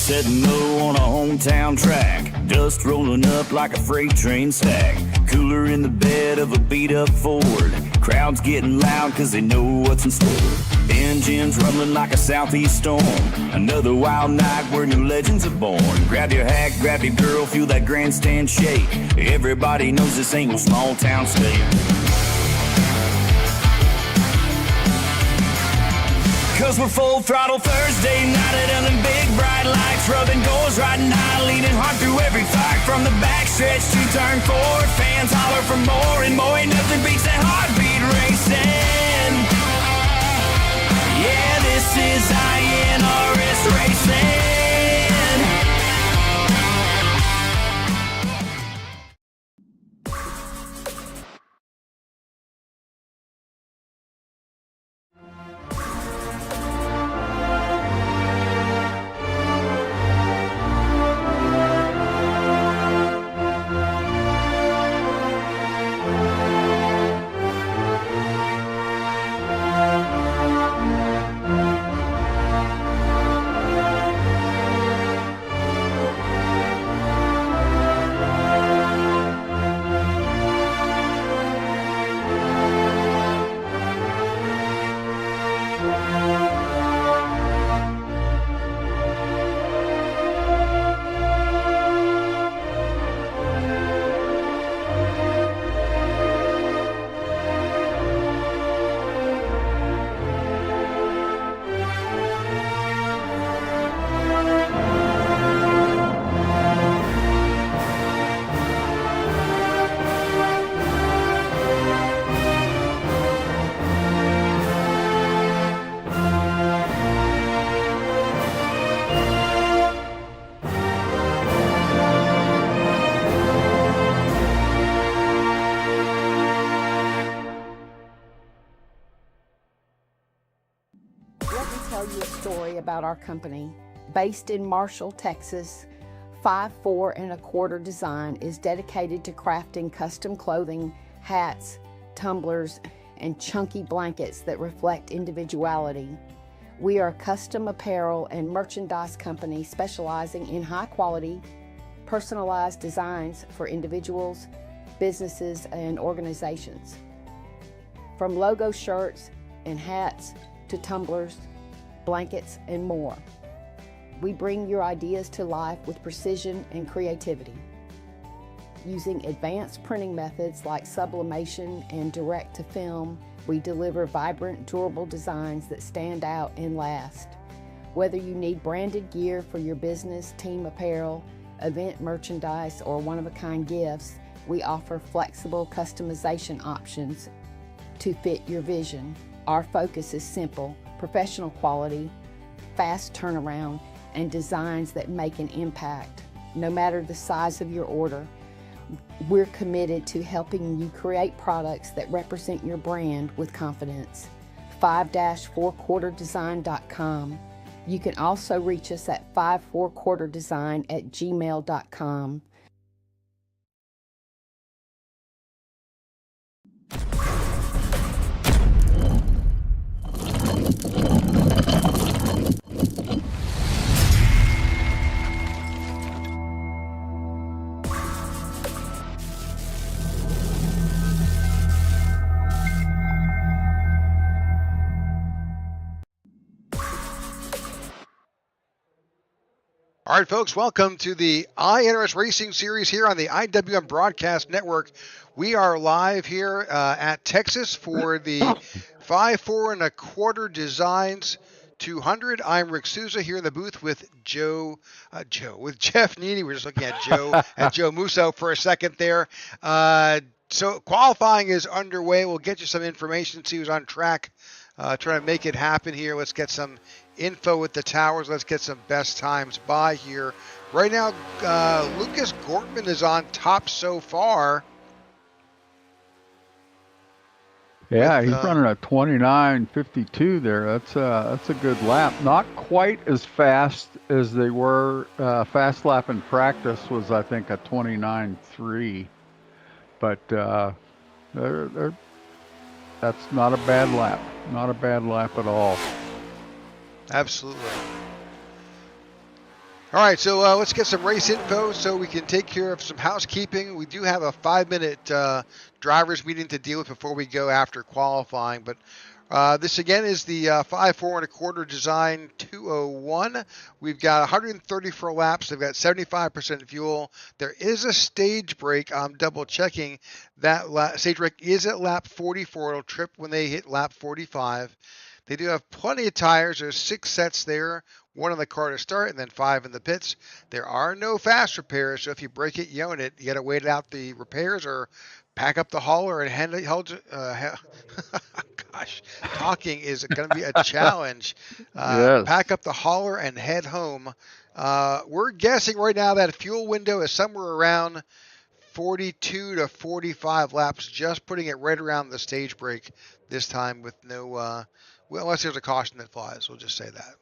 Setting low on a hometown track, dust rolling up like a freight train stack. Cooler in the bed of a beat-up Ford. Crowds getting loud cause they know what's in store. Engines rumbling like a southeast storm. Another wild night where new legends are born. Grab your hat, grab your girl, feel that grandstand shake. Everybody knows this ain't no small town state. Cause we're full throttle Thursday night at them big bright lights, rubbing goals, riding high, leading hard through every fight. From the backstretch to turn forward, fans holler for more and more. Ain't nothing beats that heartbeat racing. Yeah, this is iNRS racing. About our company. Based in Marshall, Texas, 5'4" 1/4" Design is dedicated to crafting custom clothing, hats, tumblers, and chunky blankets that reflect individuality. We are a custom apparel and merchandise company specializing in high quality, personalized designs for individuals, businesses, and organizations. From logo shirts and hats to tumblers, blankets, and more. We bring your ideas to life with precision and creativity. Using advanced printing methods like sublimation and direct-to-film, we deliver vibrant, durable designs that stand out and last. Whether you need branded gear for your business, team apparel, event merchandise, or one-of-a-kind gifts, we offer flexible customization options to fit your vision. Our focus is simple: professional quality, fast turnaround, and designs that make an impact. No matter the size of your order, we're committed to helping you create products that represent your brand with confidence. 5-4quarterdesign.com. You can also reach us at 5-4quarterdesign@gmail.com. All right, folks, welcome to the iNRS Racing Series here on the IWM Broadcast Network. We are live here at Texas for the 5'4" 1/4" Designs 200. I'm Rick Souza here in the booth with with Jeff Needy. We're just looking at Joe and Joe Musso for a second there. So qualifying is underway. We'll get you some information, see who's on track. Trying to make it happen here. Let's get some info with the towers. Let's get some best times by here. Right now, Lucas Gortman is on top so far. Yeah, he's running a 29.52 there. That's a good lap. Not quite as fast as they were. Fast lap in practice was, I think, a 29.3. But that's not a bad lap. Not a bad lap at all. Absolutely. All right, so let's get some race info so we can take care of some housekeeping. We do have a 5-minute drivers meeting to deal with before we go after qualifying, but this again is the 5 4 1/4 design 201. We've got 134 laps. They've got 75% fuel. There is a stage break. I'm double checking that stage break is at lap 44. It'll trip when they hit lap 45. They do have plenty of tires. There's 6 sets there, one on the car to start, and then 5 in the pits. There are no fast repairs, so if you break it, you own it. You got to wait out the repairs or pack up the hauler and gosh, talking is going to be a challenge. Yes. Pack up the hauler and head home. We're guessing right now that fuel window is somewhere around 42 to 45 laps, just putting it right around the stage break this time with no, well, unless there's a caution that flies. We'll just say that.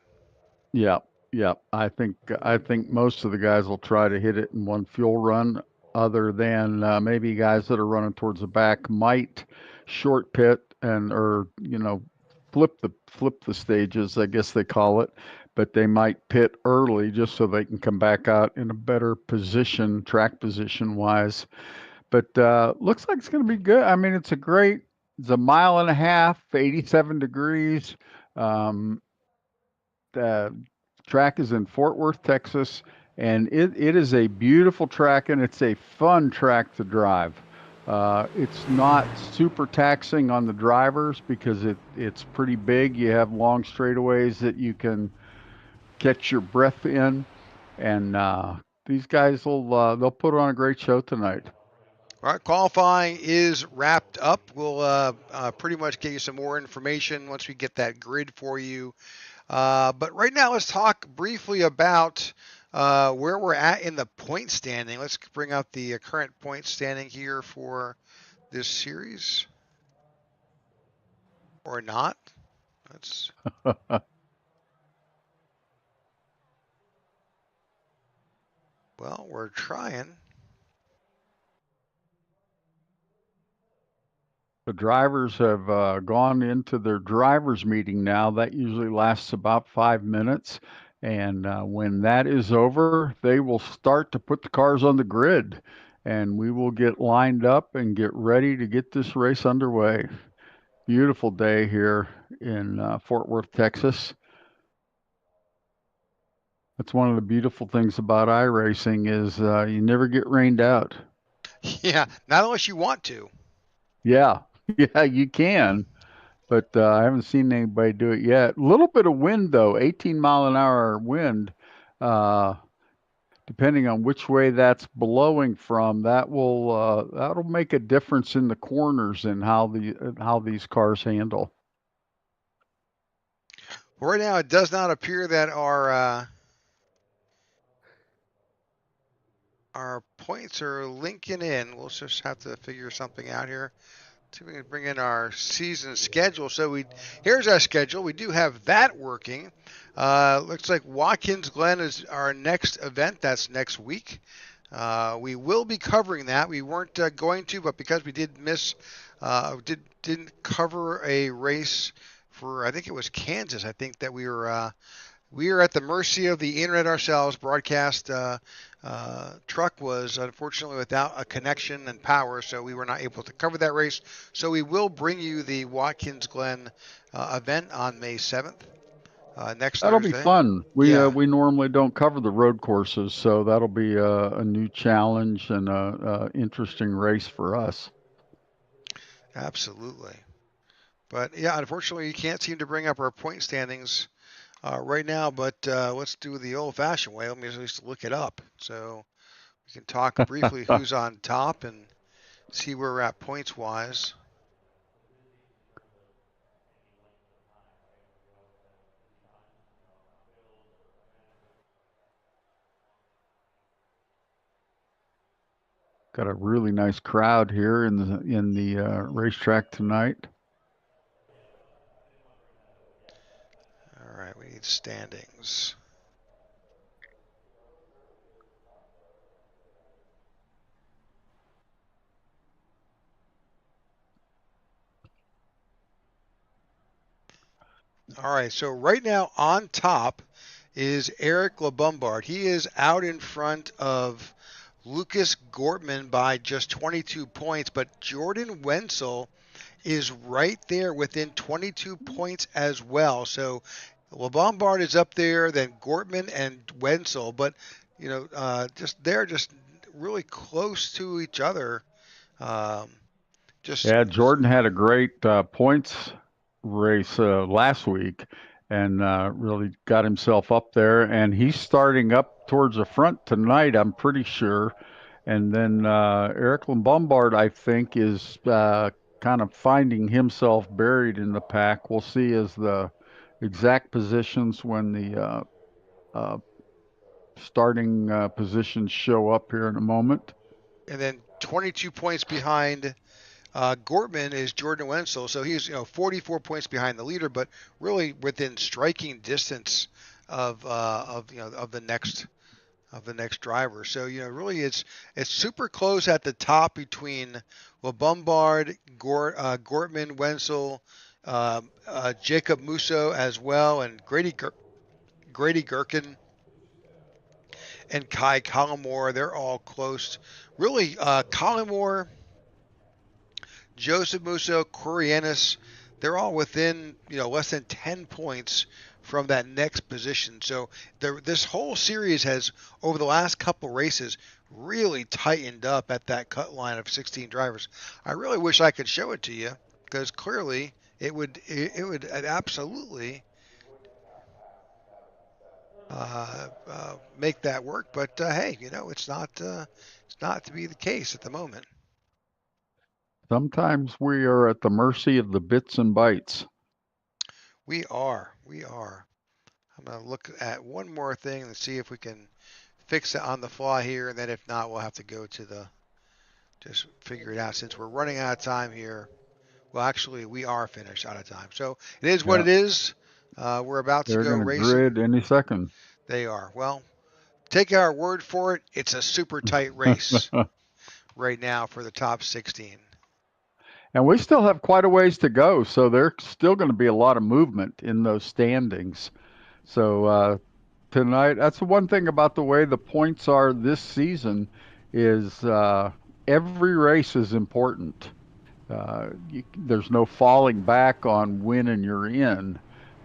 Yeah, yeah. I think most of the guys will try to hit it in one fuel run, other than maybe guys that are running towards the back might short pit and or flip the stages, I guess they call it, but they might pit early just so they can come back out in a better position, track position wise. But looks like it's going to be good. I mean, it's a mile and a half, 87 degrees. Um, the track is in Fort Worth, Texas, and it is a beautiful track and it's a fun track to drive. It's not super taxing on the drivers because it's pretty big. You have long straightaways that you can catch your breath in, and these guys they'll put on a great show tonight. All right, qualifying is wrapped up. We'll pretty much get you some more information once we get that grid for you. But right now, let's talk briefly about where we're at in the point standing. Let's bring up the current point standing here for this series, or not. Let's. Well, we're trying. The drivers have gone into their drivers meeting now. That usually lasts about 5 minutes. And when that is over, they will start to put the cars on the grid. And we will get lined up and get ready to get this race underway. Beautiful day here in Fort Worth, Texas. That's one of the beautiful things about iRacing is you never get rained out. Yeah, not unless you want to. Yeah, yeah, you can. But I haven't seen anybody do it yet. A little bit of wind though, 18-mile-an-hour wind. Uh, Depending on which way that's blowing from, that'll make a difference in the corners and how these cars handle. Right now, it does not appear that our points are linking in. We'll just have to figure something out here. See if we can bring in our season schedule. So here's our schedule. We do have that working. Looks like Watkins Glen is our next event. That's next week. We will be covering that. We weren't going to, but because we did miss, didn't cover a race for, I think it was Kansas. I think that we are at the mercy of the internet ourselves. Broadcast truck was unfortunately without a connection and power, so we were not able to cover that race. So we will bring you the Watkins Glen event on May 7th, next That'll Thursday. be fun. Yeah. We normally don't cover the road courses, so that'll be a new challenge and a interesting race for us. Absolutely. But yeah, unfortunately, you can't seem to bring up our point standings right now, but let's do the old-fashioned way. Let me at least look it up. So we can talk briefly who's on top and see where we're at points-wise. Got a really nice crowd here in the racetrack tonight. All right, we need standings. All right, so right now on top is Eric LeBombard. He is out in front of Lucas Gortman by just 22 points, but Jordan Wenzel is right there within 22 points as well. So LeBombard is up there, then Gortman and Wenzel, but they're just really close to each other. Jordan had a great points race last week and really got himself up there, and he's starting up towards the front tonight, I'm pretty sure. And then Eric LeBombard, I think, is kind of finding himself buried in the pack. We'll see as the exact positions when the starting positions show up here in a moment. And then 22 points behind Gortman is Jordan Wenzel, so he's 44 points behind the leader, but really within striking distance of the next driver. So really it's super close at the top between LeBombard, Gortman, Wenzel, Jacob Musso as well, and Grady Gherkin and Kai Collymore. They're all close. Really, Collymore, Joseph Musso, Corey Ennis, they're all within less than 10 points from that next position. So this whole series has, over the last couple races, really tightened up at that cut line of 16 drivers. I really wish I could show it to you, because clearly it would absolutely make that work. But hey, it's not to be the case at the moment. Sometimes we are at the mercy of the bits and bytes. We are. I'm going to look at one more thing and see if we can fix it on the fly here. And then if not, we'll have to go to just figure it out since we're running out of time here. Well, actually, we are finished out of time. So it is what it is. We're about to go racing. They're going to grid any second. They are. Well, take our word for it. It's a super tight race right now for the top 16. And we still have quite a ways to go, so there's still going to be a lot of movement in those standings. So tonight, that's the one thing about the way the points are this season is every race is important. There's no falling back on winning you're in,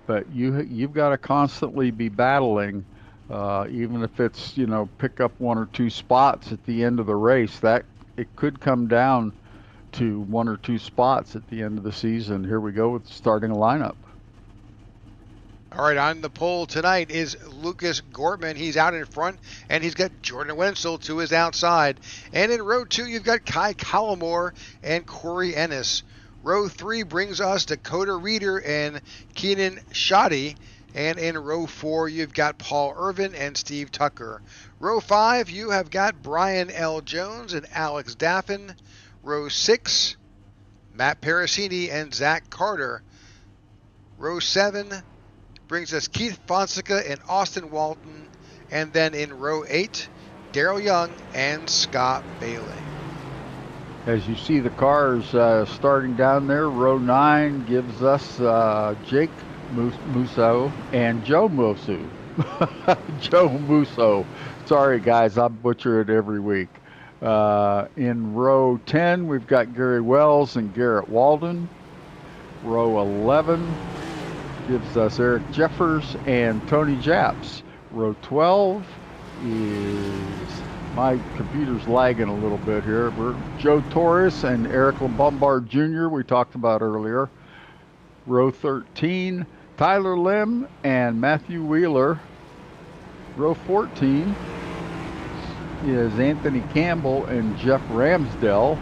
but you've got to constantly be battling, even if it's pick up one or two spots at the end of the race. That it could come down to one or two spots at the end of the season. Here we go with the starting lineup. All right, on the pole tonight is Lucas Gortman. He's out in front, and he's got Jordan Wenzel to his outside. And in row 2, you've got Kai Collymore and Corey Ennis. Row 3 brings us Dakota Reeder and Keenan Shoddy. And in row 4, you've got Paul Irvin and Steve Tucker. Row 5, you have got Brian L. Jones and Alex Daffin. Row 6, Matt Parasini and Zach Carter. Row 7 brings us Keith Fonseca and Austin Walton. And then in row 8, Daryl Young and Scott Bailey. As you see the cars starting down there, row 9 gives us Jake Musso and Joe Musso. Joe Musso. Sorry, guys, I butcher it every week. In row 10, we've got Gary Wells and Garrett Walden. Row 11 gives us Eric Jeffers and Tony Japs. Row 12 is, my computer's lagging a little bit here. We're Joe Torres and Eric LeBombard Jr. we talked about earlier. Row 13, Tyler Lim and Matthew Wheeler. Row 14 is Anthony Campbell and Jeff Ramsdell.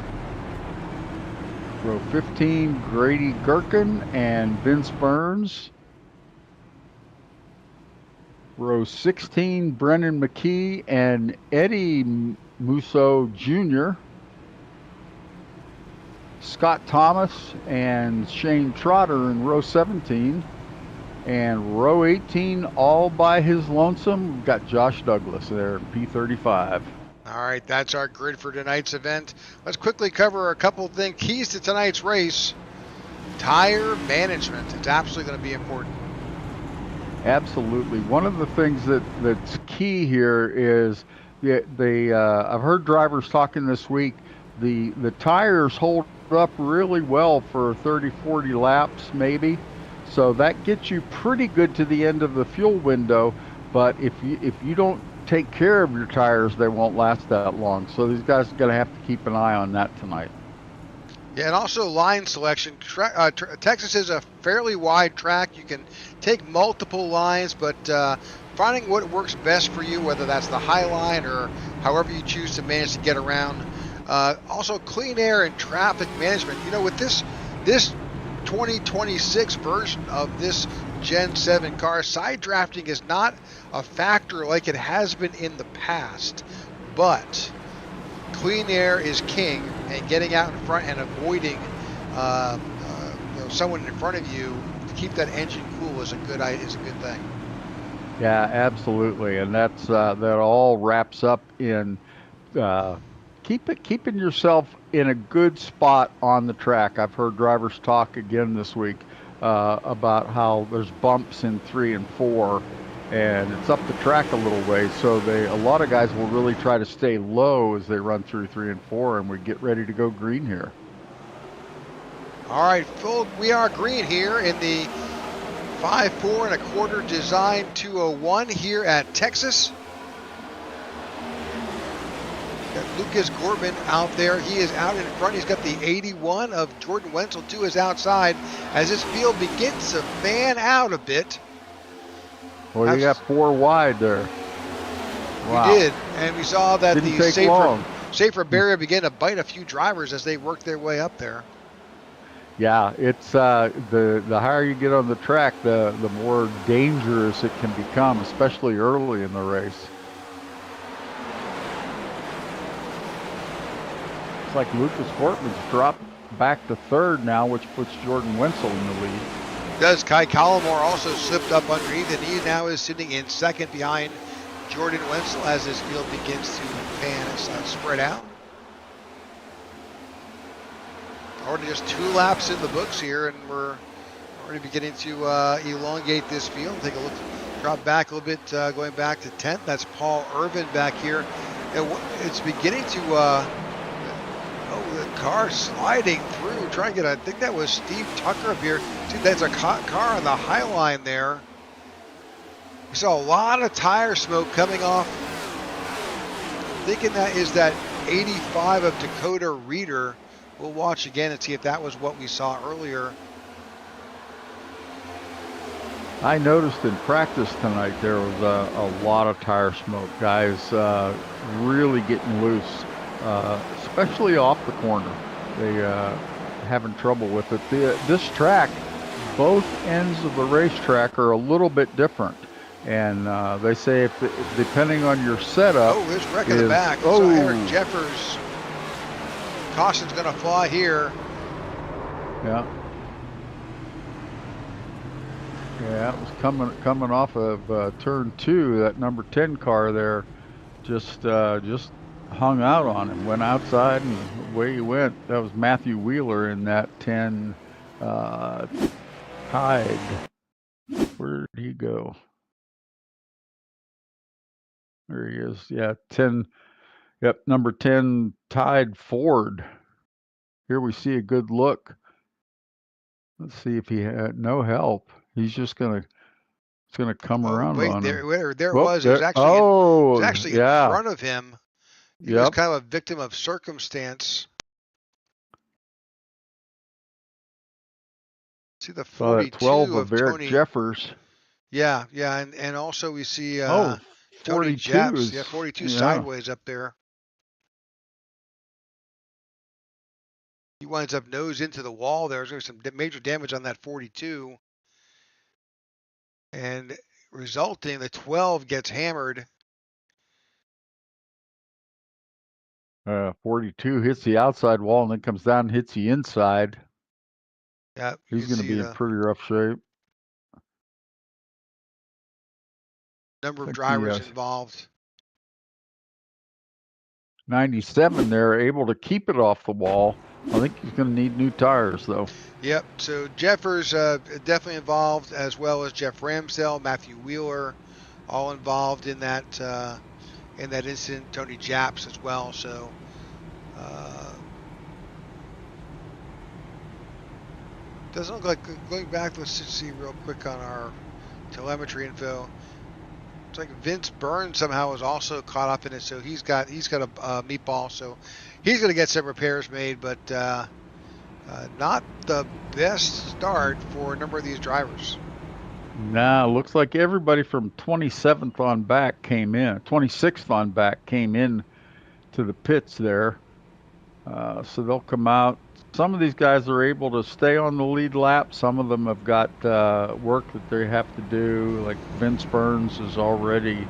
Row 15, Grady Gherkin and Vince Burns. Row 16, Brennan McKee and Eddie Musso Jr. Scott Thomas and Shane Trotter in row 17. And row 18, all by his lonesome, we've got Josh Douglas there in P35. All right, that's our grid for tonight's event. Let's quickly cover a couple of things. Keys to tonight's race. Tire management. It's absolutely going to be important. Absolutely. One of the things that's key here is I've heard drivers talking this week, the tires hold up really well for 30, 40 laps maybe. So that gets you pretty good to the end of the fuel window, but if you don't take care of your tires, they won't last that long. So these guys are going to have to keep an eye on that tonight. Yeah, and also line selection. Texas is a fairly wide track. You can take multiple lines, but finding what works best for you, whether that's the high line or however you choose to manage to get around. Also, clean air and traffic management. You know, with this 2026 version of this Gen 7 car, side drafting is not a factor like it has been in the past, but clean air is king, and getting out in front and avoiding someone in front of you to keep that engine cool is a good thing. Yeah, absolutely, and that all wraps up in keeping yourself in a good spot on the track. I've heard drivers talk again this week about how there's bumps in 3 and 4, and it's up the track a little way. So a lot of guys will really try to stay low as they run through 3 and 4, and we get ready to go green here. All right, we are green here in the 5.4 1/4 design 201 here at Texas. Got Lucas Gorman out there. He is out in front. He's got the 81 of Jordan Wenzel to his outside as this field begins to fan out a bit. Well, you got 4 wide there. Wow. We did, and we saw that the safer barrier began to bite a few drivers as they worked their way up there. Yeah, it's the higher you get on the track, the more dangerous it can become, especially early in the race. It's like Lucas Portman's dropped back to 3rd now, which puts Jordan Wenzel in the lead. Does Kai Collmore also slipped up underneath, and he now is sitting in 2nd behind Jordan Wenzel as this field begins to pan and spread out. Already just 2 laps in the books here, and we're already beginning to elongate this field. Take a look, drop back a little bit, going back to 10th. That's Paul Irvin back here. It's beginning to, the car sliding through, trying to get, I think that was Steve Tucker up here. See, that's a car on the high line there. We saw a lot of tire smoke coming off. Thinking that is that 85 of Dakota Reader. We'll watch again and see if that was what we saw earlier. I noticed in practice tonight there was a lot of tire smoke. Guys really getting loose, especially off the corner. They having trouble with it. This track, both ends of the racetrack are a little bit different. And they say depending on your setup. Oh, there's wreck in the back. So Eric Jeffers. Caution's going to fly here. Yeah. Yeah, it was coming off of turn 2. That number 10 car there just hung out on him. Went outside and away he went. That was Matthew Wheeler in that 10 Tide. Where did he go? There he is. Yeah, 10. Yep, number 10 Tide Ford. Here we see a good look. Let's see if he had no help. He's just gonna come around on him. There it was. It was actually in front of him. He was kind of a victim of circumstance. See the 42 12 of Eric Tony Jeffers. Yeah, and also we see 42 Tony Jeffs. Yeah, 42 sideways up there. He winds up nose into the wall there. There's some major damage on that 42. And resulting, the 12 gets hammered. 42 hits the outside wall and then comes down and hits the inside. Yeah, he's going to be in pretty rough shape. Number of drivers involved. 97 there, able to keep it off the wall. I think he's going to need new tires, though. Yep. So Jeffers definitely involved, as well as Jeff Ramsdale, Matthew Wheeler, all involved in that incident. Tony Japs as well. So doesn't look like, going back. Let's just see real quick on our telemetry info. It's like Vince Burns somehow was also caught up in it, so he's got a meatball, so he's going to get some repairs made, but not the best start for a number of these drivers. Nah, looks like everybody from 27th on back came in. 26th on back came in to the pits there, so they'll come out. Some of these guys are able to stay on the lead lap. Some of them have got work that they have to do. Like Vince Burns is already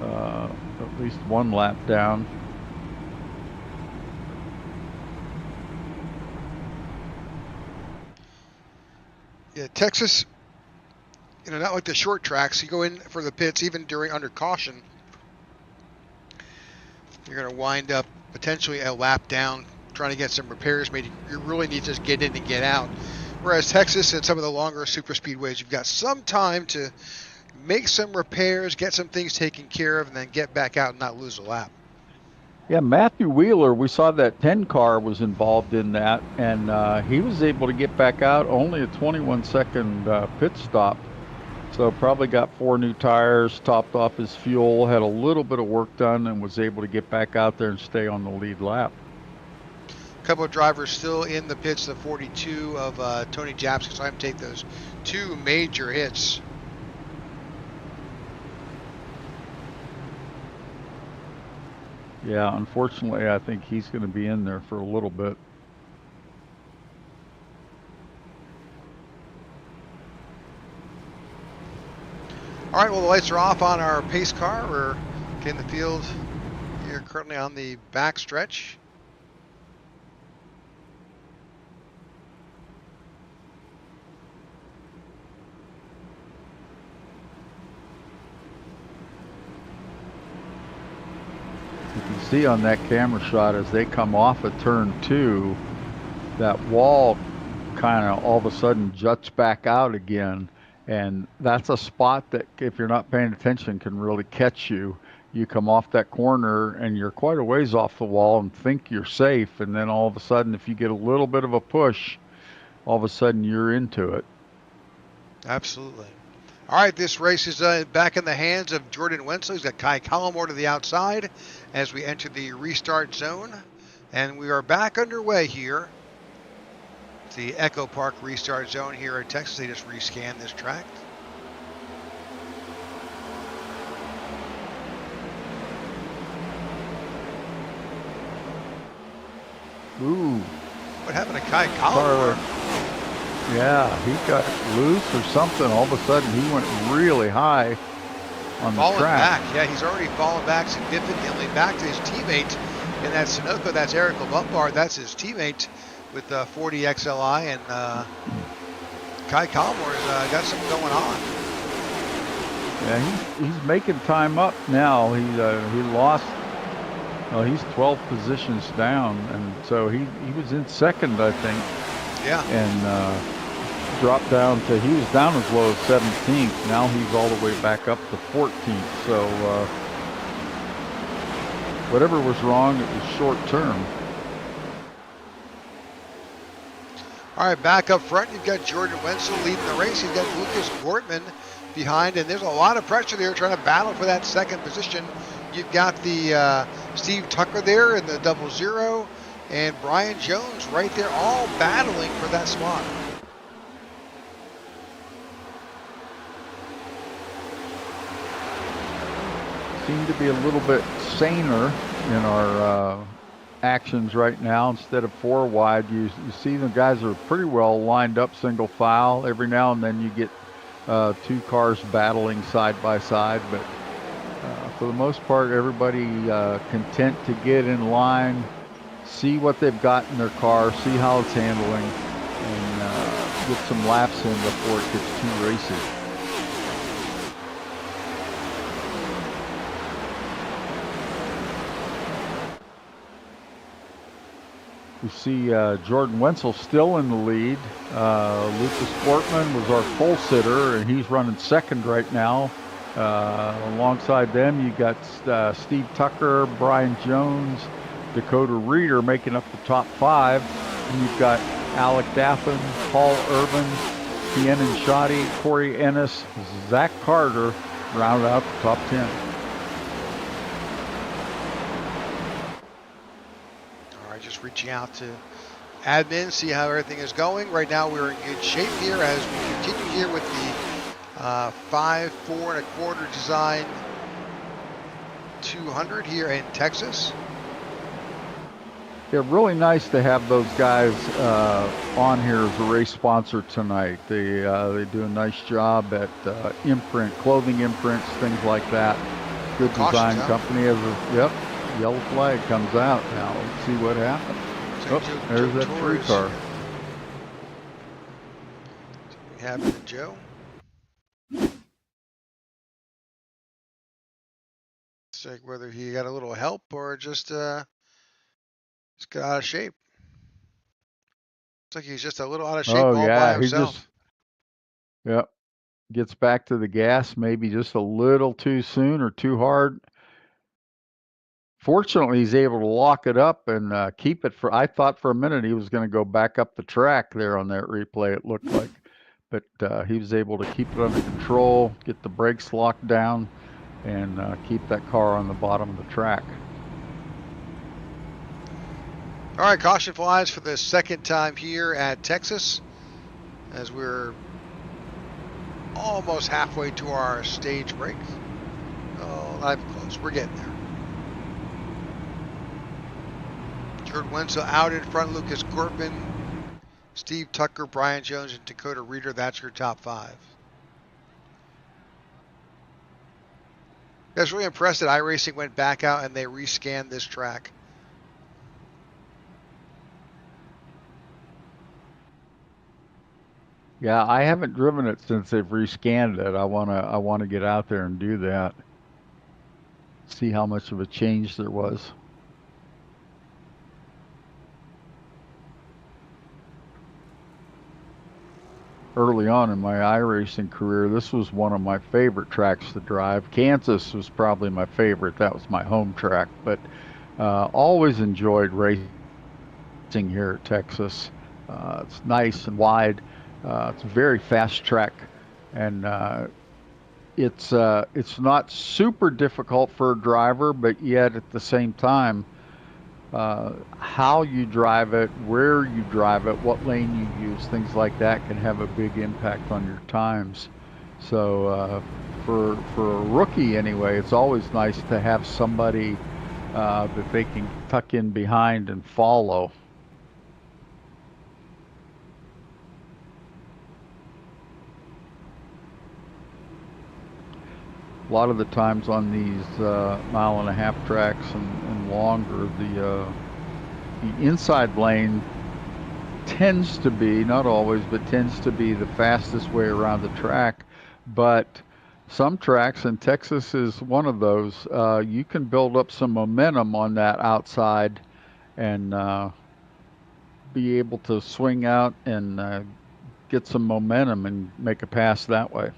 at least one lap down. Yeah, Texas, not like the short tracks. You go in for the pits even under caution, you're going to wind up potentially a lap down, trying to get some repairs made. You really need to just get in and get out. Whereas Texas and some of the longer super speedways, you've got some time to make some repairs, get some things taken care of, and then get back out and not lose a lap. Yeah, Matthew Wheeler, we saw that 10 car was involved in that, and he was able to get back out, only a 21-second pit stop. So probably got 4 new tires, topped off his fuel, had a little bit of work done, and was able to get back out there and stay on the lead lap. A couple of drivers still in the pits, the 42 of Tony Japs, because I'm take those 2 major hits. Yeah, unfortunately, I think he's going to be in there for a little bit. All right, well, the lights are off on our pace car. We're in the field here currently on the back stretch. You can see on that camera shot as they come off of turn 2, that wall kind of all of a sudden juts back out again. And that's a spot that, if you're not paying attention, can really catch you. You come off that corner and you're quite a ways off the wall and think you're safe. And then all of a sudden, if you get a little bit of a push, all of a sudden you're into it. Absolutely. All right, this race is back in the hands of Jordan Wenzel. He's got Kai Collmore to the outside as we enter the restart zone. And we are back underway here. The Echo Park restart zone here in Texas. They just rescanned this track. Ooh. What happened to Kai Collmore? Yeah, he got loose or something. All of a sudden, he went really high on the track. Back. Yeah, he's already fallen back significantly back to his teammate in that Sunoco. That's Eric Lombard. That's his teammate with 40 XLI, and Kai Collmore's got something going on. Yeah, he's making time up now. He lost. Well, he's 12 positions down, and so he was in second, I think. Yeah. And dropped down to, he was down as low as 17th. Now he's all the way back up to 14th. So whatever was wrong, it was short term. All right, back up front, you've got Jordan Wenzel leading the race. You've got Lucas Gortman behind, and there's a lot of pressure there trying to battle for that second position. You've got the Steve Tucker there in the 00, and Brian Jones right there, all battling for that spot. Seem to be a little bit saner in our actions right now. Instead of 4 wide, you see the guys are pretty well lined up single file. Every now and then you get 2 cars battling side by side, but for the most part, everybody content to get in line, see what they've got in their car, see how it's handling, and get some laps in before it gets too racy. We see Jordan Wenzel still in the lead. Lucas Sportman was our pole sitter, and he's running second right now. Alongside them, you got Steve Tucker, Brian Jones, Dakota Reeder making up the top 5. And you've got Alec Daffin, Paul Urban, Tienan Shoddy, Corey Ennis, Zach Carter rounded out the top 10. All right, just reaching out to admin, see how everything is going. Right now we're in good shape here as we continue here with the 5 4 1/4 design 200 here in Texas. Yeah, really nice to have those guys on here as a race sponsor tonight. They do a nice job at imprint, clothing imprints, things like that. Good design company. Yep, yellow flag comes out now. Let's see what happens. Oh, there's that 3 car. We have Joe. It's like whether he got a little help or just got out of shape. Looks like he's just a little out of shape all by himself. Yep. Gets back to the gas maybe just a little too soon or too hard. Fortunately, he's able to lock it up and keep it for. I thought for a minute he was going to go back up the track there on that replay, it looked like. But he was able to keep it under control, get the brakes locked down, and keep that car on the bottom of the track. All right, caution flies for the second time here at Texas as we're almost halfway to our stage break. Oh, not even close. We're getting there. Jordan Wenzel out in front, Lucas Corpin, Steve Tucker, Brian Jones, and Dakota Reeder. That's your top 5. I was really impressed that iRacing went back out and they rescanned this track. Yeah, I haven't driven it since they've rescanned it. I wanna get out there and do that. See how much of a change there was. Early on in my iRacing career, this was one of my favorite tracks to drive. Kansas was probably my favorite. That was my home track, but always enjoyed racing here at Texas. It's nice and wide. It's a very fast track, and it's not super difficult for a driver, but yet at the same time, how you drive it, where you drive it, what lane you use, things like that can have a big impact on your times. So for a rookie anyway, it's always nice to have somebody that they can tuck in behind and follow. A lot of the times on these 1.5-mile tracks and longer, the inside lane tends to be, not always, but tends to be the fastest way around the track. But some tracks, and Texas is one of those, you can build up some momentum on that outside and be able to swing out and get some momentum and make a pass that way.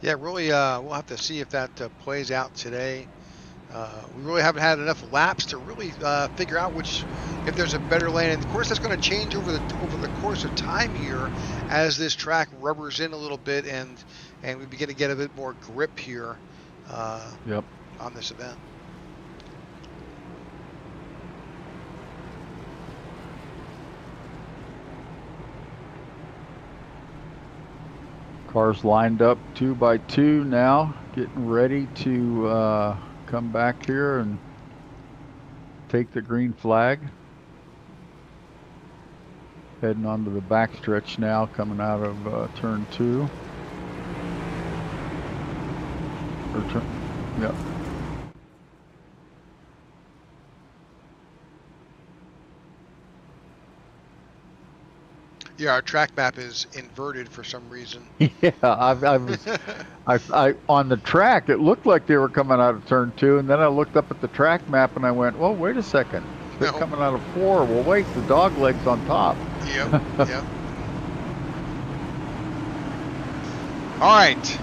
Yeah, really, we'll have to see if that plays out today. We really haven't had enough laps to really figure out if there's a better lane. And of course, that's going to change over the course of time here as this track rubbers in a little bit and we begin to get a bit more grip here on this event. Cars lined up 2 by 2 now, getting ready to come back here and take the green flag. Heading onto the backstretch now, coming out of turn 2. Yep. Yeah, our track map is inverted for some reason. Yeah, I on the track, it looked like they were coming out of turn 2, and then I looked up at the track map and I went, "Well, wait a second. They're No. coming out of 4. Well, wait, the dog leg's on top. Yep. Yep. All right.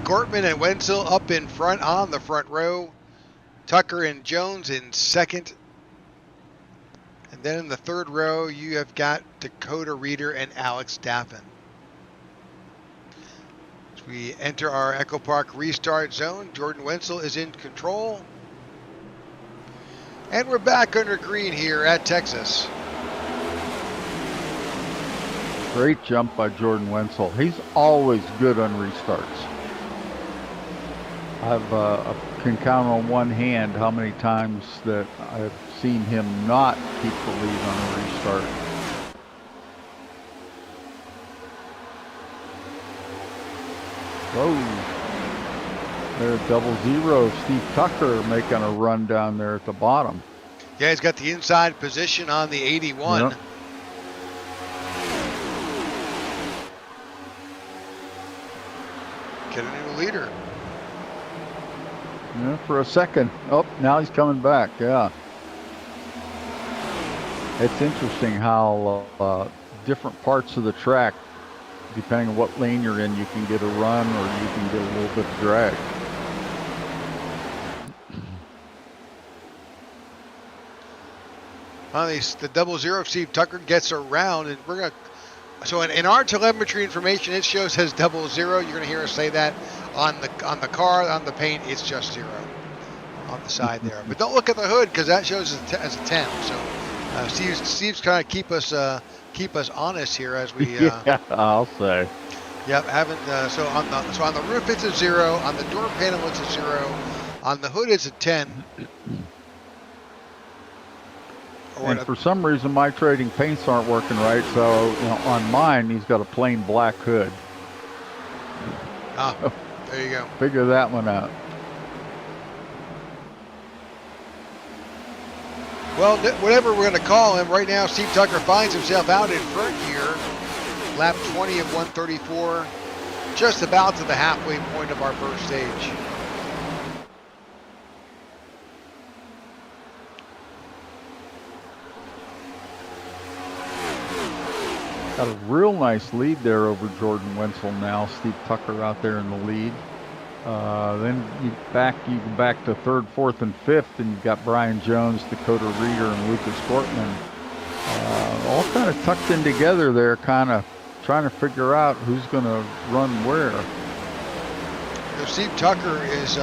Gortman and Wenzel up in front on the front row. Tucker and Jones in second. And then in the third row, you have got Dakota Reeder and Alex Daffin. As we enter our Echo Park restart zone, Jordan Wenzel is in control. And we're back under green here at Texas. Great jump by Jordan Wenzel. He's always good on restarts. I can count on one hand how many times that I've seen him not keep the lead on a restart. Whoa. There's 00. Steve Tucker making a run down there at the bottom. Yeah, he's got the inside position on the 81. Yep. Get a new leader. Yeah, for a second. Oh, now he's coming back. Yeah. It's interesting how different parts of the track, depending on what lane you're in, you can get a run or you can get a little bit of drag. The 00 Steve Tucker gets around, and we're gonna. So in our telemetry information, it shows as 00. You're gonna hear us say that on the car, on the paint, it's just 0 on the side there. But don't look at the hood because that shows as a 10. So Steve's trying to keep us honest here as we. Yeah, I'll say. Yep, so on the roof it's a 0, on the door panel it's a 0, on the hood it's a 10. And for some reason my trading paints aren't working right, so on mine he's got a plain black hood. Ah, there you go. Figure that one out. Well, whatever we're going to call him, right now Steve Tucker finds himself out in front here. Lap 20 of 134, just about to the halfway point of our first stage. Got a real nice lead there over Jordan Wenzel now. Steve Tucker out there in the lead. Then you go back to third, fourth, and fifth, and you've got Brian Jones, Dakota Reeder, and Lucas Gortman all kind of tucked in together there, kind of trying to figure out who's going to run where. Steve Tucker is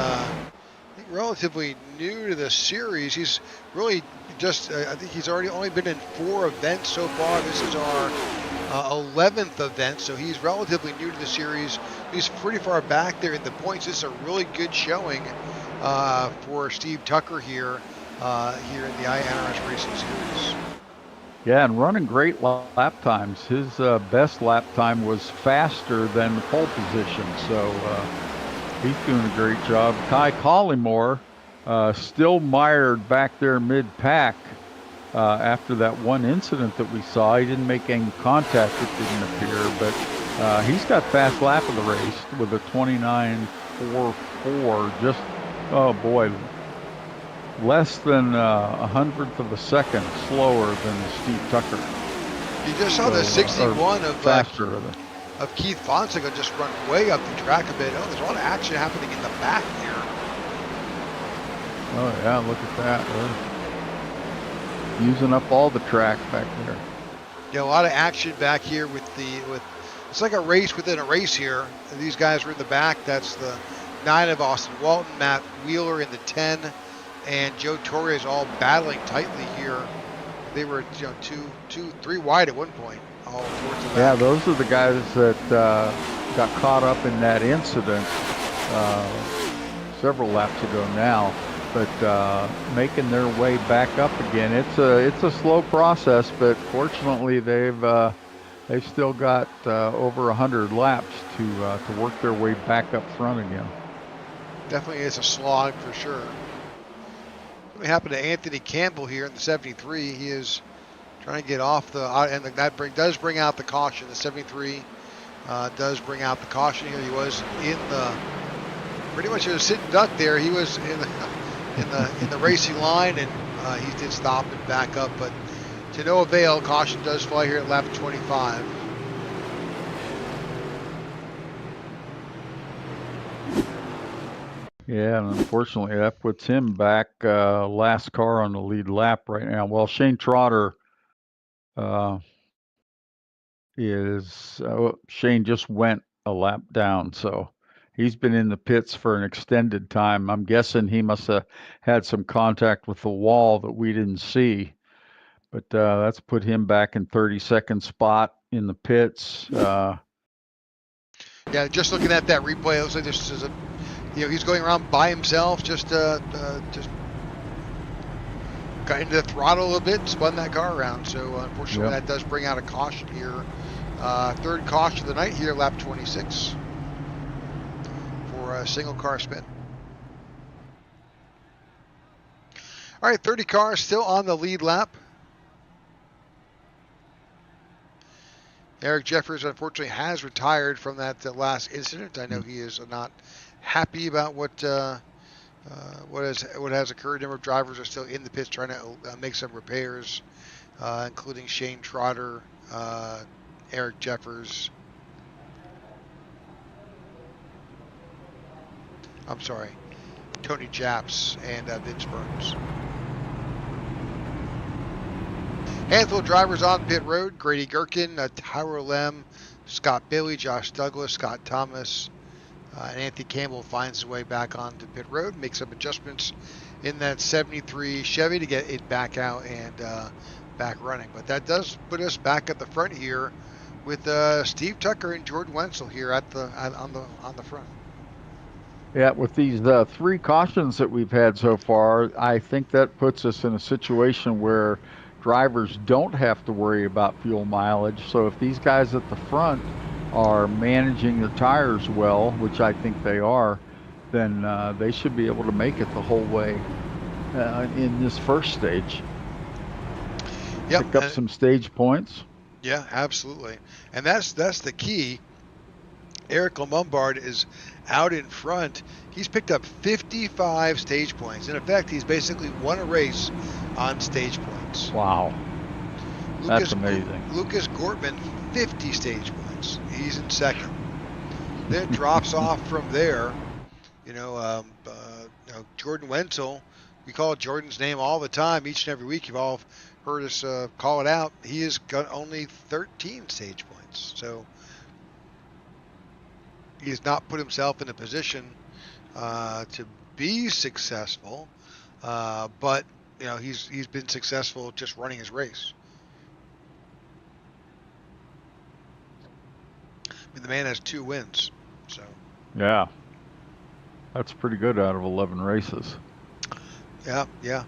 relatively new to the series. He's really just, I think he's only been in 4 events so far. This is our 11th event, so he's relatively new to the series. He's pretty far back there in the points. This is a really good showing for Steve Tucker here in the iNRS Racing Series. Yeah, and running great lap times. His best lap time was faster than the pole position, so he's doing a great job. Ty Collymore still mired back there mid-pack after that one incident that we saw. He didn't make any contact, it didn't appear, but he's got fast lap of the race with a 29.44. Just, oh boy, less than a hundredth of a second slower than Steve Tucker. You just saw the 61 of Keith Fonseca just run way up the track a bit. Oh, there's a lot of action happening in the back here. Oh yeah, look at that. They're using up all the track back there. Yeah, a lot of action back here with it's like a race within a race here. And these guys are in the back. That's the 9 of Austin Walton, Matt Wheeler in the 10, and Joe Torres all battling tightly here. They were 3 wide at one point, all towards the back. Yeah, those are the guys that got caught up in that incident several laps ago now, but making their way back up again. It's a slow process, but fortunately they've still got over 100 laps to work their way back up front again. Definitely is a slog for sure. What happened to Anthony Campbell here in the 73? He is trying to get off and that does bring out the caution. The 73 does bring out the caution here. He was pretty much in a sitting duck there. He was in the racing line, and He did stop and back up, but to no avail. Caution does fly here at lap 25. Yeah, and unfortunately that puts him back last car on the lead lap right now. Well, Shane Trotter Shane just went a lap down, so he's been in the pits for an extended time. I'm guessing he must have had some contact with the wall that we didn't see, but that's put him back in 32nd spot in the pits. Yeah, just looking at that replay, it looks like this is he's going around by himself, just got into the throttle a little bit and spun that car around. So unfortunately, that does bring out a caution here. Third caution of the night here, lap 26 for a single car spin. All right, 30 cars still on the lead lap. Eric Jeffers, unfortunately, has retired from that last incident. I know he is not happy about what has occurred. A number of drivers are still in the pits trying to make some repairs, including Shane Trotter, Eric Jeffers. I'm sorry, Tony Japs and Vince Burns. Handful of drivers on pit road: Grady Gherkin, Tyler Lem, Scott Bailey, Josh Douglas, Scott Thomas, and Anthony Campbell finds his way back onto pit road, makes some adjustments in that 73 Chevy to get it back out and back running. But that does put us back at the front here with Steve Tucker and Jordan Wenzel here on the front. Yeah, with these 3 cautions that we've had so far, I think that puts us in a situation where drivers don't have to worry about fuel mileage. So if these guys at the front are managing their tires well, which I think they are, then they should be able to make it the whole way in this first stage. Yep. Pick up some stage points. Yeah, absolutely. And that's the key. Eric Lombard is out in front. He's picked up 55 stage points. In effect, he's basically won a race on stage points. Wow. That's amazing. Lucas Gortman, 50 stage points. He's in second. Then it drops off from there. Jordan Wenzel, we call Jordan's name all the time, each and every week. You've all heard us call it out. He has got only 13 stage points. So he has not put himself in a position to be successful, but he's been successful just running his race. I mean, the man has 2 wins, so yeah, that's pretty good out of 11 races. Yeah.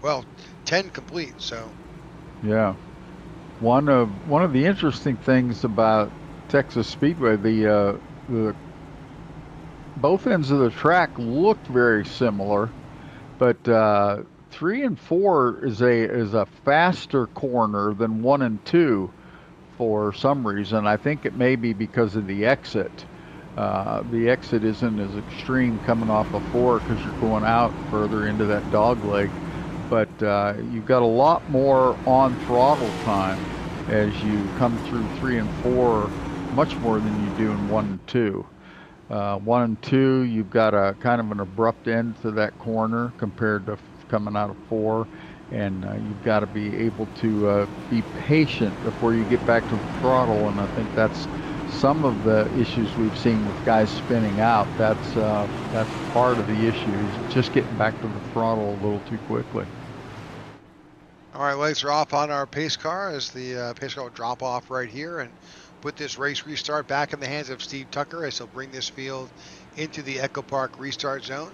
Well, 10 complete. So yeah, one of the interesting things about Texas Speedway, the both ends of the track looked very similar, but 3 and 4 is a faster corner than 1 and 2 for some reason. I think it may be because of the exit. The exit isn't as extreme coming off of 4 because you're going out further into that dog leg, but you've got a lot more on throttle time as you come through 3 and 4, much more than you do in 1 and 2. 1 and 2, you've got a kind of an abrupt end to that corner compared to coming out of 4, and you've got to be able to be patient before you get back to the throttle, and I think that's some of the issues we've seen with guys spinning out. That's part of the issue, is just getting back to the throttle a little too quickly. All right, lights are off on our pace car as the pace car will drop off right here and put this race restart back in the hands of Steve Tucker as he'll bring this field into the Echo Park restart zone.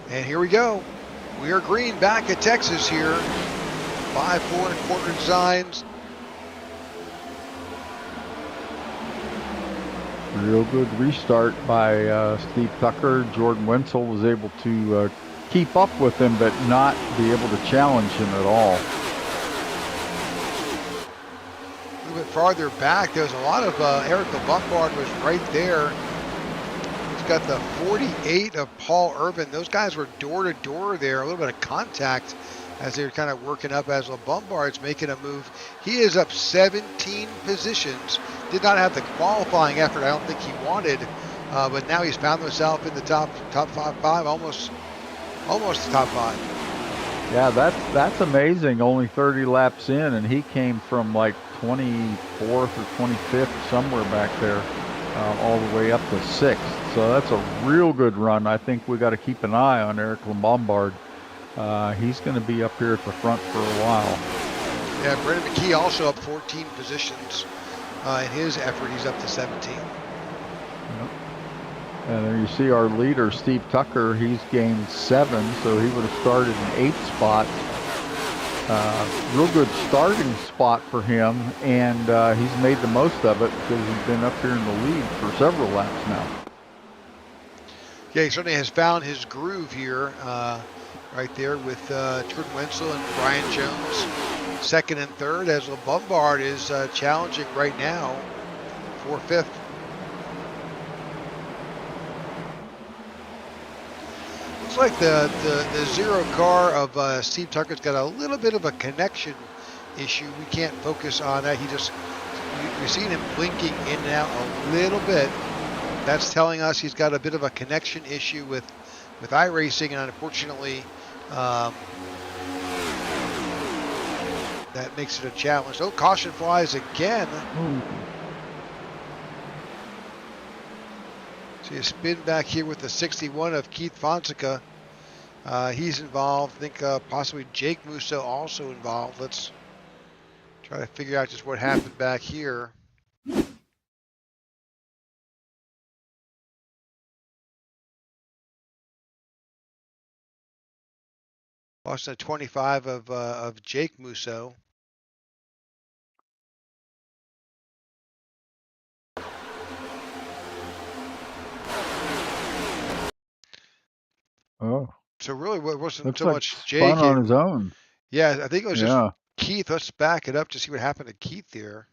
And here we go. We are green back at Texas here. 5, 4 1/4 designs. Real good restart by Steve Tucker. Jordan Wenzel was able to keep up with him, but not be able to challenge him at all. A little bit farther back, there's a lot of Eric Lombard was right there. He's we've got the 48 of Paul Urban. Those guys were door to door there, a little bit of contact as they were kind of working up as Lombard's making a move. He is up 17 positions. Did not have the qualifying effort I don't think he wanted, but now he's found himself in the top five, almost the top five. Yeah, that's amazing. Only 30 laps in, and he came from like 24th or 25th, somewhere back there, all the way up to 6th. So that's a real good run. I think we got to keep an eye on Eric Lombard. He's going to be up here at the front for a while. Yeah, Brendan McKee also up 14 positions in his effort. He's up to 17. Yep. And there you see our leader, Steve Tucker. He's gained 7, so he would have started in 8th spot. Real good starting spot for him, and he's made the most of it because he's been up here in the lead for several laps now. Yeah, he certainly has found his groove here, right there with Jordan Wenzel and Brian Jones, 2nd and 3rd, as Lombard is challenging right now for 5th. Looks like the zero car of Steve Tucker's got a little bit of a connection issue. We can't focus on that. We've seen him blinking in and out a little bit. That's telling us he's got a bit of a connection issue with iRacing, and unfortunately, that makes it a challenge. Oh, caution flies again. See a spin back here with the 61 of Keith Fonseca. He's involved. I think possibly Jake Musso also involved. Let's try to figure out just what happened back here. Lost a 25 of Jake Musso. Oh. So really, it wasn't Looks so like much Jake. Spun on his own. Yeah, I think it was just Keith. Let's back it up to see what happened to Keith there.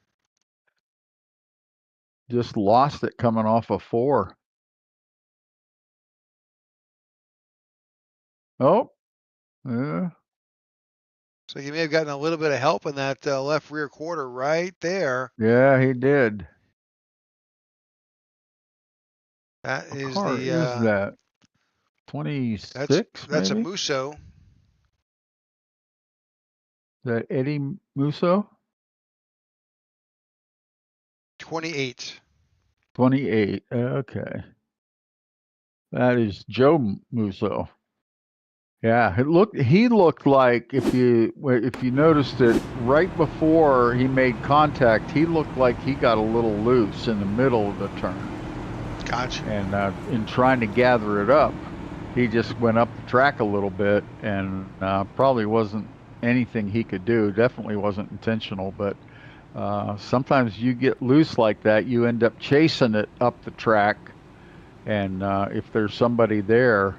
Just lost it coming off a 4. Oh. Yeah. So he may have gotten a little bit of help in that left rear quarter right there. Yeah, he did. That What is car the. Is that 26? That's maybe? a Musso. Is that Eddie Musso? 28. 28. Okay. That is Joe Musso. Yeah, he looked like, if you noticed it right before he made contact, he looked like he got a little loose in the middle of the turn. Gotcha. And in trying to gather it up, he just went up the track a little bit, and probably wasn't anything he could do. Definitely wasn't intentional, but sometimes you get loose like that, you end up chasing it up the track, and if there's somebody there,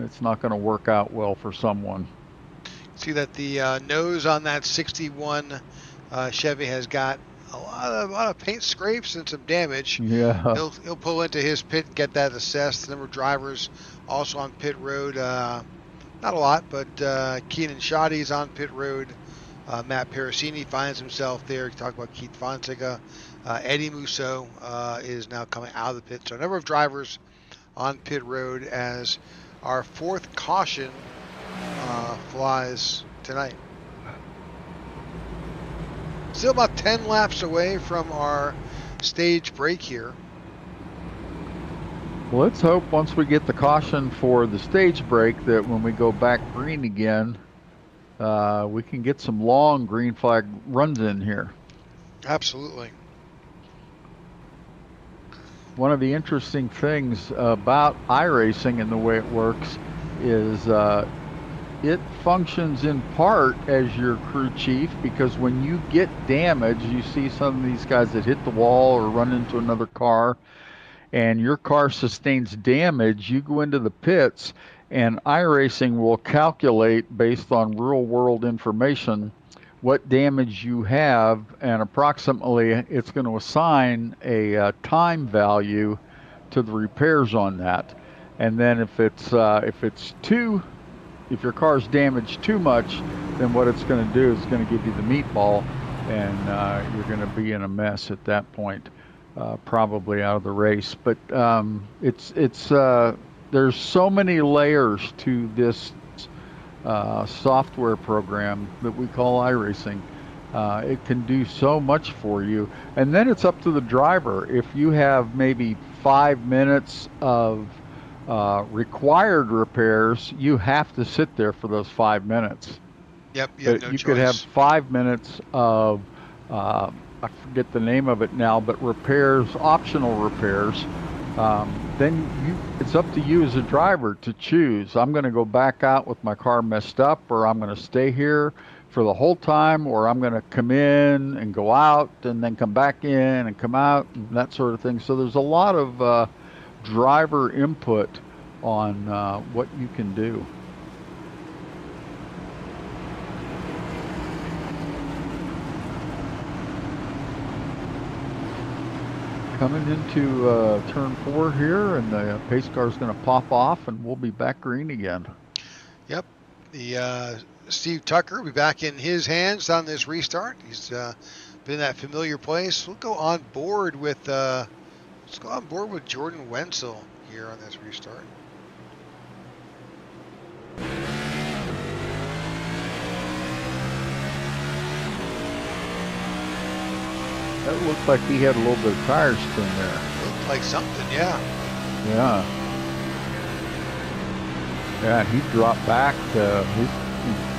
it's not going to work out well for someone. See that the nose on that 61 Chevy has got a lot of paint scrapes and some damage. Yeah. He'll pull into his pit and get that assessed. The number of drivers also on pit road, not a lot, but Keenan Shoddy's on pit road. Matt Parasini finds himself there. You talk about Keith Fonseca. Eddie Musso is now coming out of the pit. So a number of drivers on pit road as our 4th caution flies tonight. Still about 10 laps away from our stage break here. Well, let's hope once we get the caution for the stage break that when we go back green again, we can get some long green flag runs in here. Absolutely. One of the interesting things about iRacing and the way it works is it functions in part as your crew chief, because when you get damage, you see some of these guys that hit the wall or run into another car, and your car sustains damage, you go into the pits, and iRacing will calculate based on real world information what damage you have, and approximately it's going to assign a time value to the repairs on that. And then if your car's damaged too much, then what it's going to do is going to give you the meatball, and you're going to be in a mess at that point, probably out of the race. But there's so many layers to this software program that we call iRacing. It can do so much for you, and then it's up to the driver. If you have maybe 5 minutes of required repairs, you have to sit there for those 5 minutes. Yep, you have no choice. Could have 5 minutes of I forget the name of it now, but repairs, optional repairs. Then it's up to you as a driver to choose. I'm going to go back out with my car messed up, or I'm going to stay here for the whole time, or I'm going to come in and go out and then come back in and come out and that sort of thing. So there's a lot of driver input on what you can do. Coming into turn 4 here, and the pace car is going to pop off, and we'll be back green again. Yep, the Steve Tucker will be back in his hands on this restart. He's been in that familiar place. We'll go on board with Jordan Wenzel here on this restart. That looked like he had a little bit of tire spin there. Looked like something, yeah. Yeah. Yeah, he dropped back to he's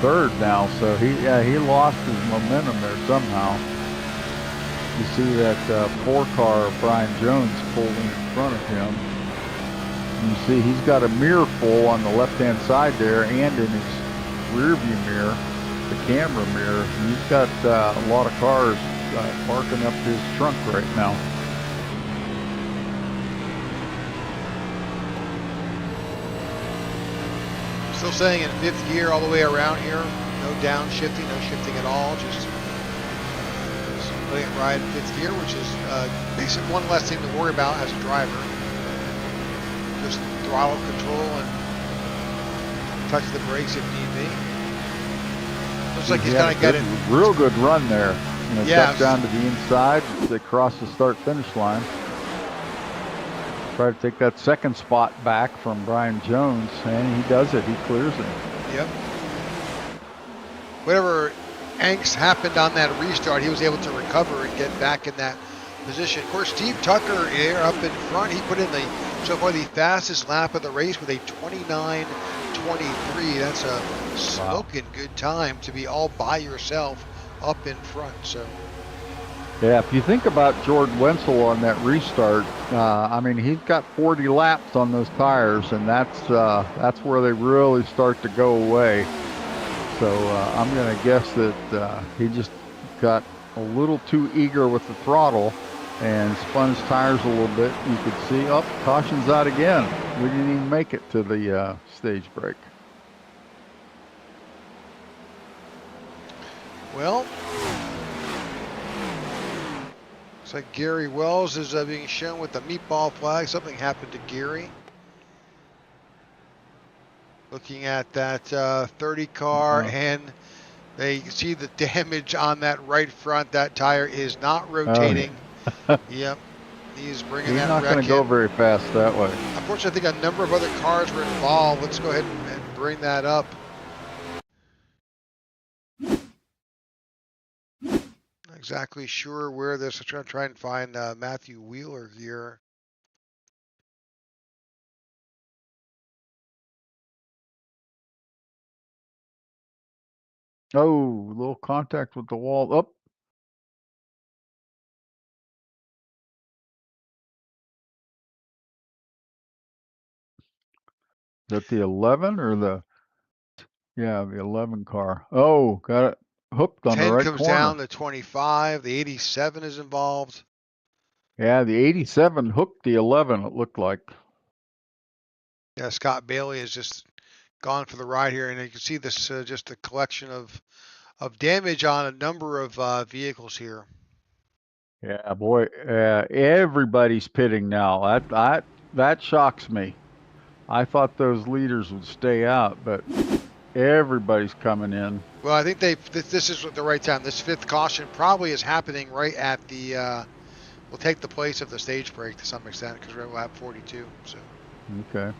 third now, so he lost his momentum there somehow. You see that 4 car of Brian Jones pulling in front of him. You see he's got a mirror full on the left-hand side there, and in his rear view mirror, the camera mirror. He's got a lot of cars parking up his trunk right now. Still saying in 5th gear all the way around here. No downshifting, no shifting at all. Just putting it right in 5th gear, which is basically one less thing to worry about as a driver. Just throttle control and touch the brakes if need be. Looks like he's kind of got it. Real good run there. Yeah. Tuck down to the inside. They cross the start-finish line. Try to take that second spot back from Brian Jones, and he does it. He clears it. Yep. Whatever angst happened on that restart, he was able to recover and get back in that position. Of course, Steve Tucker here up in front. He put in so far the fastest lap of the race with a 29:23. That's a smoking good time to be all by yourself up in front. So yeah, if you think about Jordan Wenzel on that restart, I mean, he's got 40 laps on those tires, and that's where they really start to go away. So I'm going to guess that he just got a little too eager with the throttle and spun his tires a little bit. You could see, caution's out again. We didn't even make it to the stage break. Well, looks like Gary Wells is being shown with the meatball flag. Something happened to Gary. Looking at that 30 car, and they see the damage on that right front. That tire is not rotating. Yep, he's bringing that wreck in. He's not going to go very fast that way. Unfortunately, I think a number of other cars were involved. Let's go ahead and bring that up. Not exactly sure where this. I'm trying to try and find Matthew Wheeler here. Oh, a little contact with the wall. Up. Is that the 11 or the? Yeah, the 11 car. Oh, got it hooked on the right corner. 10 comes down to 25. The 87 is involved. Yeah, the 87 hooked the 11, it looked like. Yeah, Scott Bailey has just gone for the ride here, and you can see this just a collection of damage on a number of vehicles here. Yeah, boy, everybody's pitting now. that shocks me. I thought those leaders would stay out, but everybody's coming in. Well, I think this is the right time. This 5th caution probably is happening right at the, will take the place of the stage break to some extent because we're at lap 42. So. Okay.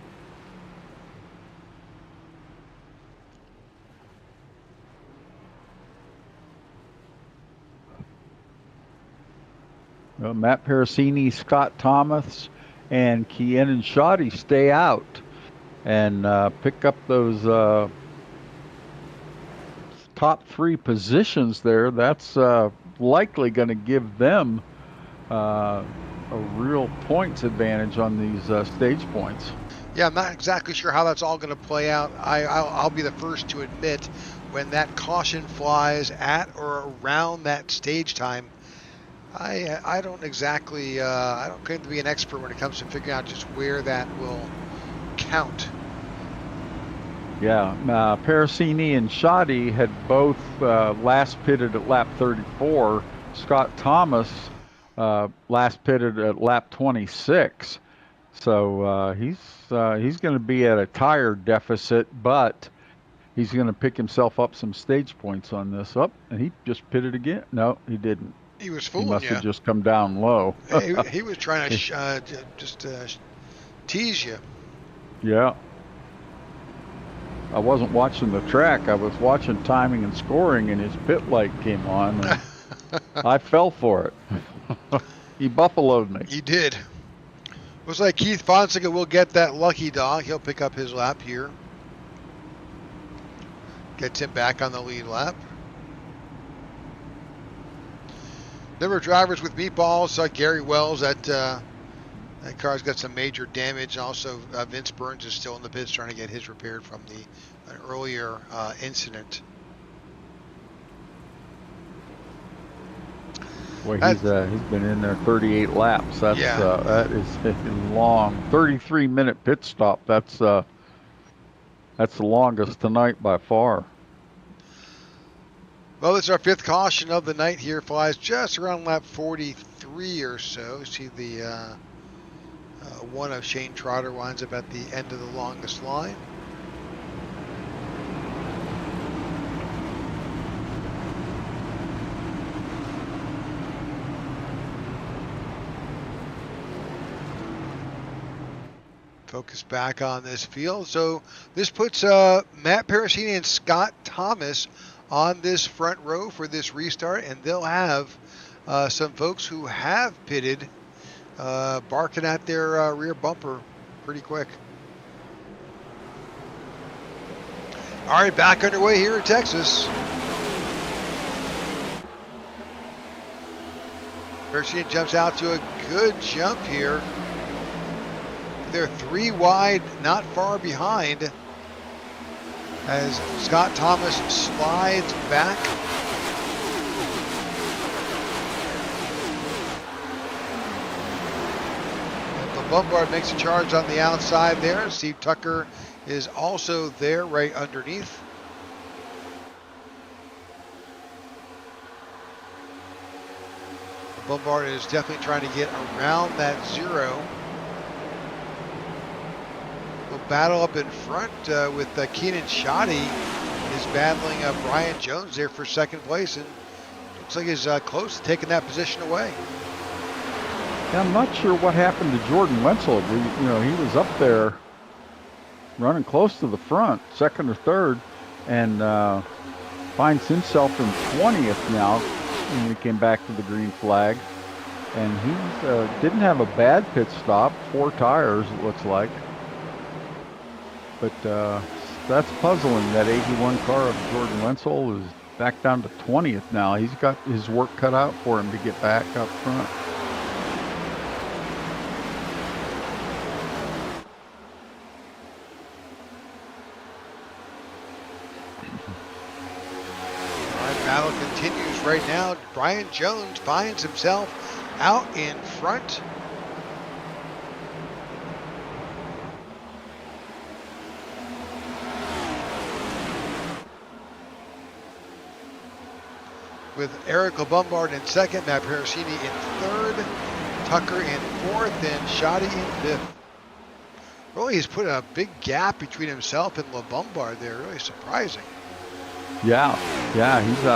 Well, Matt Parasini, Scott Thomas, and Keanan Shoddy stay out and pick up those top 3 positions there. That's likely going to give them a real points advantage on these stage points. Yeah, I'm not exactly sure how that's all going to play out. I'll be the first to admit when that caution flies at or around that stage time, I don't exactly, I don't claim to be an expert when it comes to figuring out just where that will count. Yeah, Parasini and Shoddy had both last pitted at lap 34. Scott Thomas last pitted at lap 26. So he's going to be at a tire deficit, but he's going to pick himself up some stage points on this. Oh, and he just pitted again. No, he didn't. He was fooling you. He must have just come down low. he was trying to just tease you. Yeah. I wasn't watching the track. I was watching timing and scoring, and his pit light came on. And I fell for it. He buffaloed me. He did. Looks like Keith Fonseca will get that lucky dog. He'll pick up his lap here. Gets him back on the lead lap. Number of drivers with meatballs. Gary Wells, that car's got some major damage. Also, Vince Burns is still in the pits trying to get his repaired from an earlier incident. Well, he's been in there 38 laps. That is a long 33-minute pit stop. That's the longest tonight by far. Well, it's our 5th caution of the night here. Flies just around lap 43 or so. See the one of Shane Trotter winds up at the end of the longest line. Focus back on this field. So this puts Matt Parasini and Scott Thomas on this front row for this restart, and they'll have some folks who have pitted barking at their rear bumper pretty quick. All right, back underway here in Texas. Parasini jumps out to a good jump here. They're 3 wide, not far behind, as Scott Thomas slides back. And Lombard makes a charge on the outside there. Steve Tucker is also there right underneath. Lombard is definitely trying to get around that 0. We'll battle up in front with Keanan Shoddy is battling Brian Jones there for 2nd place, and looks like he's close to taking that position away. Yeah, I'm not sure what happened to Jordan Wenzel. He was up there running close to the front, 2nd or 3rd, and finds himself in 20th now when we came back to the green flag. And he didn't have a bad pit stop, 4 tires it looks like. But that's puzzling. That 81 car of Jordan Wenzel is back down to 20th now. He's got his work cut out for him to get back up front. All right, battle continues right now. Brian Jones finds himself out in front. With Eric Lombard in 2nd, Matt Parasini in 3rd, Tucker in 4th, and Shoddy in 5th. Really, he's put a big gap between himself and LeBombard there. Really surprising. Yeah,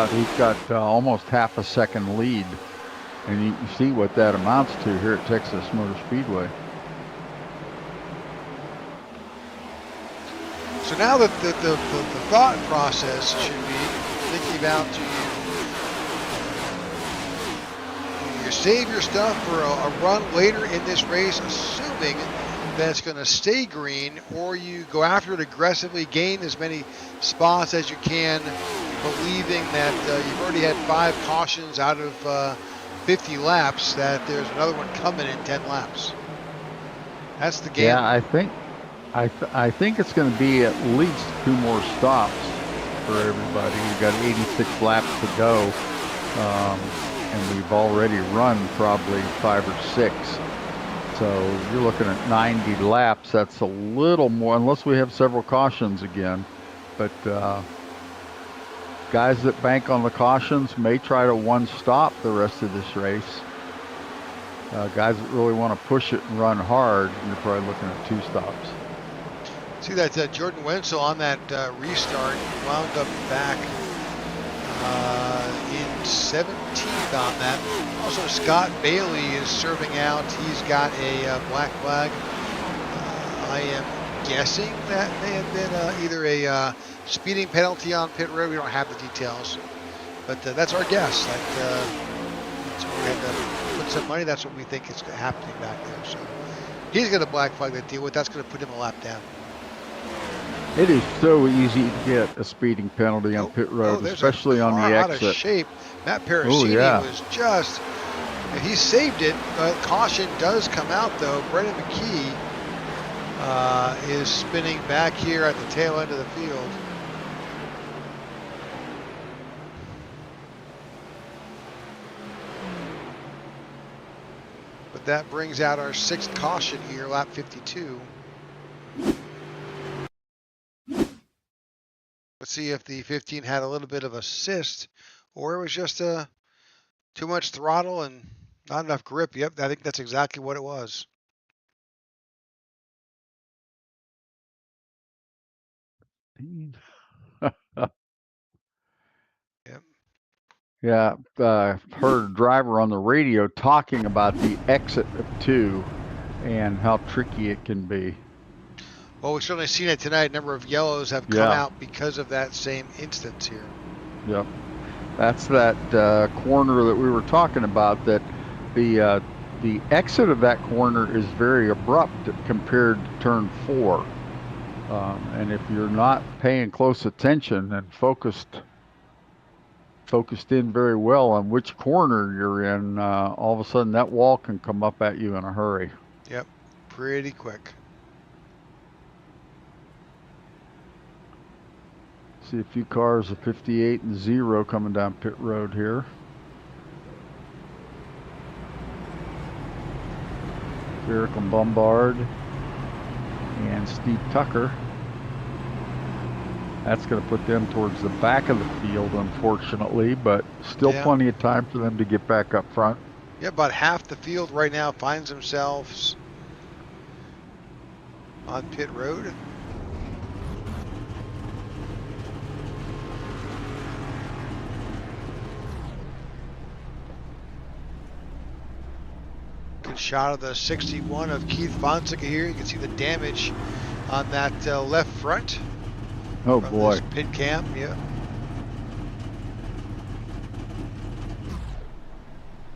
he's got almost half a second lead. And you can see what that amounts to here at Texas Motor Speedway. So now that the thought process should be thinking about do you save your stuff for a run later in this race, assuming that it's going to stay green, or you go after it aggressively, gain as many spots as you can, believing that you've already had 5 cautions out of 50 laps, that there's another one coming in 10 laps. That's the game. Yeah, I think it's going to be at least 2 more stops for everybody. We've got 86 laps to go, and we've already run probably 5 or 6. So you're looking at 90 laps. That's a little more, unless we have several cautions again. But guys that bank on the cautions may try to one stop the rest of this race. Guys that really want to push it and run hard, you're probably looking at 2 stops. See that Jordan Wenzel on that restart wound up back in 17th on that. Also, Scott Bailey is serving out. He's got a black flag. I am guessing that may have been either a speeding penalty on pit road. We don't have the details, but that's our guess. That's where we had to put some money. That's what we think is happening back there. So he's got a black flag to deal with. That's going to put him a lap down. It is so easy to get a speeding penalty on pit road, especially on the exit. Out of shape. Matt Parasini was just, he saved it. Caution does come out though. Brendan McKee is spinning back here at the tail end of the field. But that brings out our 6th caution here, lap 52. Let's see if the 15 had a little bit of assist, or it was just too much throttle and not enough grip. Yep, I think that's exactly what it was. Yep. Yeah, heard a driver on the radio talking about the exit of 2 and how tricky it can be. Well, we've certainly seen it tonight. A number of yellows have come out because of that same instance here. Yep. That's that corner that we were talking about, that the exit of that corner is very abrupt compared to turn 4. And if you're not paying close attention and focused in very well on which corner you're in, all of a sudden that wall can come up at you in a hurry. Yep, pretty quick. See a few cars of 58 and 0 coming down pit road here. Eric and Bombard and Steve Tucker. That's going to put them towards the back of the field, unfortunately, but still plenty of time for them to get back up front. Yeah, about half the field right now finds themselves on pit road. Good shot of the 61 of Keith Fonseca here. You can see the damage on that left front. Oh boy. Pit cam, yeah.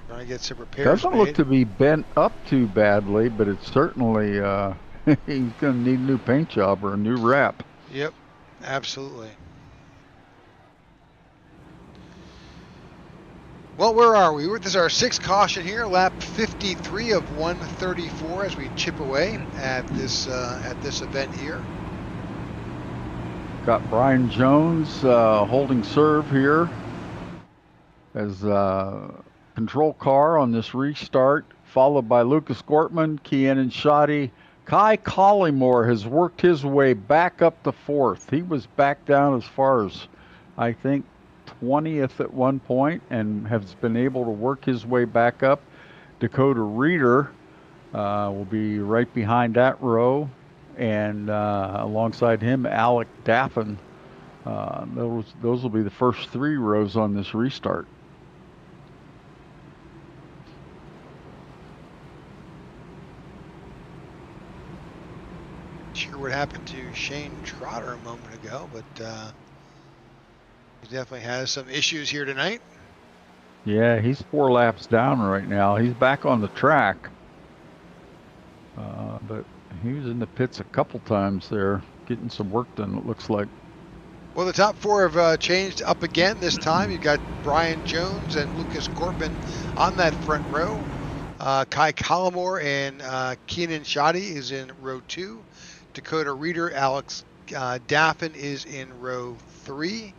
Trying to get some repairs. Doesn't look to be bent up too badly, but it's certainly he's going to need a new paint job or a new wrap. Yep, absolutely. Well, where are we? This is our 6th caution here, lap 53 of 134 as we chip away at this event here. Got Brian Jones holding serve here as control car on this restart, followed by Lucas Gortman, Keanan Shoddy. Kai Collymore has worked his way back up to 4th. He was back down as far as, I think, 20th at one point and has been able to work his way back up. Dakota Reeder will be right behind that row. and alongside him, Alec Daffin. Those will be the first 3 rows on this restart. Sure what happened to Shane Trotter a moment ago, but he definitely has some issues here tonight. Yeah, he's 4 laps down right now. He's back on the track, but he was in the pits a couple times there, getting some work done, it looks like. Well, the top 4 have changed up again this time. You've got Brian Jones and Lucas Corbin on that front row. Kai Collimore and Keenan Shoddy is in row 2. Dakota Reeder, Alex Daffin is in row 3.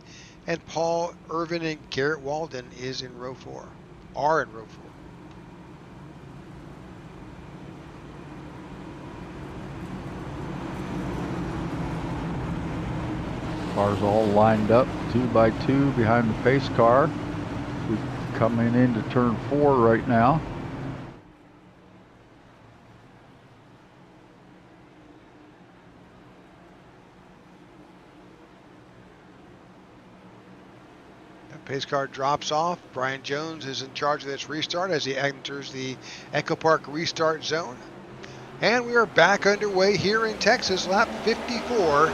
And Paul Irvin and Garrett Walden is in row 4. Are in row 4. Cars all lined up 2 by 2 behind the pace car. We're coming into turn 4 right now. Pace car drops off. Brian Jones is in charge of this restart as he enters the Echo Park restart zone. And we are back underway here in Texas, lap 54.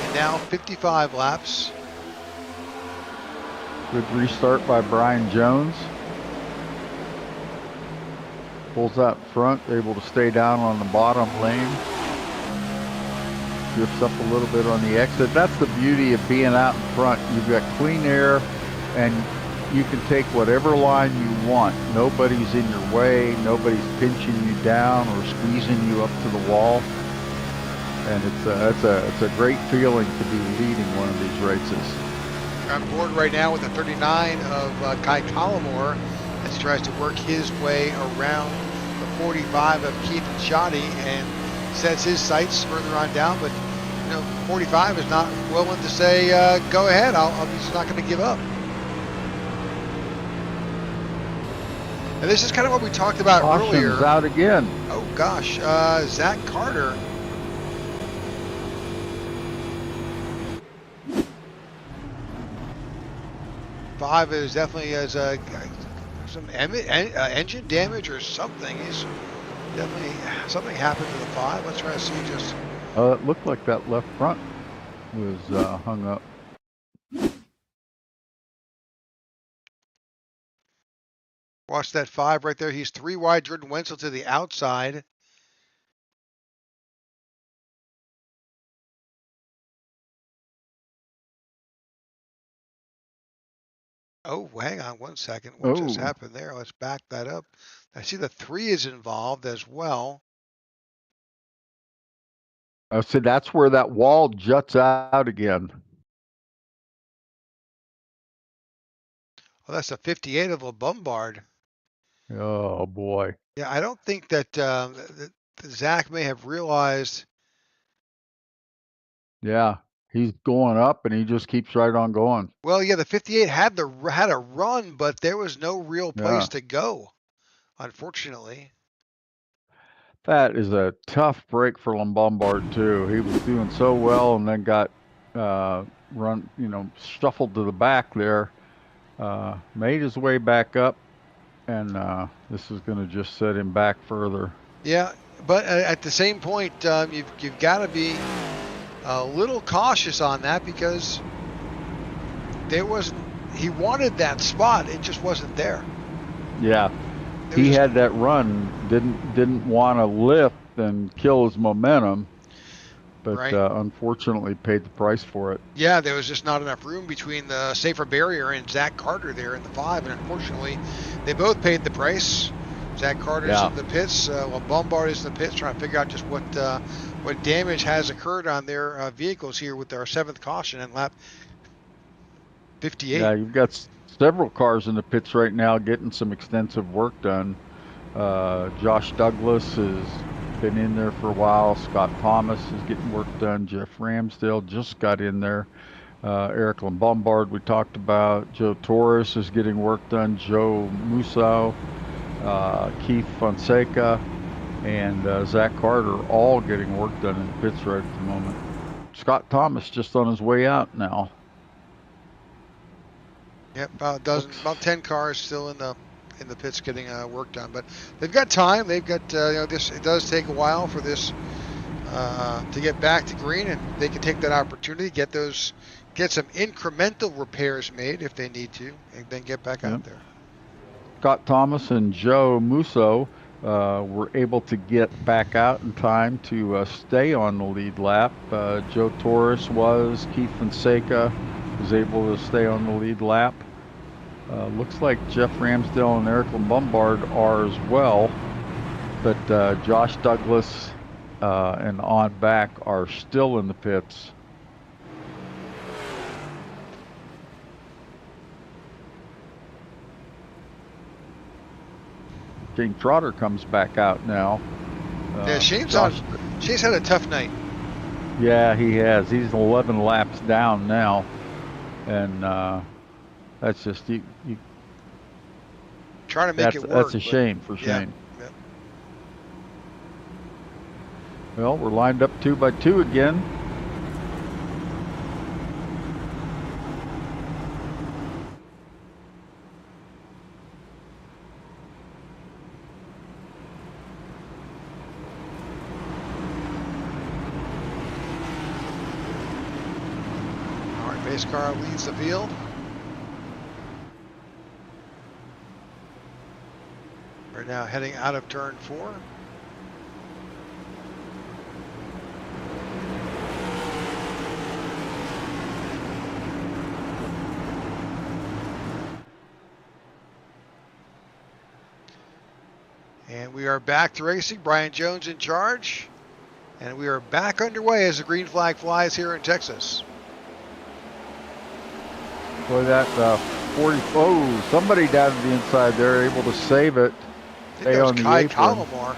And now 55 laps. Good restart by Brian Jones. Pulls out front, able to stay down on the bottom lane. Drifts up a little bit on the exit. That's the beauty of being out in front. You've got clean air and you can take whatever line you want. Nobody's in your way. Nobody's pinching you down or squeezing you up to the wall. And it's a great feeling to be leading one of these races. On board right now with the 39 of Kai Collimore as he tries to work his way around the 45 of Keith Shoddy and sets his sights further on down, but 45 is not willing to say, go ahead, he's not going to give up. And this is kind of what we talked about earlier. Caution's out again. Oh gosh, Zach Carter. Five is definitely has some engine damage or something. He's definitely something happened to the 5. Let's try to see just. It looked like that left front was hung up. Watch that 5 right there. He's 3 wide. Jordan Wenzel to the outside. Oh, hang on one second. What just happened there? Let's back that up. I see the 3 is involved as well. So that's where that wall juts out again. Oh, that's a 58 of LeBombard. Oh boy. Yeah, I don't think that, that Zach may have realized. Yeah, he's going up and he just keeps right on going. Well, yeah, the 58 had a run, but there was no real place to go, unfortunately. That is a tough break for LeBombard too. He was doing so well and then got shuffled to the back there. Made his way back up, and this is going to just set him back further. Yeah, but at the same point, you've got to be a little cautious on that because he wanted that spot, it just wasn't there. Yeah, he had that run, didn't want to lift and kill his momentum, but right. Unfortunately paid the price for it. Yeah, there was just not enough room between the safer barrier and Zach Carter there in the 5, and unfortunately they both paid the price. Zach Carter's in the pits, while Bombard is in the pits trying to figure out just what damage has occurred on their vehicles here with our 7th caution in lap 58. Yeah, you've got several cars in the pits right now getting some extensive work done. Josh Douglas has been in there for a while. Scott Thomas is getting work done. Jeff Ramsdale just got in there. Eric Lombard we talked about. Joe Torres is getting work done. Joe Musso, Keith Fonseca. and Zach Carter all getting work done in the pits right at the moment. Scott Thomas just on his way out now. Yep, about 10 cars still in the pits getting work done, but they've got time. They've got this. It does take a while for this to get back to green, and they can take that opportunity, get some incremental repairs made if they need to, and then get back out there. Scott Thomas and Joe Musso were able to get back out in time to stay on the lead lap. Joe Torres was. Keith Fonseca was able to stay on the lead lap. Looks like Jeff Ramsdale and Eric Lombard are as well, but Josh Douglas and on back are still in the pits. Shane Trotter comes back out now. Yeah, Shane's had a tough night. Yeah, he has. He's 11 laps down now, and that's just you trying to make it work. That's a shame for Shane. Yeah. Well, we're lined up 2 by 2 again. Race car leads the field. We're now heading out of turn 4. And we are back to racing. Brian Jones in charge. And we are back underway as the green flag flies here in Texas. Boy, that 40, somebody down to the inside there able to save it. I think that was Kai Collmore.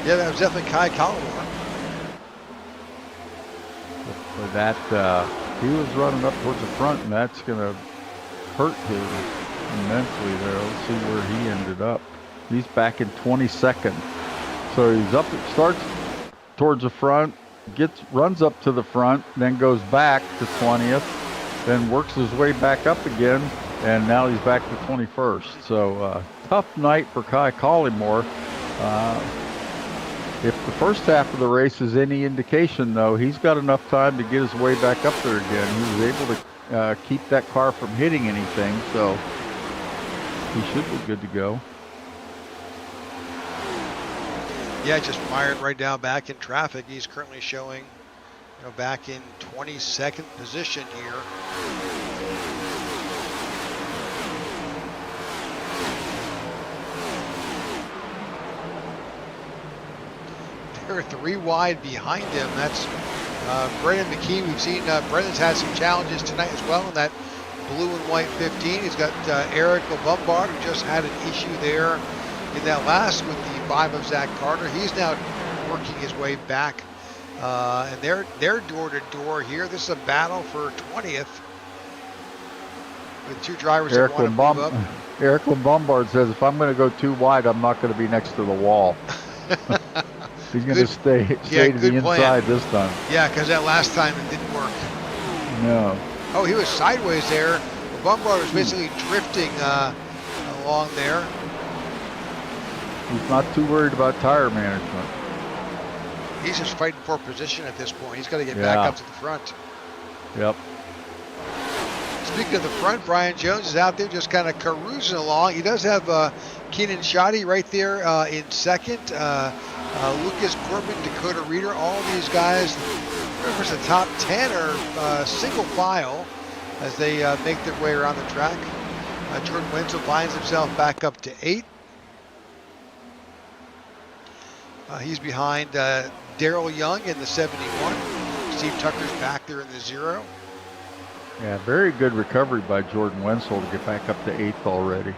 Yeah, that was definitely Kai Collmore. But that, he was running up towards the front, and that's going to hurt him immensely there. Let's see where he ended up. He's back in 22nd. So he's up, starts towards the front, runs up to the front, then goes back to 20th. Then works his way back up again, and now he's back to 21st. So tough night for Kai Collmore. If the first half of the race is any indication, though, he's got enough time to get his way back up there again. He was able to keep that car from hitting anything, so he should be good to go. Yeah, just fired right down back in traffic. He's currently showing back in 22nd position here. They're 3 wide behind him. That's Brendan McKee. We've seen Brendan's had some challenges tonight as well in that blue and white 15. He's got Eric Lombard, who just had an issue there in that last with the 5 of Zach Carter. He's now working his way back. And they're door to door here. This is a battle for 20th with 2 drivers that want to move up. Eric Lombard says, if I'm going to go too wide, I'm not going to be next to the wall. He's going to stay to the inside this time. Yeah, because that last time it didn't work. No. Oh, he was sideways there. Lombard was basically drifting along there. He's not too worried about tire management. He's just fighting for position at this point. He's got to get back up to the front. Yep. Speaking of the front, Brian Jones is out there just kind of carousing along. He does have Keenan Shoddy right there in second. Lucas Corbin, Dakota Reeder, all these guys, remember the top 10 are single file as they make their way around the track. Jordan Wenzel finds himself back up to 8. He's behind Daryl Young in the 71. Steve Tucker's back there in the 0. Yeah, very good recovery by Jordan Wenzel to get back up to 8th already.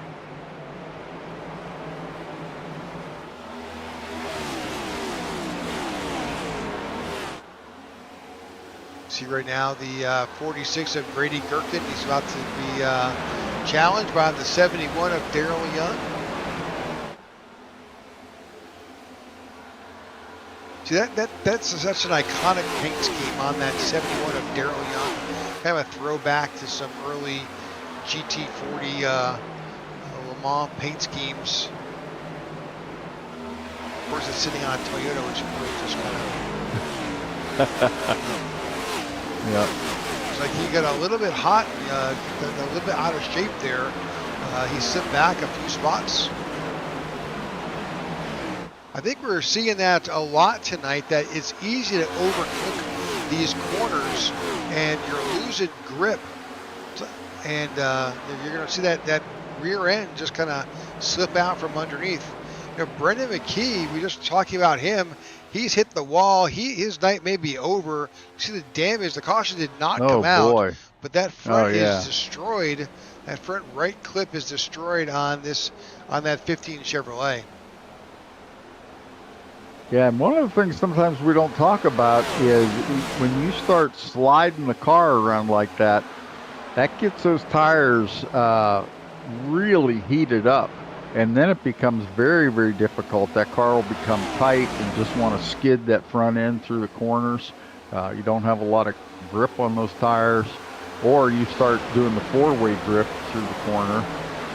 See right now the 46 of Brady Gurkin. He's about to be challenged by the 71 of Daryl Young. See, that's such an iconic paint scheme on that 71 of Darrell Young. Kind of a throwback to some early GT40 Le Mans paint schemes. Of course, it's sitting on a Toyota, which really just kind of... Yeah. It's like he got a little bit hot, a little bit out of shape there. He slipped back a few spots. I think we're seeing that a lot tonight, that it's easy to overcook these corners and you're losing grip. And you're going to see that rear end just kind of slip out from underneath. You know, Brendan McKee, we just talking about him. He's hit the wall. His night may be over. You see the damage. The caution did not come out. Boy. But that front is destroyed. That front right clip is destroyed on that 15 Chevrolet. Yeah, and one of the things sometimes we don't talk about is when you start sliding the car around like that, that gets those tires really heated up. And then it becomes very, very difficult. That car will become tight and just want to skid that front end through the corners. You don't have a lot of grip on those tires. Or you start doing the four-way drift through the corner.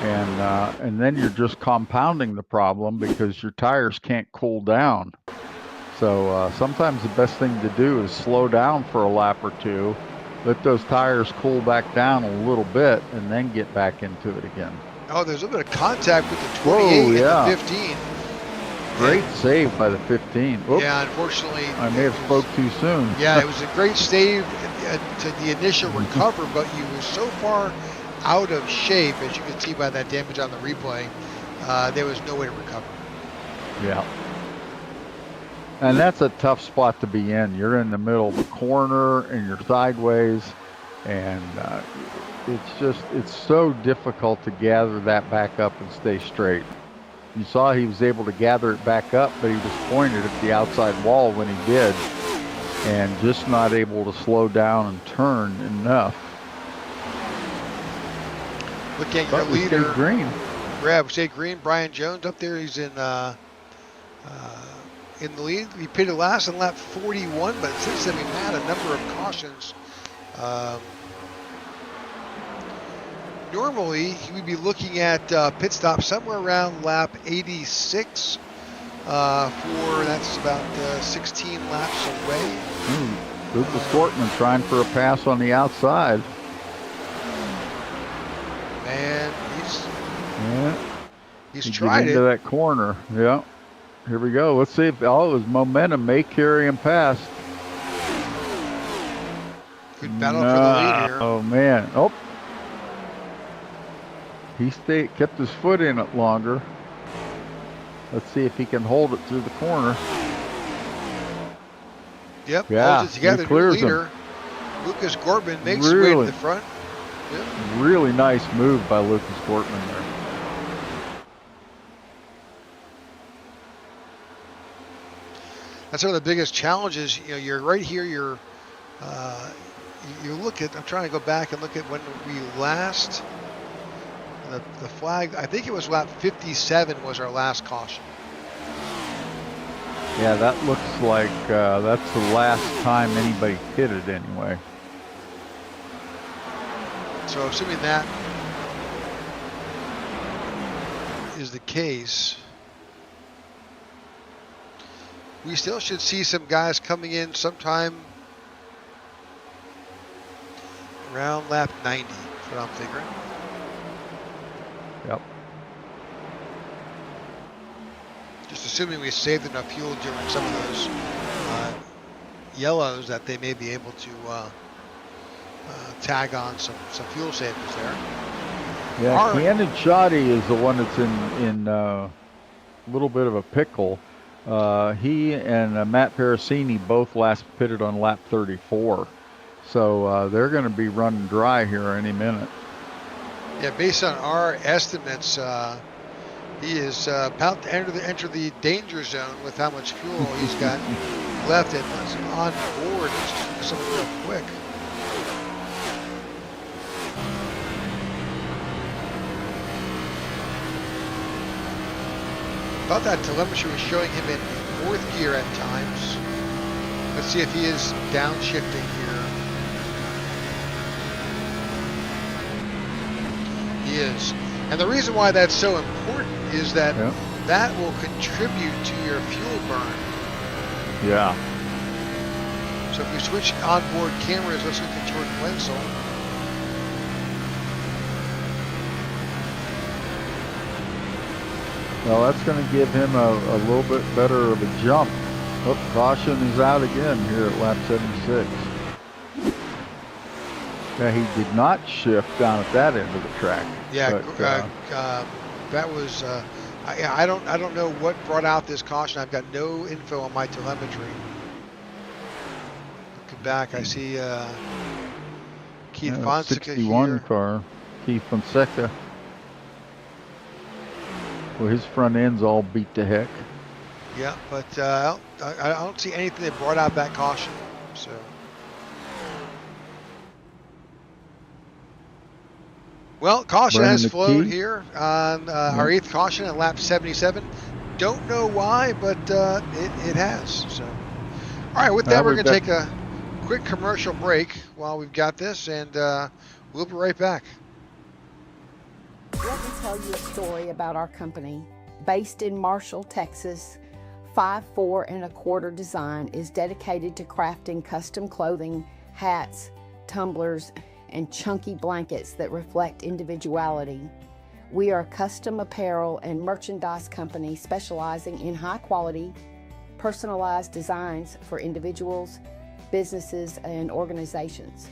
And then you're just compounding the problem because your tires can't cool down. So sometimes the best thing to do is slow down for a lap or two, let those tires cool back down a little bit, and then get back into it again. Oh, there's a little bit of contact with the 28 and the 15. Great save by the 15. Oops. Yeah, unfortunately. I may have spoke too soon. Yeah, it was a great save to the initial recover, but you were so far out of shape, as you can see by that damage on the replay, there was no way to recover. Yeah. And that's a tough spot to be in. You're in the middle of the corner and you're sideways, and it's so difficult to gather that back up and stay straight. You saw he was able to gather it back up, but he was pointed at the outside wall when he did, and just not able to slow down and turn enough. Look at your leader. Stayed green. Stayed green. Brian Jones up there. He's in the lead. He pitted last in lap 41, but since then we've had a number of cautions. Normally, he would be looking at pit stop somewhere around lap 86 that's about 16 laps away. Lucas Gortman trying for a pass on the outside. And he's tried into that corner. Yeah. Here we go. Let's see if his momentum may carry him past. Good battle for the lead here. Oh man. Oh. He kept his foot in it longer. Let's see if he can hold it through the corner. Yep, yeah, holds it together. He clears leader. him. Lucas Gortman makes his way to the front. Yep. Really nice move by Lucas Gortman there. That's one of the biggest challenges. You know, you're right here. You look at. I'm trying to go back and look at when we last. The flag, I think it was lap 57 was our last caution. Yeah, that looks like that's the last time anybody pitted anyway. So assuming that is the case, we still should see some guys coming in sometime around lap 90, is what I'm figuring. Yep. Just assuming we saved enough fuel during some of those yellows that they may be able to tag on some fuel savings there. Yeah, Cannon Shoddy is the one that's in a little bit of a pickle. He and Matt Parasini both last pitted on lap 34. So they're going to be running dry here any minute. Yeah, based on our estimates, he is about to enter the danger zone with how much fuel he's got left and on board. It's something real quick. Thought that telemetry was showing him in fourth gear at times. Let's see if he is downshifting here. He is. And the reason why that's so important is that that will contribute to your fuel burn. Yeah. So if we switch onboard cameras, let's look at Jordan Wenzel. Well, that's going to give him a little bit better of a jump. Oh, caution is out again here at lap 76. Yeah, he did not shift down at that end of the track. Yeah, but, that was. I don't know what brought out this caution. I've got no info on my telemetry. Looking back, I see Keith Fonseca 61 here. car, Keith Fonseca. Well, his front end's all beat to heck. Yeah, but I don't see anything that brought out that caution. So. Well, caution has flowed here on our 8th caution at lap 77. Don't know why, but it has. So, all right, with that, we're going to take a quick commercial break while we've got this, and we'll be right back. Let me tell you a story about our company. Based in Marshall, Texas, 5'4" and 1/4 Design is dedicated to crafting custom clothing, hats, tumblers, and chunky blankets that reflect individuality. We are a custom apparel and merchandise company specializing in high quality, personalized designs for individuals, businesses, and organizations.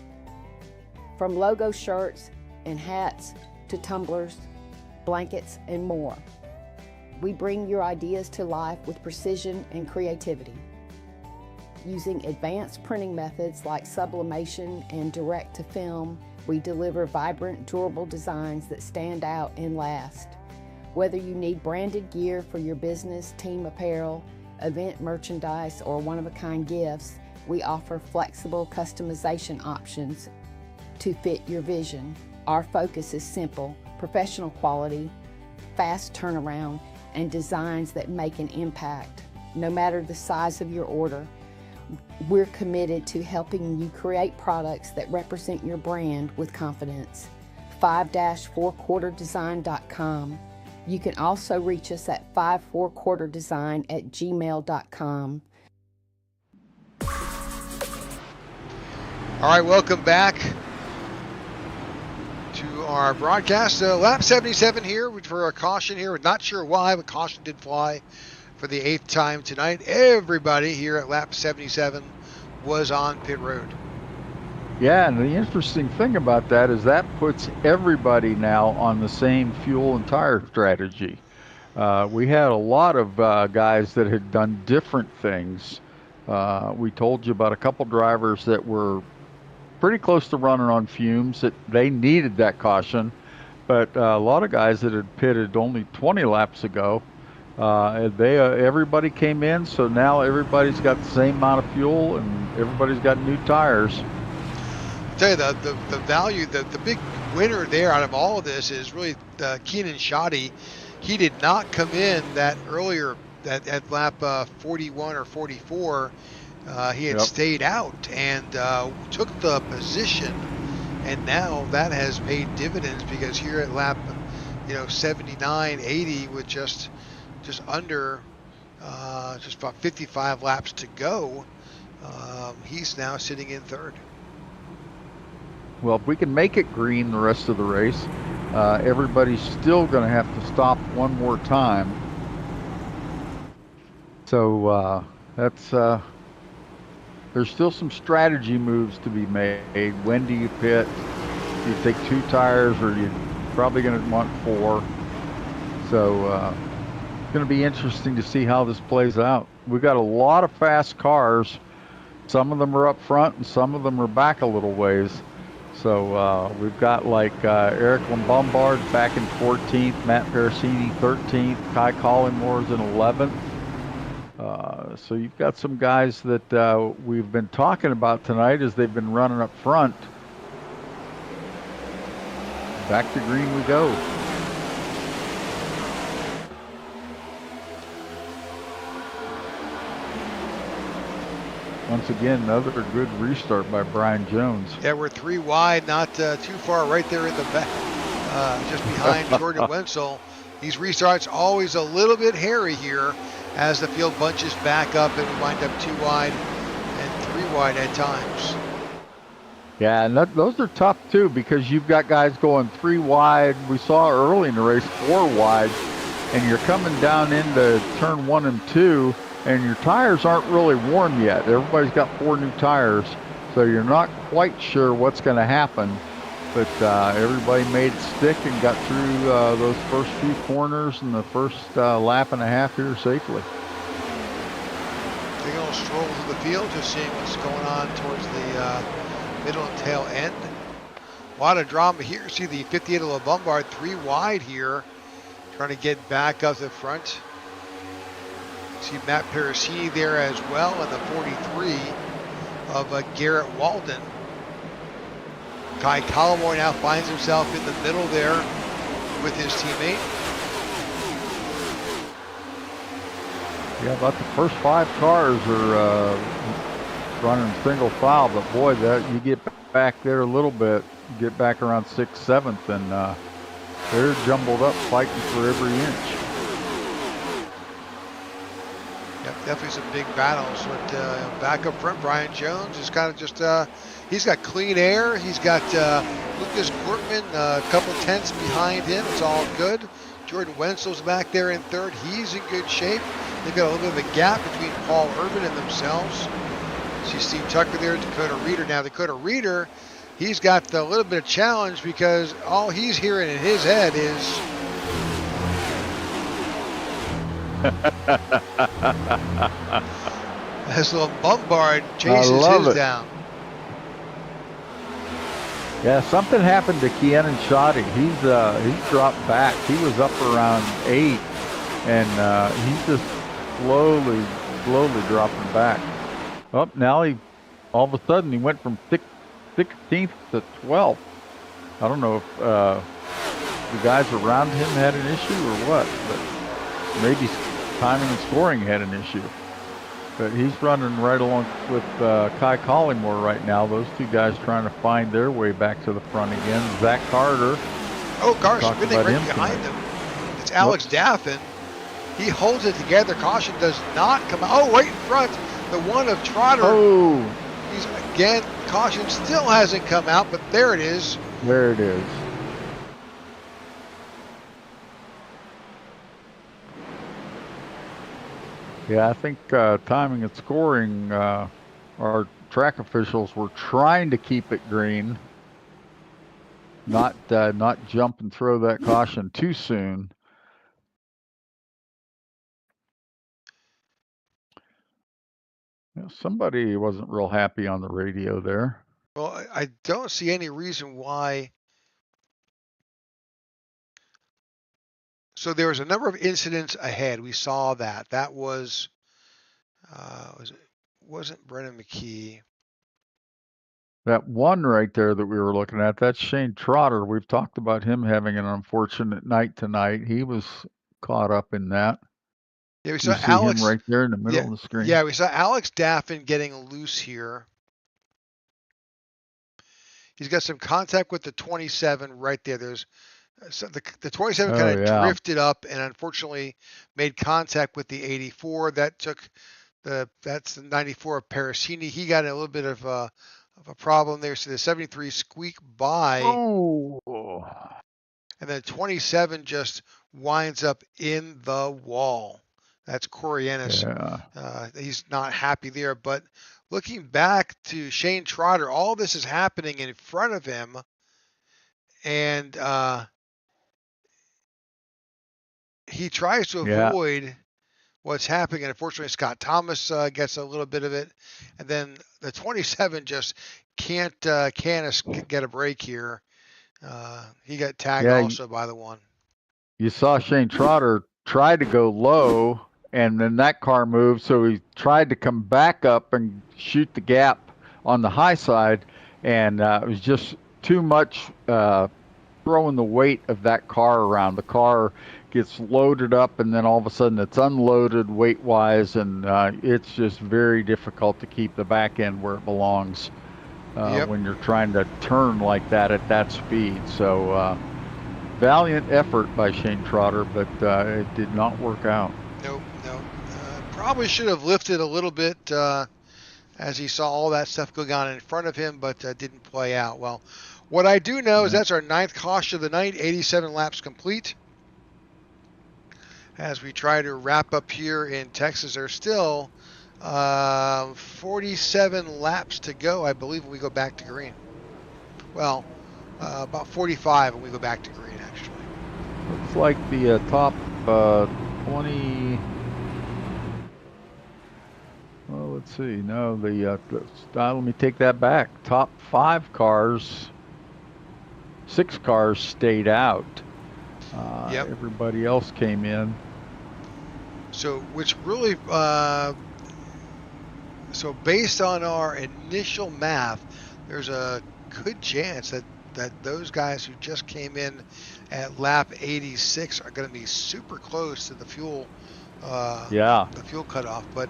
From logo shirts and hats to tumblers, blankets, and more. We bring your ideas to life with precision and creativity. Using advanced printing methods like sublimation and direct-to-film, we deliver vibrant, durable designs that stand out and last. Whether you need branded gear for your business, team apparel, event merchandise, or one-of-a-kind gifts, we offer flexible customization options to fit your vision. Our focus is simple, professional quality, fast turnaround, and designs that make an impact. No matter the size of your order, we're committed to helping you create products that represent your brand with confidence. 5-4quarterdesign.com. You can also reach us at 54quarterdesign@gmail.com. All right, welcome back to our broadcast. Lap 77 here for a caution here. We're not sure why, but caution did fly for the 8th time tonight. Everybody here at lap 77 was on pit road. Yeah, and the interesting thing about that is that puts everybody now on the same fuel and tire strategy. We had a lot of guys that had done different things. We told you about a couple drivers that were pretty close to running on fumes, that they needed that caution, but a lot of guys that had pitted only 20 laps ago, everybody came in, so now everybody's got the same amount of fuel and everybody's got new tires. I'll tell you the value, the big winner there out of all of this is really Keenan Shoddy. He did not come in that earlier at lap 41 or 44. He had stayed out and took the position, and now that has paid dividends, because here at lap 79, 80 with just under just about 55 laps to go, he's now sitting in 3rd. Well, if we can make it green the rest of the race, everybody's still going to have to stop one more time. So that's there's still some strategy moves to be made. When do you pit? Do you take 2 tires, or you're probably going to want 4? So it's going to be interesting to see how this plays out. We've got a lot of fast cars. Some of them are up front and some of them are back a little ways. So we've got like Eric Lombard back in 14th, Matt Parasini 13th, Kai Collingmore's in 11th. So you've got some guys that we've been talking about tonight as they've been running up front. Back to green we go. Once again, another good restart by Brian Jones. Yeah, we're 3 wide, not too far, right there in the back, just behind Jordan Wenzel. These restarts always a little bit hairy here as the field bunches back up and we wind up 2 wide and 3 wide at times. Yeah, and those are tough too because you've got guys going 3 wide. We saw early in the race 4 wide, and you're coming down into turn 1 and 2. And your tires aren't really warm yet. Everybody's got 4 new tires, so you're not quite sure what's going to happen. But everybody made it stick and got through those first few corners and the first lap and a half here safely. Taking a little stroll through the field, just seeing what's going on towards the middle and tail end. A lot of drama here. See the 58 of Lombard 3 wide here, trying to get back up to the front. See Matt Parasini there as well, and the 43 of Garrett Walden. Kai Collimore now finds himself in the middle there with his teammate. Yeah, about the first 5 cars are running single file, but boy, that you get back there a little bit, get back around 6th, 7th, and they're jumbled up fighting for every inch. Yep, definitely some big battles. But back up front, Brian Jones is kind of just, he's got clean air. He's got Lucas Gortman a couple tenths behind him. It's all good. Jordan Wenzel's back there in 3rd. He's in good shape. They've got a little bit of a gap between Paul Urban and themselves. See Steve Tucker there, Dakota Reeder. Now, Dakota Reeder, he's got a little bit of challenge because all he's hearing in his head is as Lombard chases his down. Yeah, something happened to Keanon Shoddy. He's dropped back. He was up around 8, and he's just slowly dropping back. Up now, all of a sudden he went from 16th to 12th. I don't know if the guys around him had an issue or what, but maybe timing and scoring had an issue. But he's running right along with Kai Collymore right now. Those 2 guys trying to find their way back to the front again. Zach Carter. Oh, Carter spinning right behind him. It's Alex Daffin. He holds it together. Caution does not come out. Oh, right in front. The one of Trotter. Oh. He's again, caution still hasn't come out, but there it is. There it is. Yeah, I think timing and scoring, our track officials were trying to keep it green, not jump and throw that caution too soon. Somebody wasn't real happy on the radio there. Well, I don't see any reason why. So there was a number of incidents ahead. We saw that. That wasn't Brennan McKee. That one right there that we were looking at, that's Shane Trotter. We've talked about him having an unfortunate night tonight. He was caught up in that. Yeah, we saw Alex him right there in the middle of the screen. Yeah, we saw Alex Daffin getting loose here. He's got some contact with the 27 right there. There's the 27 kind of drifted up and unfortunately made contact with the 84. That's the 94 of Parasini. He got a little bit of a problem there. So the 73 squeak by. Oh. And then 27 just winds up in the wall. That's Corey Ennis. Yeah. He's not happy there. But looking back to Shane Trotter, all this is happening in front of him. And he tries to avoid what's happening. And unfortunately, Scott Thomas gets a little bit of it. And then the 27 just can't get a break here. He got tagged also by the one. You saw Shane Trotter try to go low, and then that car moved, so he tried to come back up and shoot the gap on the high side, and it was just too much throwing the weight of that car around. The car gets loaded up, and then all of a sudden it's unloaded weight-wise, and it's just very difficult to keep the back end where it belongs when you're trying to turn like that at that speed. So valiant effort by Shane Trotter, but it did not work out. Nope. Probably should have lifted a little bit as he saw all that stuff going on in front of him, but didn't play out well. What I do know is that's our 9th caution of the night, 87 laps complete. As we try to wrap up here in Texas, there's still 47 laps to go, I believe, when we go back to green. Well, about 45 when we go back to green, actually. Looks like the top 20... Well, let's see. No, let me take that back. Top 5 cars, 6 cars stayed out. Everybody else came in. So, which really, so based on our initial math, there's a good chance that those guys who just came in at lap 86 are going to be super close to the fuel. The fuel cutoff, but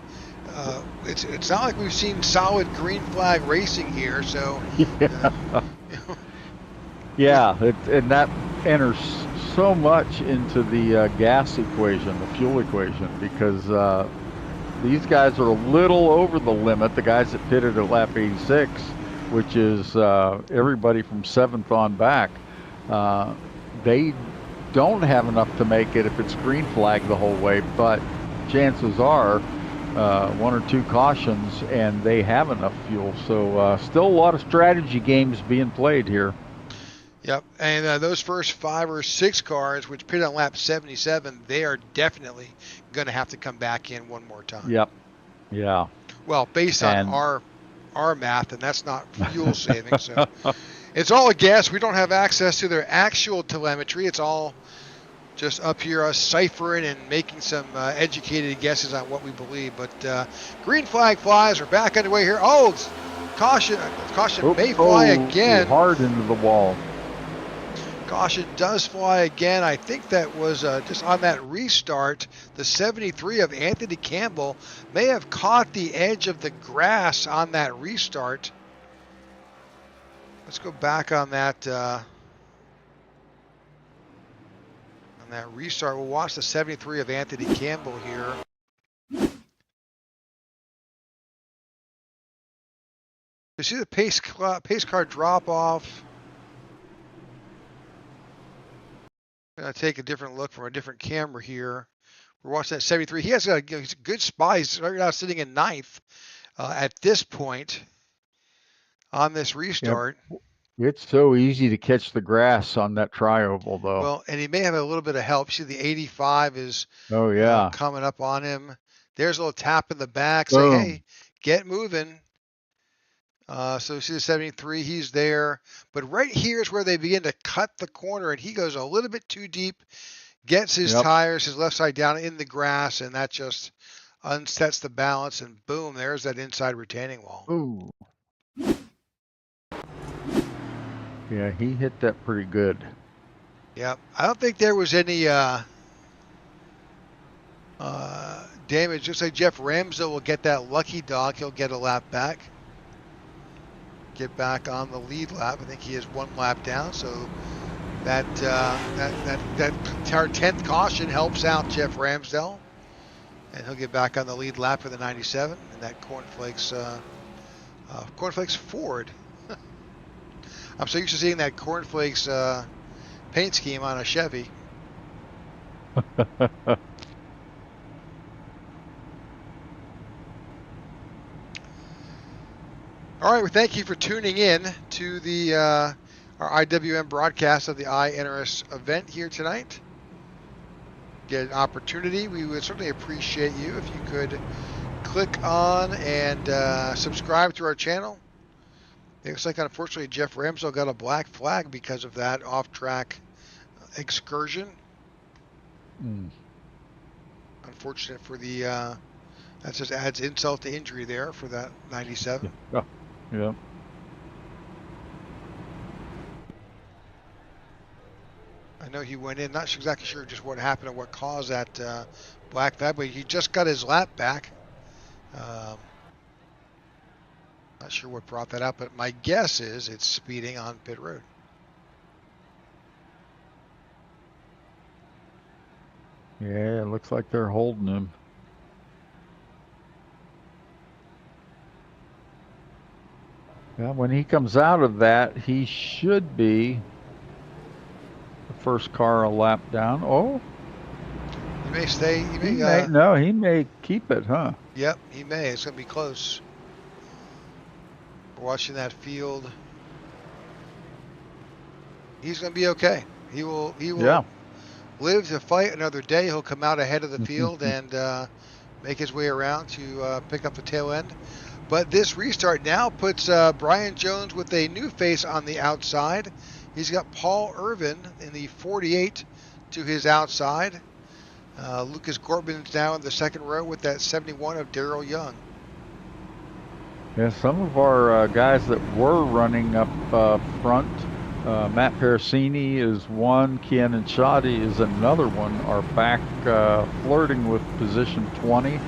it's not like we've seen solid green flag racing here. So and that enters so much into the gas equation, the fuel equation, because these guys are a little over the limit. The guys that pitted at lap 86, which is everybody from 7th on back, they don't have enough to make it if it's green flag the whole way, but chances are 1 or 2 cautions and they have enough fuel. So still a lot of strategy games being played here. Yep, and those first 5 or 6 cars which pitted on lap 77, they are definitely going to have to come back in one more time. Yep. Yeah. Well, based on our math, and that's not fuel saving, so it's all a guess. We don't have access to their actual telemetry. It's all just up here us ciphering and making some educated guesses on what we believe. But green flag flies. We're back underway here. Oh, caution may fly again. Hard into the wall. Caution does fly again. I think that was just on that restart. The 73 of Anthony Campbell may have caught the edge of the grass on that restart. Let's go back on that restart. We'll watch the 73 of Anthony Campbell here. You see the pace car drop off. I'm going to take a different look from a different camera here. We're watching that 73. He has a good spot. He's right now sitting in 9th at this point on this restart. Yep. It's so easy to catch the grass on that tri-oval, though. Well, and he may have a little bit of help. See, the 85 is coming up on him. There's a little tap in the back saying, hey, get moving. So see the 73, he's there. But right here is where they begin to cut the corner, and he goes a little bit too deep, gets his tires, his left side down in the grass, and that just unsets the balance, and boom, there's that inside retaining wall. Ooh. Yeah, he hit that pretty good. Yeah, I don't think there was any damage. Just like Jeff Ramsdell will get that lucky dog. He'll get a lap back. Get back on the lead lap. I think he is 1 lap down. So that our 10th caution helps out Jeff Ramsdell, and he'll get back on the lead lap for the 97. And that Cornflakes Ford. I'm so used to seeing that Cornflakes paint scheme on a Chevy. All right, well, thank you for tuning in to the our IWM broadcast of the iNRS event here tonight. Get an opportunity. We would certainly appreciate you if you could click on and subscribe to our channel. It looks like, unfortunately, Jeff Ramsdell got a black flag because of that off-track excursion. Unfortunate for the that just adds insult to injury there for that 97. Yeah. know he went in. Not exactly sure just what happened or what caused that black flag, but he just got his lap back. Not sure what brought that up, but my guess is it's speeding on pit road. Yeah, it looks like they're holding him. Yeah, when he comes out of that, he should be the first car a lap down. Oh, He may stay. He may keep it, huh? Yep, he may. It's going to be close. We're watching that field. He's going to be okay. He will live to fight another day. He'll come out ahead of the field and make his way around to pick up the tail end. But this restart now puts Brian Jones with a new face on the outside. He's got Paul Irvin in the 48 to his outside. Lucas Gortman's now in the second row with that 71 of Darrell Young. Yeah, some of our guys that were running up front, Matt Parasini is one, Keanon Shoddy is another one, are back flirting with position 20.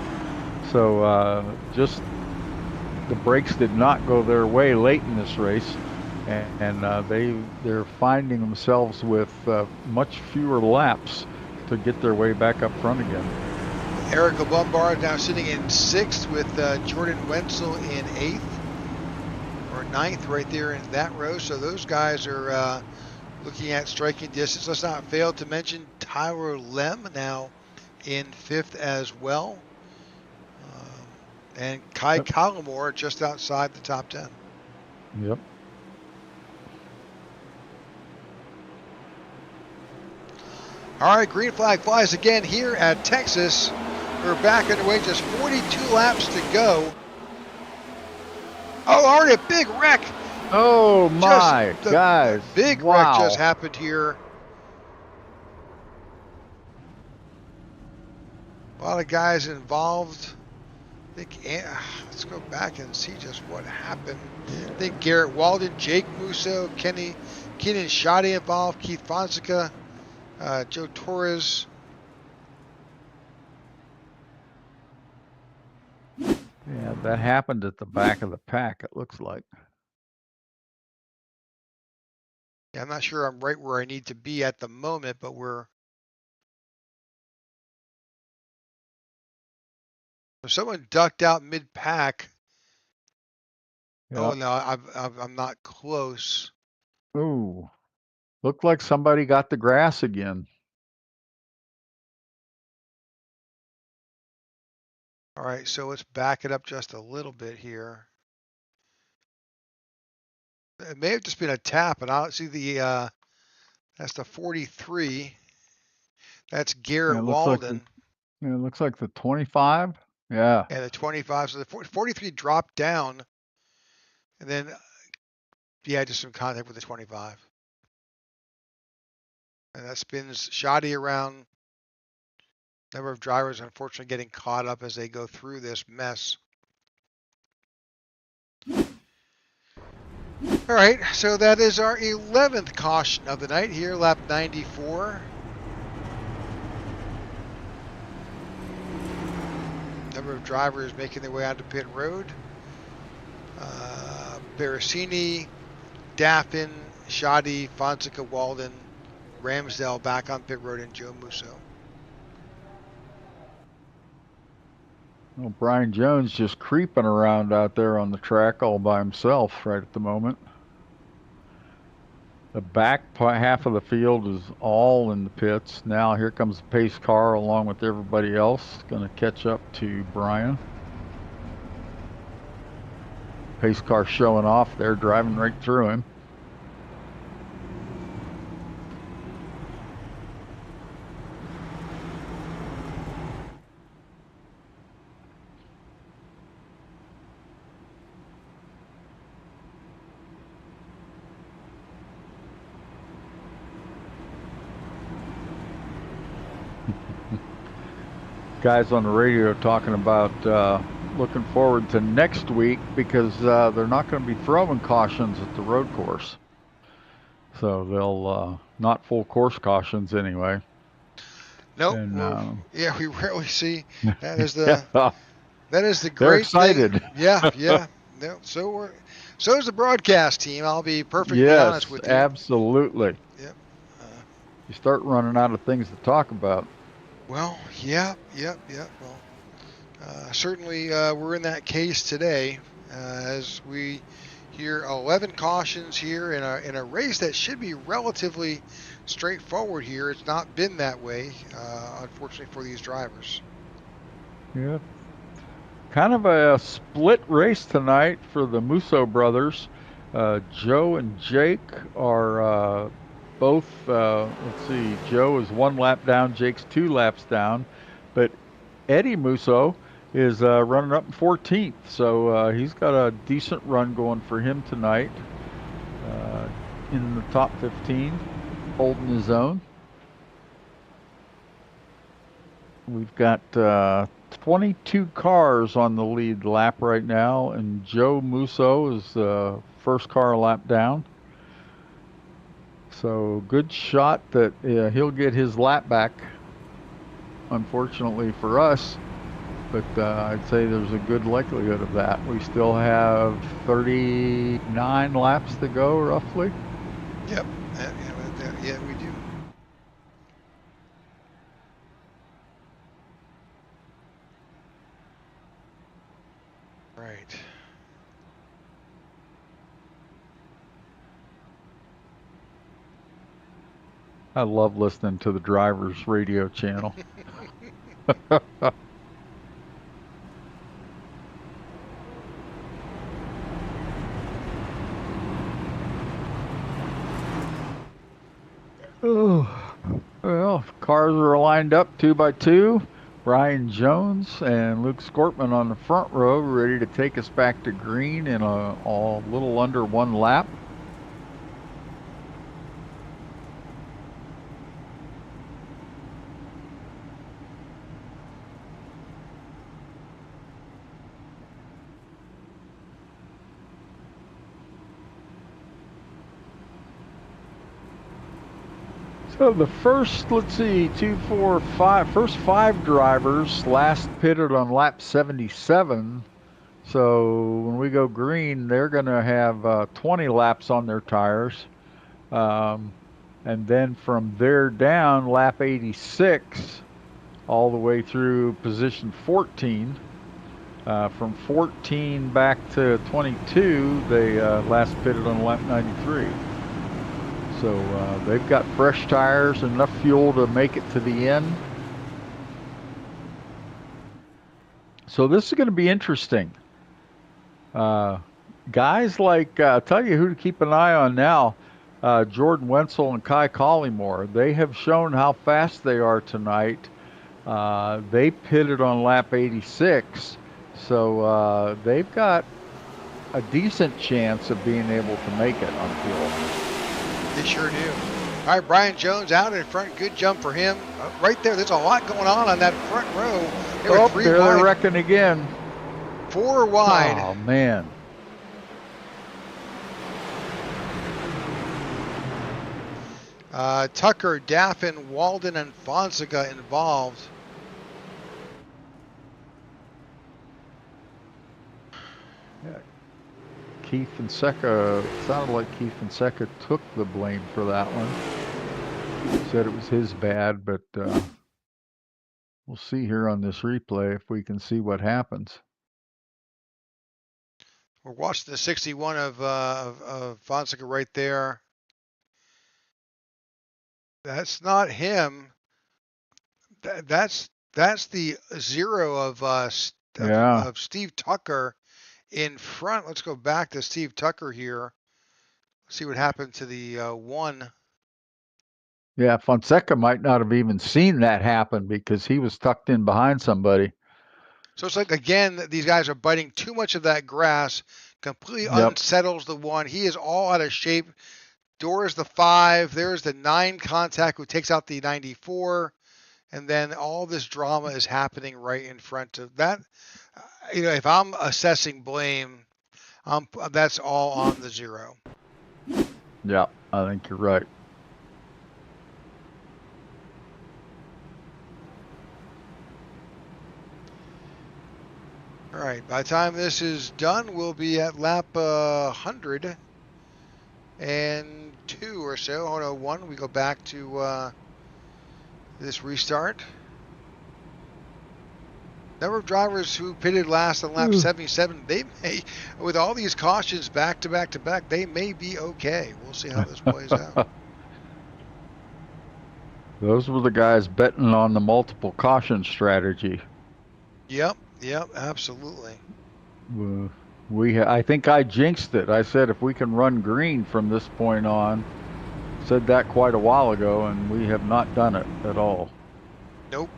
So just the brakes did not go their way late in this race, and they're finding themselves with much fewer laps to get their way back up front again. Eric Lombard now sitting in 6th with Jordan Wenzel in 8th or 9th right there in that row. So those guys are looking at striking distance. Let's not fail to mention Tyler Lem now in 5th as well. And Kai Callamore just outside the top 10. Yep. All right, green flag flies again here at Texas. We're back underway, just 42 laps to go. Oh, already a big wreck. Oh my, guys. Big wreck just happened here. A lot of guys involved. I think, let's go back and see just what happened. I think Garrett Walden, Jake Musso, Keanon Shoddy involved, Keith Fonseca, Joe Torres. Yeah, that happened at the back of the pack, it looks like. Yeah, I'm not sure I'm right where I need to be at the moment, but someone ducked out mid-pack. Yep. Oh no, I'm not close. Ooh, looked like somebody got the grass again. All right, so let's back it up just a little bit here. It may have just been a tap, and I don't see the, that's the 43. That's Garrett Walden. It looks like the 25. Yeah. And the 25. So the 43 dropped down, and then, yeah, just some contact with the 25. And that spins Shoddy around. Number of drivers, unfortunately, getting caught up as they go through this mess. All right, so that is our 11th caution of the night here, lap 94. Number of drivers making their way onto pit road. Barasini, Daffin, Shoddy, Fonseca, Walden, Ramsdale back on pit road, and Joe Musso. Well, Brian Jones just creeping around out there on the track all by himself right at the moment. The back half of the field is all in the pits. Now here comes the pace car along with everybody else. Going to catch up to Brian. Pace car showing off there, driving right through him. Guys on the radio talking about looking forward to next week because they're not going to be throwing cautions at the road course. So they'll not full course cautions anyway. Nope. And, yeah, we rarely see. That is yeah, the they're great excited. thing. Yeah, yeah. No, so is the broadcast team. I'll be perfectly honest Yes, with you. absolutely. Yep. You start running out of things to talk about. Well, yeah. Well, certainly we're in that case today as we hear 11 cautions here in a race that should be relatively straightforward here. It's not been that way, unfortunately, for these drivers. Yeah. Kind of a split race tonight for the Musso brothers. Joe and Jake are both, let's see, Joe is 1 lap down, Jake's 2 laps down. But Eddie Musso is running up in 14th, so he's got a decent run going for him tonight. In the top 15, holding his own. We've got 22 cars on the lead lap right now, and Joe Musso is the first car a lap down. So good shot that he'll get his lap back, unfortunately for us. But I'd say there's a good likelihood of that. We still have 39 laps to go, roughly. Yep. Yeah, we do. Right. I love listening to the driver's radio channel. Oh, well, cars are lined up 2 by 2. Brian Jones and Luke Scortman on the front row, ready to take us back to green in a little under 1 lap. So the first, let's see, 2, 4, 5, first 5 drivers last pitted on lap 77. So when we go green, they're going to have 20 laps on their tires. And then from there down, lap 86, all the way through position 14. From 14 back to 22, they last pitted on lap 93. So they've got fresh tires, enough fuel to make it to the end. So this is going to be interesting. Guys like, I'll tell you who to keep an eye on now, Jordan Wenzel and Kai Collymore. They have shown how fast they are tonight. They pitted on lap 86, so they've got a decent chance of being able to make it on fuel. They sure do. All right, Brian Jones out in front. Good jump for him. Right there, there's a lot going on that front row. They were 3 they're wide. wrecking again. 4 wide. Oh, man. Tucker, Daffin, Walden, and Fonseca involved. Yeah. Keith Fonseca, sounded like Keith Fonseca took the blame for that one. He said it was his bad, but we'll see here on this replay if we can see what happens. We're watching the 61 of Fonseca right there. That's not him. That's the 0 of Steve Tucker in front. Let's go back to Steve Tucker here. See what happened to the 1. Yeah, Fonseca might not have even seen that happen because he was tucked in behind somebody. So it's like, again, these guys are biting too much of that grass, completely unsettles the 1. He is all out of shape. Doors the 5. There's the 9 contact who takes out the 94. And then all this drama is happening right in front of that. If I'm assessing blame, that's all on the 0. Yeah, I think you're right. All right, by the time this is done, we'll be at lap 102 or so. 101. We go back to this restart. Number of drivers who pitted last on lap 77, they may, with all these cautions back to back to back, they may be okay. We'll see how this plays out. Those were the guys betting on the multiple caution strategy. Yep, absolutely. I think I jinxed it. I said if we can run green from this point on, said that quite a while ago, and we have not done it at all. Nope,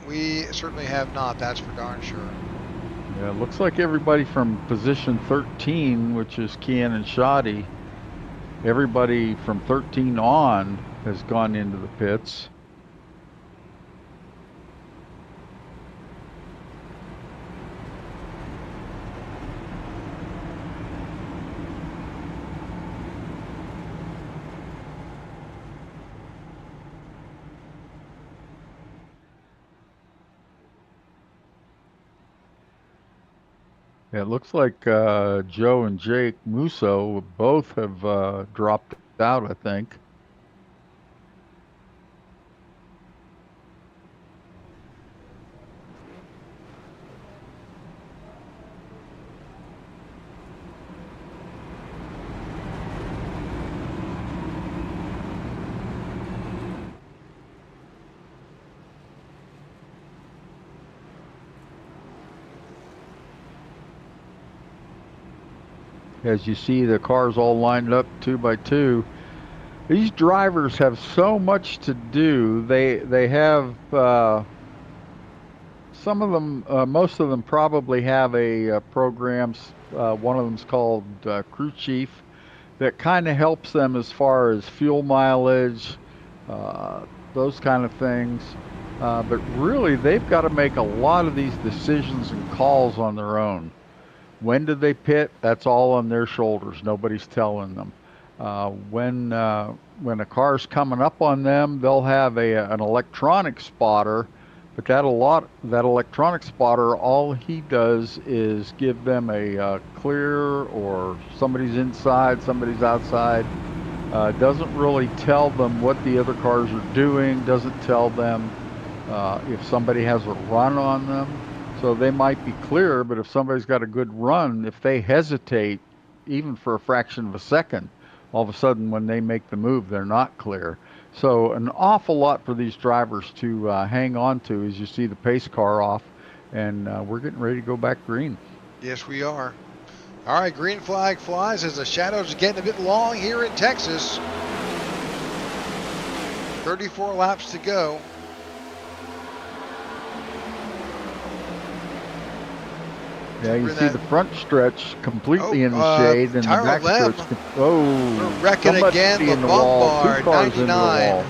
we certainly have not. That's for darn sure. Yeah, it looks like everybody from position 13, which is Kian and Shoddy, everybody from 13 on has gone into the pits. Yeah, it looks like Joe and Jake Musso both have dropped out, I think. As you see, the cars all lined up 2 by 2. These drivers have so much to do. They have some of them, most of them probably have a program. One of them's called Crew Chief, that kind of helps them as far as fuel mileage, those kind of things. But really, they've got to make a lot of these decisions and calls on their own. When did they pit? That's all on their shoulders. Nobody's telling them. When a car's coming up on them, they'll have an electronic spotter, but that electronic spotter, all he does is give them a clear, or somebody's inside, somebody's outside. Doesn't really tell them what the other cars are doing. Doesn't tell them if somebody has a run on them. So they might be clear, but if somebody's got a good run, if they hesitate, even for a fraction of a second, all of a sudden when they make the move, they're not clear. So an awful lot for these drivers to hang on to as you see the pace car off, and we're getting ready to go back green. Yes, we are. All right, green flag flies as the shadows are getting a bit long here in Texas. 34 laps to go. Yeah, you see the front stretch completely in the shade, and the back stretch. We're wrecking again. LeBombard, 99.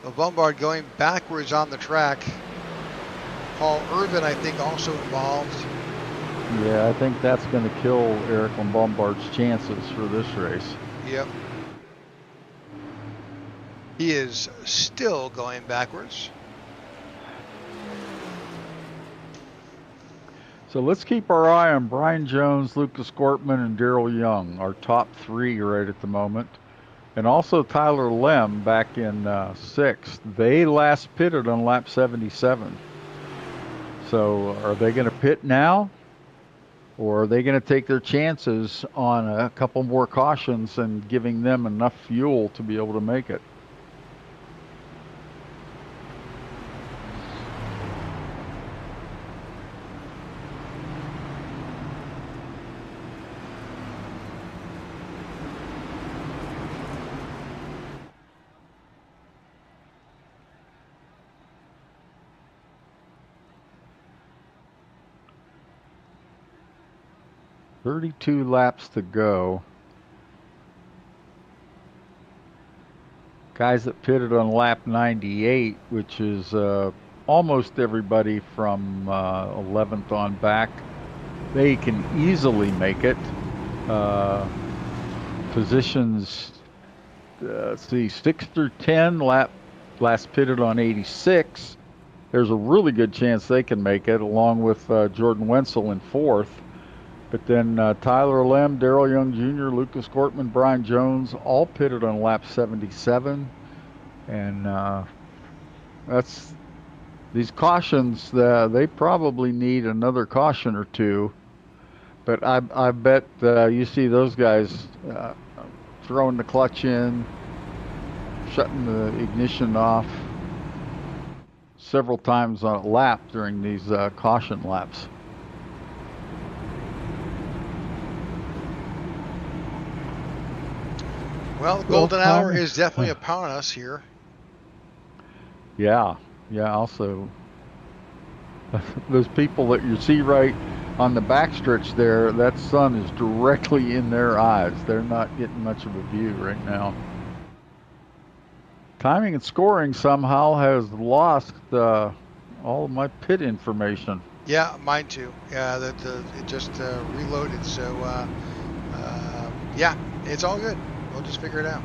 LeBombard going backwards on the track. Paul Irvin, I think, also involved. Yeah, I think that's going to kill Eric LeBombard's chances for this race. Yep. He is still going backwards. So let's keep our eye on Brian Jones, Lucas Gortman, and Darrell Young, our top 3 right at the moment. And also Tyler Lem back in 6th. They last pitted on lap 77. So are they going to pit now? Or are they going to take their chances on a couple more cautions and giving them enough fuel to be able to make it? "32 laps to go." Guys that pitted on lap 98, which is almost everybody from 11th on back, they can easily make it. positions, let's see, 6 through 10, last pitted on 86. There's a really good chance they can make it, along with Jordan Wenzel in 4th. But then Tyler Lem, Darrell Young Jr., Lucas Gortman, Brian Jones, all pitted on lap 77. And these cautions, they probably need another caution or two. But I bet you see those guys throwing the clutch in, shutting the ignition off several times on a lap during these caution laps. Well, the golden hour is definitely upon us here. Yeah. Also, those people that you see right on the backstretch there, that sun is directly in their eyes. They're not getting much of a view right now. Timing and scoring somehow has lost all of my pit information. Yeah, mine too. Yeah, it just reloaded. So, yeah, it's all good. We'll just figure it out.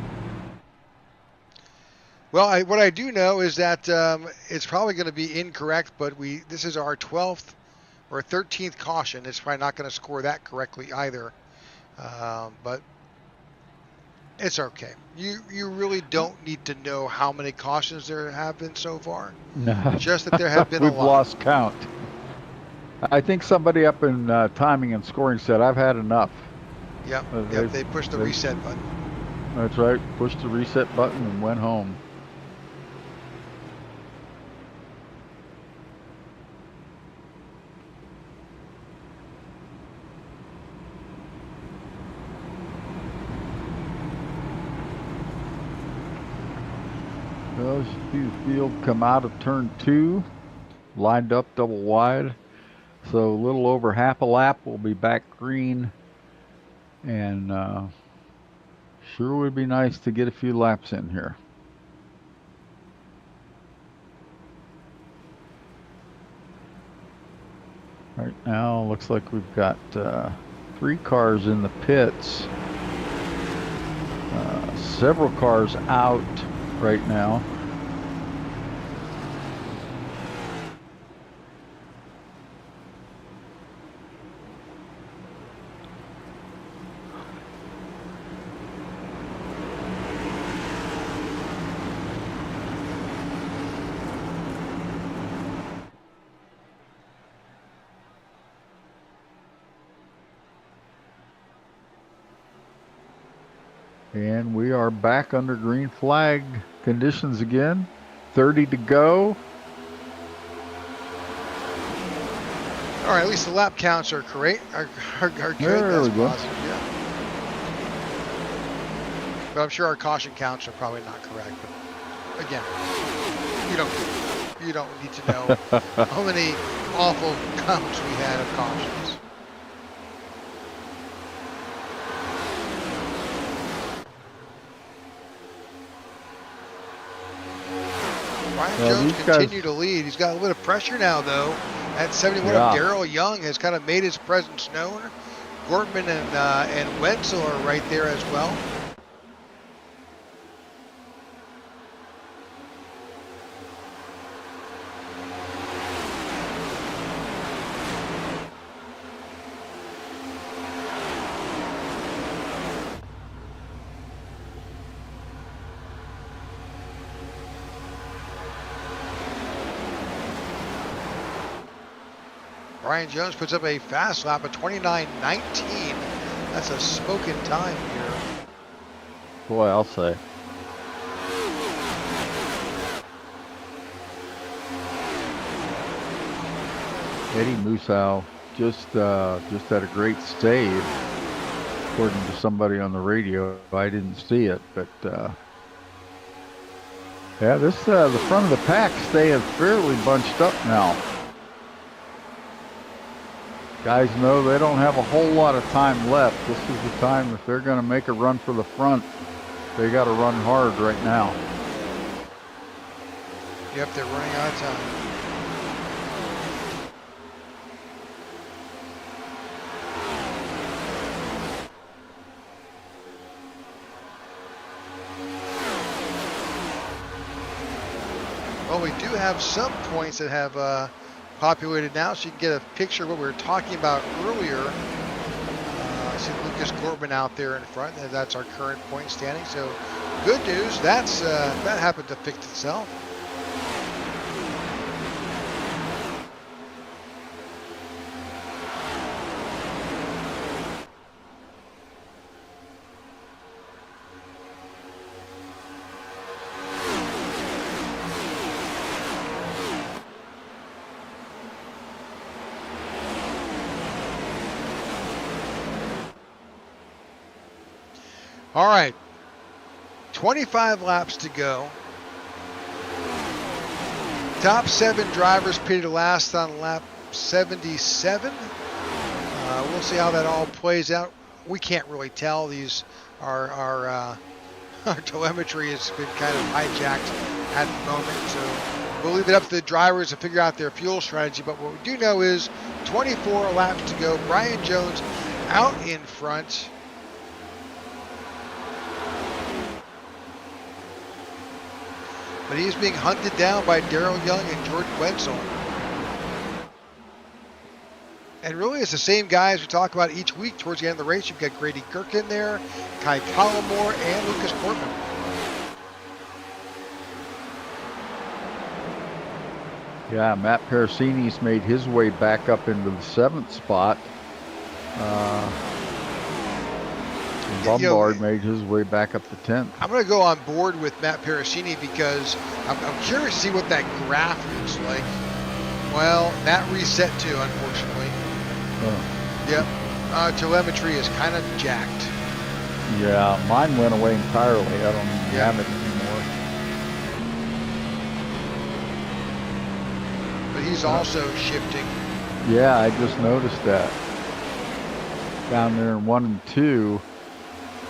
Well, what I do know is that it's probably going to be incorrect, but this is our 12th or 13th caution. It's probably not going to score that correctly either, but it's okay. You really don't need to know how many cautions there have been so far. No. Just that there have been a lot. We've lost count. I think somebody up in timing and scoring said, I've had enough. Yep, they pushed the reset button. That's right. Pushed the reset button and went home. Well, you see the field come out of turn 2, lined up double wide. So a little over half a lap, we'll be back green. And sure would be nice to get a few laps in here. Right now, looks like we've got 3 cars in the pits. Several cars out right now. And we are back under green flag conditions again. 30 to go. All right, at least the lap counts are correct. Are good. There That's we go. positive, yeah. But I'm sure our caution counts are probably not correct. But again, you don't need to know how many awful counts we had of cautions. Brian Jones continue to lead. He's got a little bit of pressure now, though. At 71, Darrell Young has kind of made his presence known. Gortman and Wenzel are right there as well. Brian Jones puts up a fast lap of 29.19. That's a smoking time here. Boy, I'll say. Eddie Musow just had a great save, according to somebody on the radio. I didn't see it, but yeah, the front of the pack staying fairly bunched up now. Guys know they don't have a whole lot of time left. This is the time, if they're going to make a run for the front, they got to run hard right now. Yep, they're running out of time. Well, we do have some points that have populated now, so you can get a picture of what we were talking about earlier. I see Lucas Corbin out there in front, and that's our current point standing. So good news, that happened to fix itself. All right, 25 laps to go. Top 7 drivers pitted last on lap 77. We'll see how that all plays out. We can't really tell. These our telemetry has been kind of hijacked at the moment, so we'll leave it up to the drivers to figure out their fuel strategy. But what we do know is 24 laps to go. Brian Jones out in front. But he's being hunted down by Darrell Young and Jordan Wetzel. And really, it's the same guys we talk about each week towards the end of the race. You've got Grady Gurkin there, Kai Collmore, and Lucas Portman. Yeah, Matt Parasini's made his way back up into the 7th spot. Lombard made his way back up to 10th. I'm going to go on board with Matt Parasini because I'm curious to see what that graph looks like. Well, that reset too, unfortunately. Oh. Yep. Telemetry is kind of jacked. Yeah, mine went away entirely. I don't even have it anymore. But he's also shifting. Yeah, I just noticed that. Down there in 1 and 2.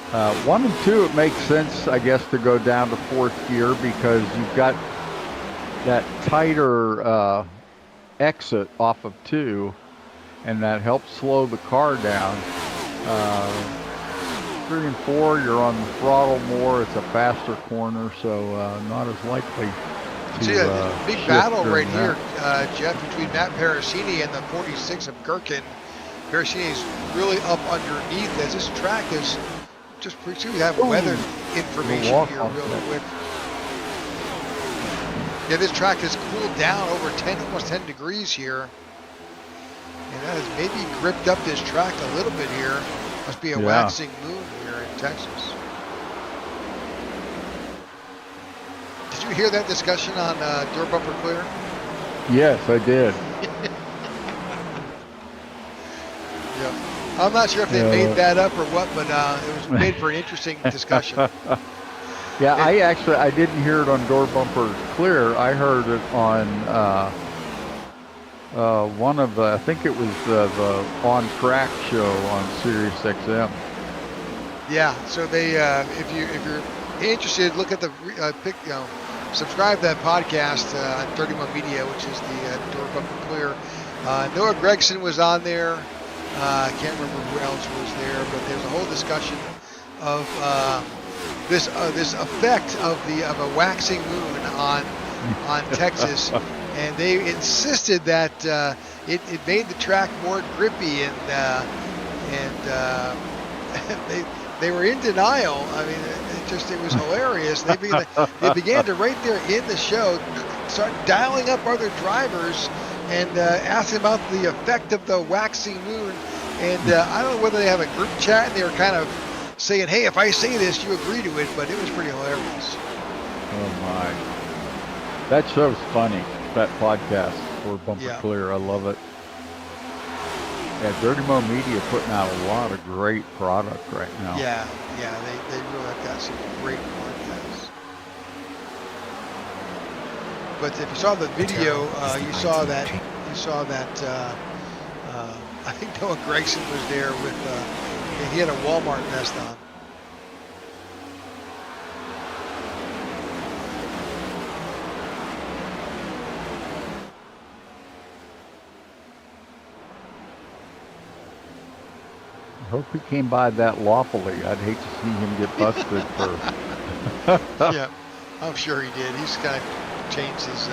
1 and 2, it makes sense, I guess, to go down to 4th gear because you've got that tighter exit off of 2, and that helps slow the car down. 3 and 4, you're on the throttle more. It's a faster corner, so not as likely to see a big battle right here, Jeff, between Matt Parasini and the 46 of Gurkin. Parasini is really up underneath as this track is just pretty soon. We have weather information here real quick. Yeah, this track has cooled down over 10, almost 10 degrees here. And that has maybe gripped up this track a little bit here. Must be a waxing moon here in Texas. Did you hear that discussion on Door Bumper Clear? Yes, I did. Yeah. I'm not sure if they made that up or what, but it was made for an interesting discussion. Yeah, I didn't hear it on Door Bumper Clear. I heard it on one of the, I think it was the On Track show on Sirius XM. Yeah, so they if you're interested, look at the subscribe to that podcast on 31 Media, which is the Door Bumper Clear. Noah Gregson was on there. I can't remember who else was there, but there's a whole discussion of this effect of a waxing moon on Texas, and they insisted that it made the track more grippy, and they were in denial. I mean, it was hilarious. They began to right there in the show start dialing up other drivers and asking about the effect of the waxing moon. And I don't know whether they have a group chat and they were kind of saying, hey, if I say this, you agree to it, but it was pretty hilarious. Oh my. That show's funny, that podcast for Bumper Clear. I love it. Yeah, Dirty Mo Media putting out a lot of great product right now. Yeah, they really have got some great podcasts. But if you saw the video, you saw that I think Noah Gregson was there with, he had a Walmart vest on. I hope he came by that lawfully. I'd hate to see him get busted for. Yeah, I'm sure he did. He's kind of changed his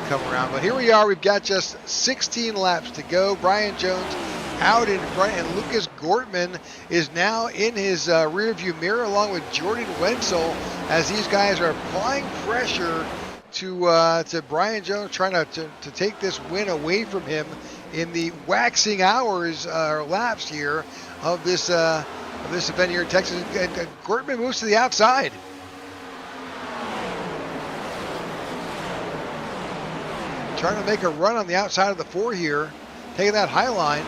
come around. But here we are. We've got just 16 laps to go. Brian Jones out in front, and Lucas Gortman is now in his rearview mirror along with Jordan Wenzel as these guys are applying pressure to Brian Jones, trying to take this win away from him in the waxing hours or laps here of this event here in Texas. Gortman moves to the outside. Trying to make a run on the outside of the 4 here, taking that high line.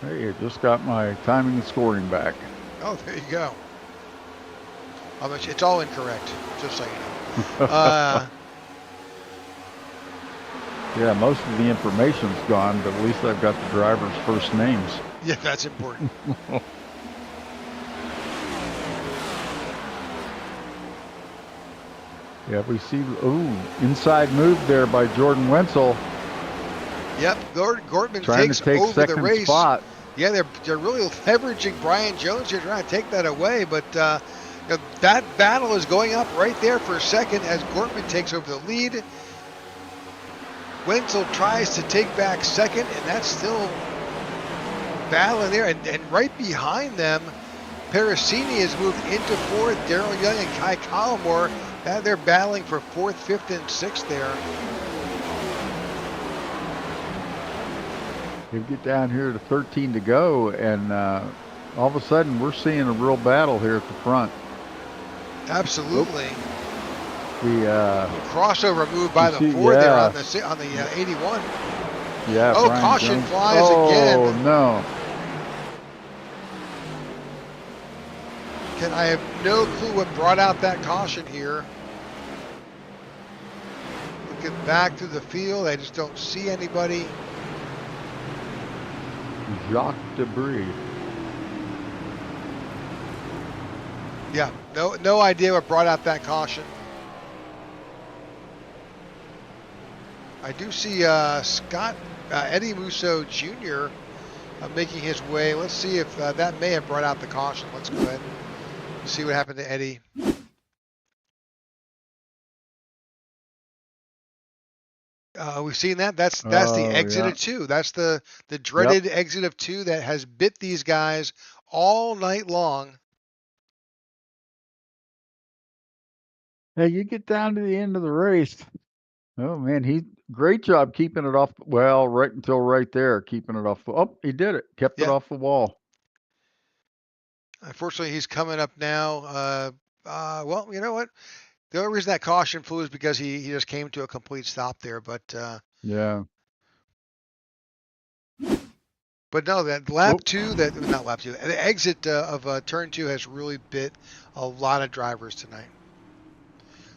Hey, I just got my timing and scoring back. Oh, there you go. It's all incorrect, just so you know. Yeah, most of the information's gone, but at least I've got the driver's first names. Yeah, that's important. Yeah, we see, inside move there by Jordan Wenzel. Yep, Gortman trying takes to take over second the race. Spot. Yeah, they're really leveraging Brian Jones here, trying to take that away, but that battle is going up right there for a second as Gortman takes over the lead. Wenzel tries to take back second, and that's still battling there. And right behind them, Pericini has moved into fourth. Daryl Young and Kai Collmore, they're battling for fourth, fifth, and sixth there. You get down here to 13 to go, and all of a sudden we're seeing a real battle here at the front. Absolutely. The crossover move by the 4 there on the 81. Yeah. Oh, Brian caution Jones. flies again. Oh no. I have no clue what brought out that caution here. Looking back through the field, I just don't see anybody. Jacques Debris. Yeah, no idea what brought out that caution. I do see Eddie Musso Jr. Making his way. Let's see if that may have brought out the caution. Let's go ahead and see what happened to Eddie. We've seen that. That's the exit of 2. That's the dreaded exit of 2 that has bit these guys all night long. Hey, you get down to the end of the race. Oh man, great job keeping it off. Well, right until right there, keeping it off. Oh, he did it. Kept it off the wall. Unfortunately, he's coming up now. Well, you know what? The only reason that caution flew is because he just came to a complete stop there. But yeah. But no, that lap 2, not lap 2, the exit of turn 2 has really bit a lot of drivers tonight.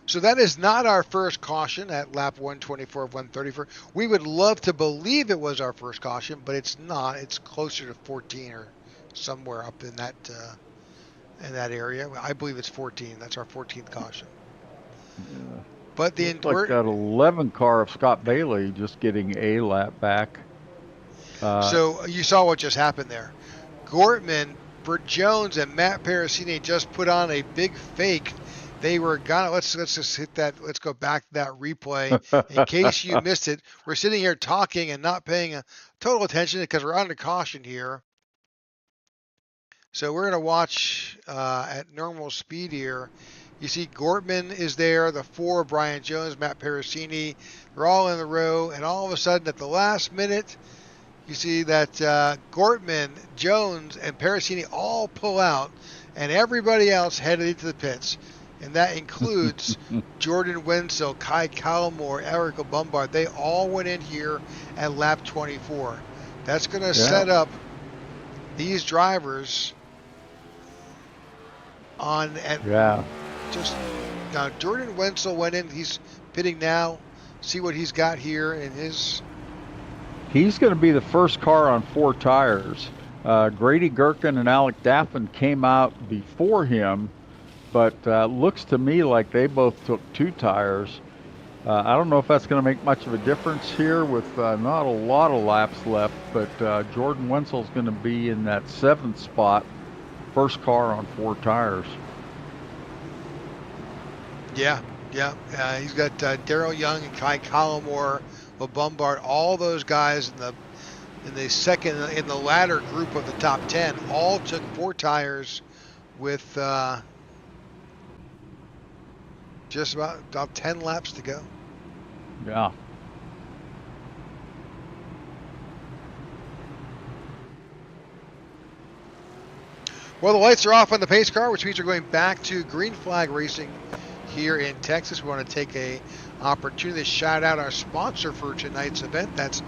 So that is not our first caution at lap 124 of 134. We would love to believe it was our first caution, but it's not. It's closer to 14 or somewhere up in that area. I believe it's 14. That's our 14th caution. Yeah. But like that 11 car of Scott Bailey just getting a lap back. So you saw what just happened there. Gortman, Bert Jones, and Matt Pericini just put on a big fake. They were gonna let's just hit that. Let's go back to that replay in case you missed it. We're sitting here talking and not paying total attention because we're under caution here. So we're gonna watch at normal speed here. You see Gortman is there, the 4, Brian Jones, Matt Pericini. They're all in the row, and all of a sudden at the last minute, you see that Gortman, Jones, and Pericini all pull out, and everybody else headed into the pits. And that includes Jordan Wenzel, Kai Collmore, Eric Bombard. They all went in here at lap 24. That's going to set up these drivers on just now. Jordan Wenzel went in. He's pitting now. See what he's got here in his. He's going to be the first car on 4 tires. Grady Gherkin and Alec Daffin came out before him. But looks to me like they both took 2 tires. I don't know if that's going to make much of a difference here with not a lot of laps left, but Jordan Wenzel's going to be in that 7th spot, first car on 4 tires. Yeah. He's got Darrell Young and Kai Collmore, LeBombard, all those guys in the latter group of the top 10, all took 4 tires with just about 10 laps to go. Yeah. Well, the lights are off on the pace car, which means we're going back to green flag racing here in Texas. We want to take a opportunity to shout out our sponsor for tonight's event. That's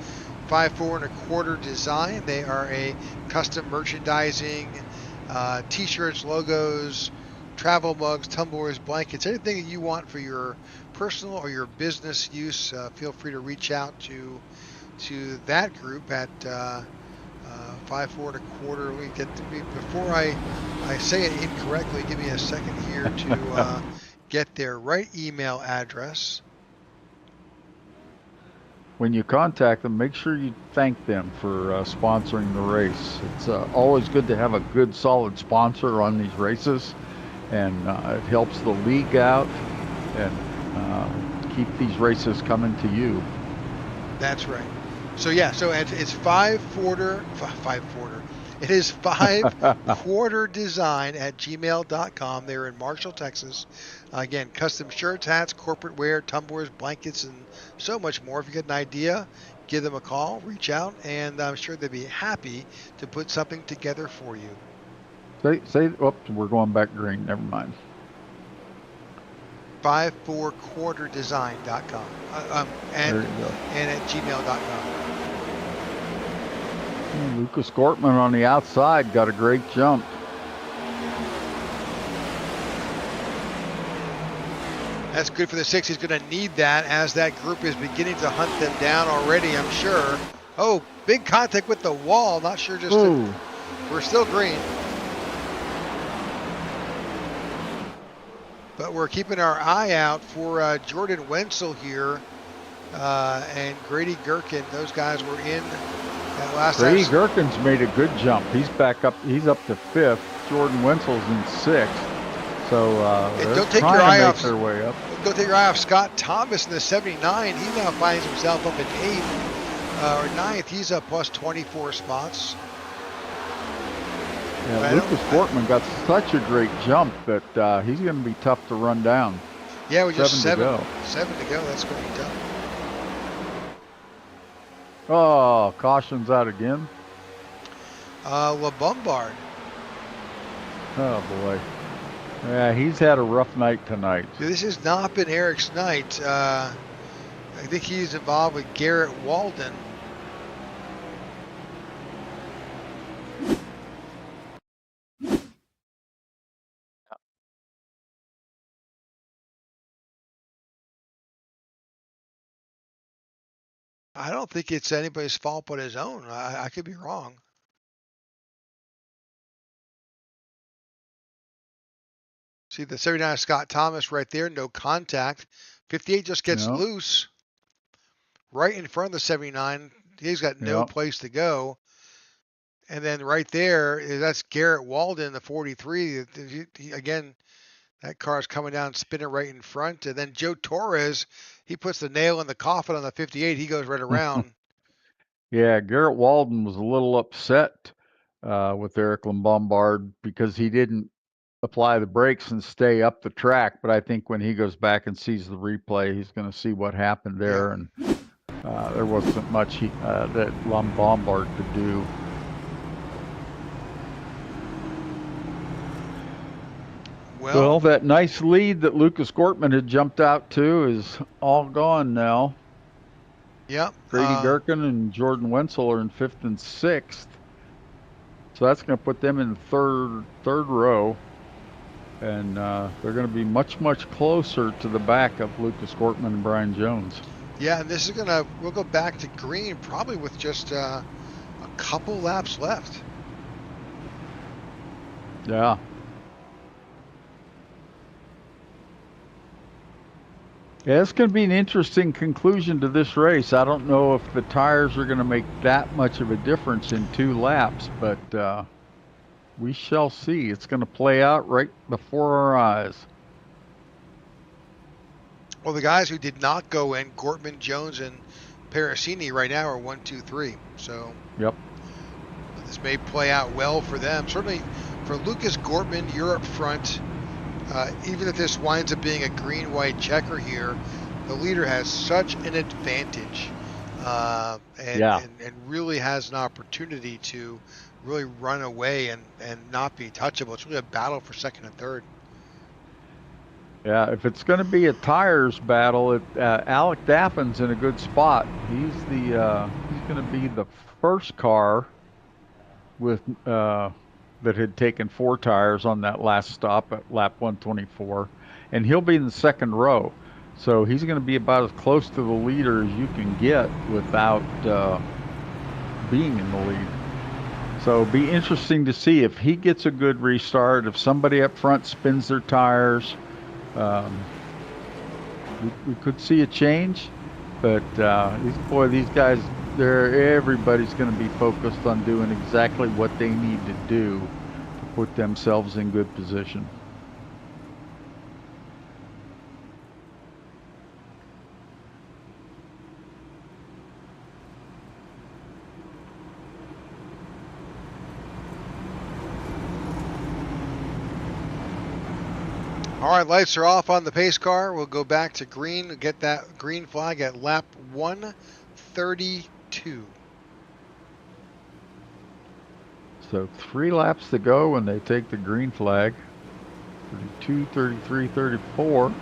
5 4 1/4 Design. They are a custom merchandising, t-shirts, logos, travel mugs, tumblers, blankets, anything that you want for your personal or your business use. Feel free to reach out to that group at 5 4 1/4. Before I say it incorrectly, give me a second here to get their right email address. When you contact them, make sure you thank them for sponsoring the race. It's always good to have a good, solid sponsor on these races, and it helps the league out and keep these races coming to you. That's right. So yeah, so it's 5 4 It is 5 Design at gmail.com. They're in Marshall, Texas. Again, custom shirts, hats, corporate wear, tumblers, blankets, and so much more. If you get an idea, give them a call, reach out, and I'm sure they'd be happy to put something together for you. Oops, we're going back green. Never mind. 5 4 1/4design.com and at gmail.com. Lucas Gortman on the outside got a great jump. That's good for the 6. He's going to need that as that group is beginning to hunt them down already, I'm sure. Oh, big contact with the wall. Not sure just we're still green. But we're keeping our eye out for Jordan Wenzel here and Grady Gherkin. Those guys were in that last time. Grady Gherkin's made a good jump. He's back up. He's up to 5th. Jordan Wenzel's in 6th. So don't take your eye off their way up. Don't take your eye off Scott Thomas in the 79. He now finds himself up in 8th or 9th. He's up plus 24 spots. Yeah, Lucas Gortman got such a great jump that he's going to be tough to run down. Yeah, we just 7 to go. 7 to go. That's going to be tough. Oh, caution's out again. LeBombard. Oh boy. Yeah, he's had a rough night tonight. See, this has not been Eric's night. I think he's involved with Garrett Walden. I don't think it's anybody's fault but his own. I could be wrong. See the 79 Scott Thomas right there, no contact. 58 just gets loose right in front of the 79. He's got no place to go. And then right there, that's Garrett Walden, the 43. Again, that car's coming down, spinning right in front. And then Joe Torres, he puts the nail in the coffin on the 58. He goes right around. Yeah, Garrett Walden was a little upset with Eric LeBombard because he didn't apply the brakes and stay up the track. But I think when he goes back and sees the replay, he's going to see what happened there. And there wasn't much that LeBombard could do. Well, that nice lead that Lucas Gortman had jumped out to is all gone now. Yep. Grady Gherkin and Jordan Wenzel are in 5th and 6th. So that's going to put them in the third row. And they're going to be much, much closer to the back of Lucas Gortman and Brian Jones. Yeah, and this is we'll go back to green probably with just a couple laps left. Yeah. Yeah, it's going to be an interesting conclusion to this race. I don't know if the tires are going to make that much of a difference in 2 laps, but we shall see. It's going to play out right before our eyes. Well, the guys who did not go in, Gortman, Jones, and Parasini right now are 1, 2, 3. So Yep. this may play out well for them. Certainly for Lucas Gortman, you're up front. Even if this winds up being a green-white checker here, the leader has such an advantage and really has an opportunity to really run away and not be touchable. It's really a battle for second and third. Yeah, if it's going to be a tires battle, Alec Daffin's in a good spot. He's going to be the first car with that had taken 4 tires on that last stop at lap 124, and he'll be in the second row. So he's going to be about as close to the leader as you can get without being in the lead. So it'll be interesting to see if he gets a good restart, if somebody up front spins their tires. We could see a change, but these guys, everybody's going to be focused on doing exactly what they need to do to put themselves in good position. All right, lights are off on the pace car. We'll go back to green, get that green flag at lap 132. So 3 laps to go when they take the green flag. 32, 33, 34.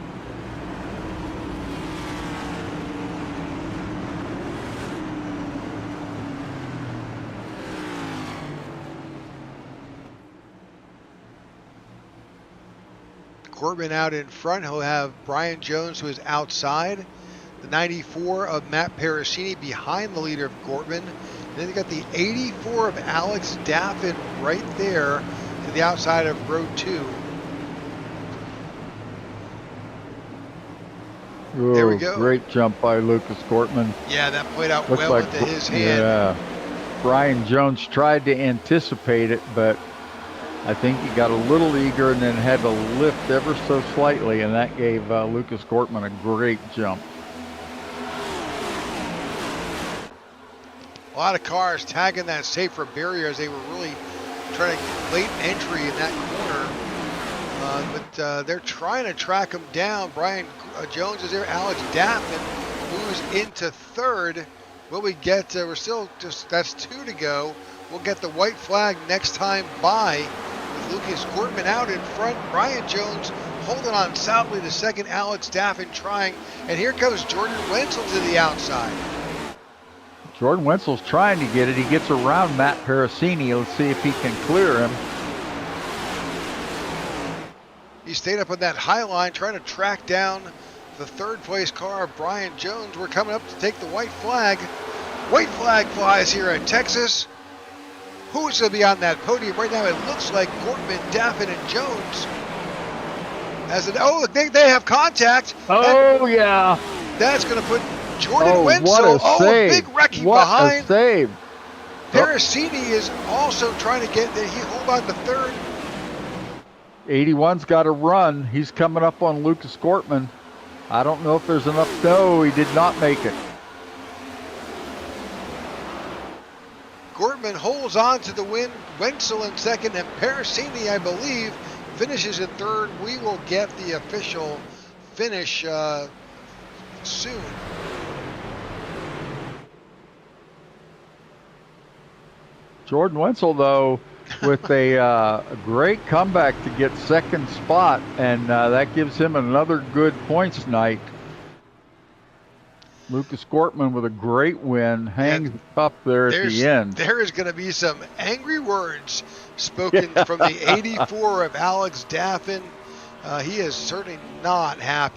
Gortman out in front. He'll have Brian Jones, who is outside. The 94 of Matt Parasini behind the leader of Gortman. And then you got the 84 of Alex Daffin right there to the outside of row 2. Oh, there we go. Great jump by Lucas Gortman. Yeah, that played out Looks well like, into his hand. Yeah. Brian Jones tried to anticipate it, but I think he got a little eager and then had to lift ever so slightly, and that gave Lucas Gortman a great jump. A lot of cars tagging that safer barrier as they were really trying to get late entry in that corner. But they're trying to track him down. Brian Jones is there. Alex Daffin moves into third. Will we get, we're still that's 2 to go. We'll get the white flag next time by with Lucas Gortman out in front. Brian Jones holding on solidly to second. Alex Daffin trying. And here comes Jordan Wenzel to the outside. Jordan Wenzel's trying to get it. He gets around Matt Parasini. Let's see if he can clear him. He stayed up on that high line trying to track down the third place car, Brian Jones. We're coming up to take the white flag. White flag flies here at Texas. Who's going to be on that podium right now? It looks like Gortman, Daffin, and Jones. They have contact. Oh, yeah. That's going to put Jordan Wenzel. What a save. Big wrecking what behind. A save. Parasini is also trying to get there. He hold on to third. 81's got to run. He's coming up on Lucas Gortman. I don't know if there's enough. No, he did not make it. Gortman holds on to the win. Wenzel in second, and Parasini, I believe, finishes in third. We will get the official finish soon. Jordan Wenzel, though, with a great comeback to get second spot, and that gives him another good points night. Lucas Gortman with a great win, hangs up there at the end. There is going to be some angry words spoken from the 84 of Alex Daffin. He is certainly not happy.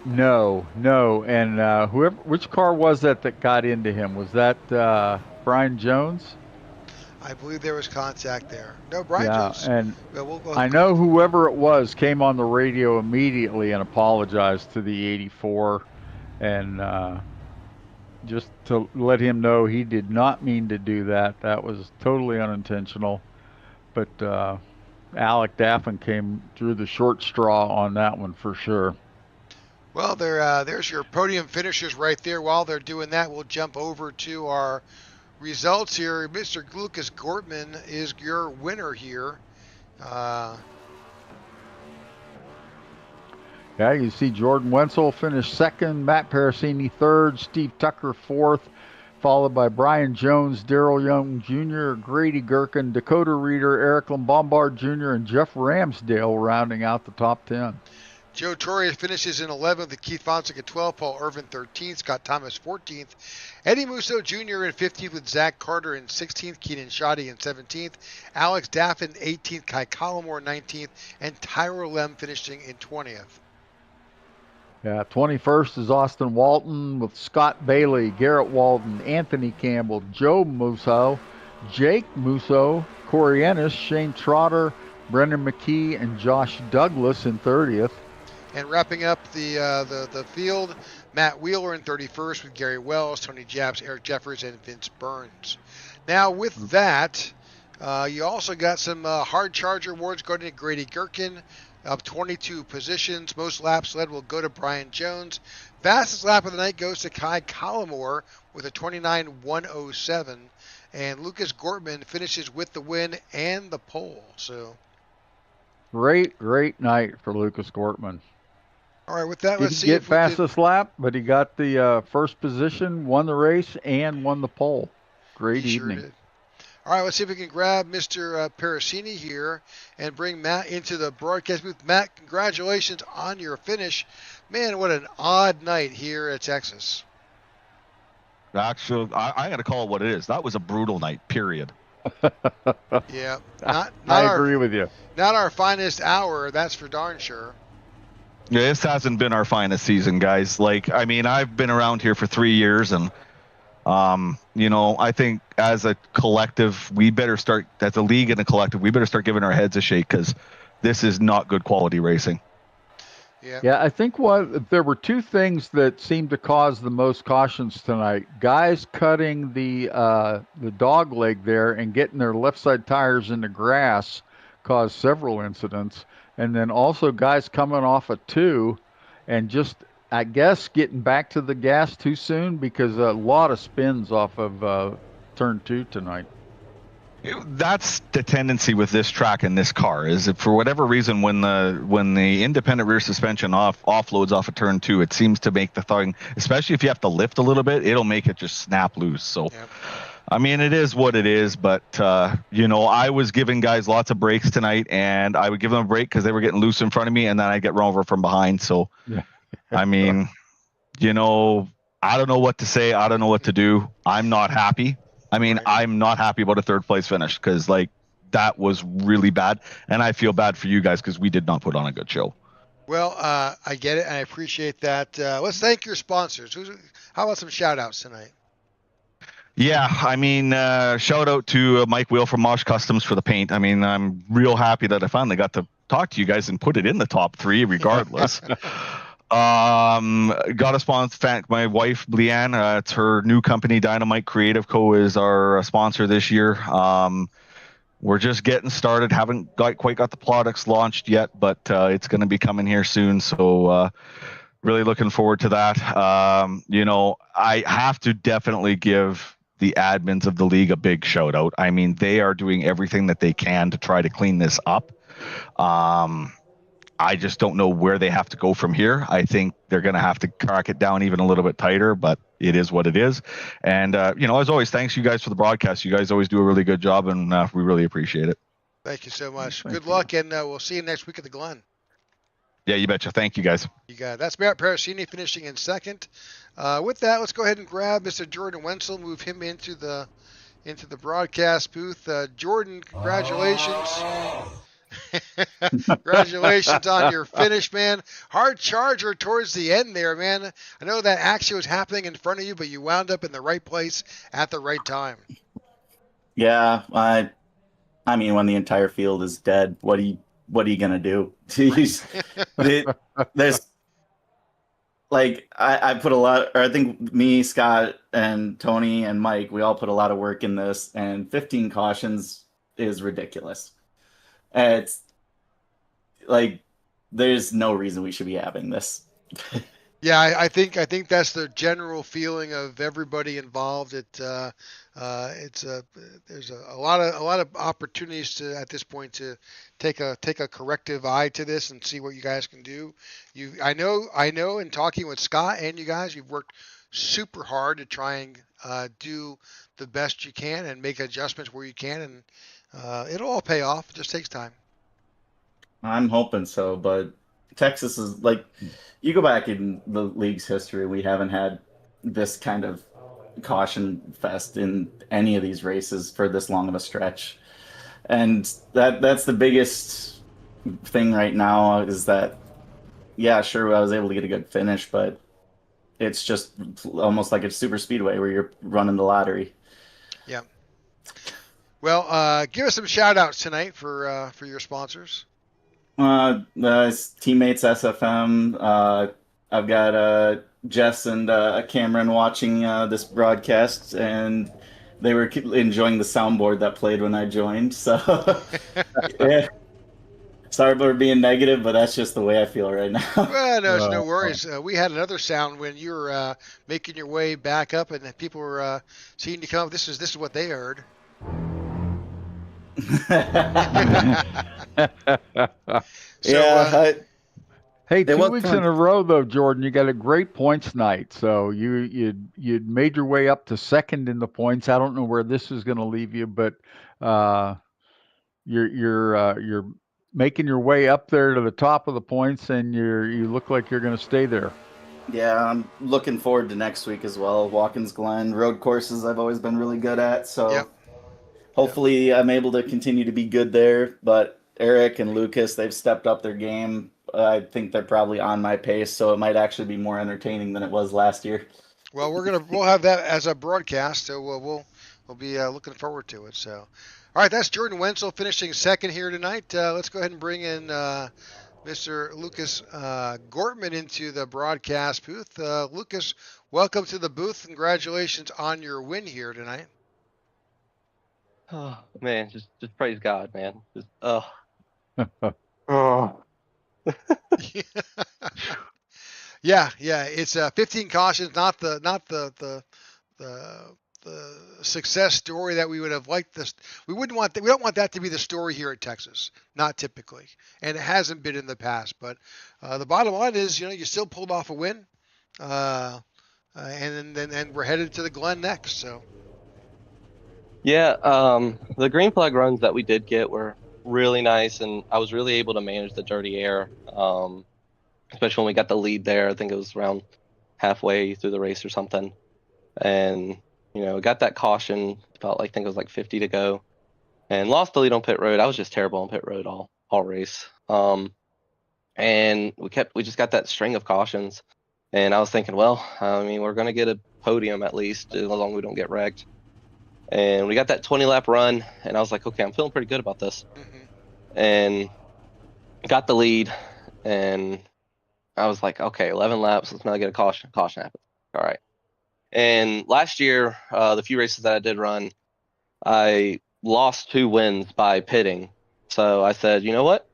No, and which car was that got into him? Was that Brian Jones? I believe there was contact there. No, Brian Yeah, Jones. and Well, we'll go. I know whoever it was came on the radio immediately and apologized to the 84, and just to let him know he did not mean to do that. That was totally unintentional. But Alec Daffin drew the short straw on that one for sure. Well, there's your podium finishers right there. While they're doing that, we'll jump over to our results here. Mr. Lucas Gortman is your winner here. Yeah, you see Jordan Wenzel finished second, Matt Parasini third, Steve Tucker fourth, followed by Brian Jones, Darrell Young Jr., Grady Gherkin, Dakota Reeder, Eric Lombard Jr., and Jeff Ramsdale rounding out the top 10. Joe Torre finishes in 11th, Keith Fonsick at 12th, Paul Irvin 13th, Scott Thomas 14th, Eddie Musso Jr. in 15th with Zach Carter in 16th, Keenan Shoddy in 17th, Alex Daffin 18th, Kai Collmore 19th, and Tyler Lem finishing in 20th. Yeah, 21st is Austin Walton with Scott Bailey, Garrett Walden, Anthony Campbell, Joe Musso, Jake Musso, Corey Ennis, Shane Trotter, Brendan McKee, and Josh Douglas in 30th. And wrapping up the field, Matt Wheeler in 31st with Gary Wells, Tony Japs, Eric Jeffers, and Vince Burns. Now with that, you also got some hard charger awards going to Grady Gherkin, up 22 positions. Most laps led will go to Brian Jones. Fastest lap of the night goes to Kai Collmore with a 29.107. And Lucas Gortman finishes with the win and the pole. So great night for Lucas Gortman. All right, with that, let's see if he didn't get fastest lap, but he got the first position, won the race, and won the pole. Great evening. Sure. All right, let's see if we can grab Mr. Parasini here and bring Matt into the broadcast booth. Matt, congratulations on your finish. Man, what an odd night here at Texas. Actually, I got to call it what it is. That was a brutal night, period. Yeah. I agree with you. Not our finest hour, that's for darn sure. Yeah, this hasn't been our finest season, guys. I've been around here for 3 years, and I think as a collective, we better start, as a league and a collective, we better start giving our heads a shake, because this is not good quality racing. Yeah, I think there were two things that seemed to cause the most cautions tonight. Guys cutting the dog leg there and getting their left side tires in the grass caused several incidents. And then also guys coming off a 2 and just, I guess, getting back to the gas too soon, because a lot of spins off of turn 2 tonight. That's the tendency with this track and this car, is that for whatever reason, when the independent rear suspension offloads off of turn 2, it seems to make the thing, especially if you have to lift a little bit, it'll make it just snap loose. So, it is what it is, but I was giving guys lots of breaks tonight, and I would give them a break because they were getting loose in front of me, and then I'd get run over from behind. So, I don't know what to say. I don't know what to do. I'm not happy. I'm not happy about a third place finish, because that was really bad, and I feel bad for you guys because we did not put on a good show. Well, I get it, and I appreciate that. Let's thank your sponsors. How about some shout outs tonight? Yeah, shout out to Mike Wheel from Mosh Customs for the paint. I'm real happy that I finally got to talk to you guys and put it in the top 3 regardless. Got a sponsor, thank my wife Leanne. It's her new company, Dynamite Creative Co. is our sponsor this year. We're just getting started, haven't quite got the products launched yet, but it's going to be coming here soon. So really looking forward to that. I have to definitely give the admins of the league a big shout out. They are doing everything that they can to try to clean this up. I just don't know where they have to go from here. I think they're going to have to crack it down even a little bit tighter, but it is what it is. And, as always, thanks you guys for the broadcast. You guys always do a really good job, and we really appreciate it. Thank you so much. Good luck, and we'll see you next week at the Glen. Yeah, you betcha. Thank you, guys. You got it. That's Matt Parasini finishing in second. With that, let's go ahead and grab Mr. Jordan Wenzel, move him into the broadcast booth. Jordan, congratulations. Congratulations on your finish, man. Hard charger towards the end there, man. I know that action was happening in front of you, but you wound up in the right place at the right time. Yeah, I mean, when the entire field is dead, what are you gonna do? There's like I put a lot, or I think me, Scott, and Tony and Mike, we all put a lot of work in this, and 15 cautions is ridiculous. It's like there's no reason we should be having this. Yeah, I think that's the general feeling of everybody involved. It's there's a lot of opportunities to at this point to take a corrective eye to this and see what you guys can do. I know in talking with Scott and you guys, you've worked super hard to try and do the best you can and make adjustments where you can, and it'll all pay off. It just takes time. I'm hoping so, but Texas is like, you go back in the league's history, we haven't had this kind of caution fest in any of these races for this long of a stretch. And that's the biggest thing right now is that, yeah, sure, I was able to get a good finish, but it's just almost like a super speedway where you're running the lottery. Yeah. Well, give us some shout outs tonight for your sponsors. Teammates SFM. I've got Jess and Cameron watching this broadcast, and they were enjoying the soundboard that played when I joined. So, yeah. Sorry for being negative, but that's just the way I feel right now. Well, no, it's no worries. We had another sound when you were making your way back up, and people were seeing you come up. This is what they heard. So, yeah. Hey, 2 weeks in a row though, Jordan, you got a great points night. So you'd made your way up to second in the points. I don't know where this is going to leave you, but you're making your way up there to the top of the points, and you look like you're going to stay there. Yeah, I'm looking forward to next week as well. Watkins Glen road courses I've always been really good at, so yep. Hopefully I'm able to continue to be good there. But Eric and Lucas, they've stepped up their game. I think they're probably on my pace, so it might actually be more entertaining than it was last year. Well, we'll have that as a broadcast, so we'll be looking forward to it. So, all right, that's Jordan Wenzel finishing second here tonight. Let's go ahead and bring in Mr. Lucas Gortman into the broadcast booth. Lucas, welcome to the booth. Congratulations on your win here tonight. Oh man, just praise God, man. Just Yeah, it's 15 cautions, not the success story that we would have liked. We don't want that to be the story here at Texas, not typically, and it hasn't been in the past. But the bottom line is, you still pulled off a win, and we're headed to the Glen next. So. Yeah, the green flag runs that we did get were really nice, and I was really able to manage the dirty air, especially when we got the lead there. I think it was around halfway through the race or something, and got that caution about I think it was like 50 to go, and lost the lead on pit road. I was just terrible on pit road all race, and we just got that string of cautions, and I was thinking, well, I mean, we're gonna get a podium at least as long as we don't get wrecked. And we got that 20-lap run, and I was like, okay, I'm feeling pretty good about this. Mm-hmm. And got the lead, and I was like, okay, 11 laps, let's not get a caution happens. All right. And last year, the few races that I did run, I lost 2 wins by pitting. So I said, you know what?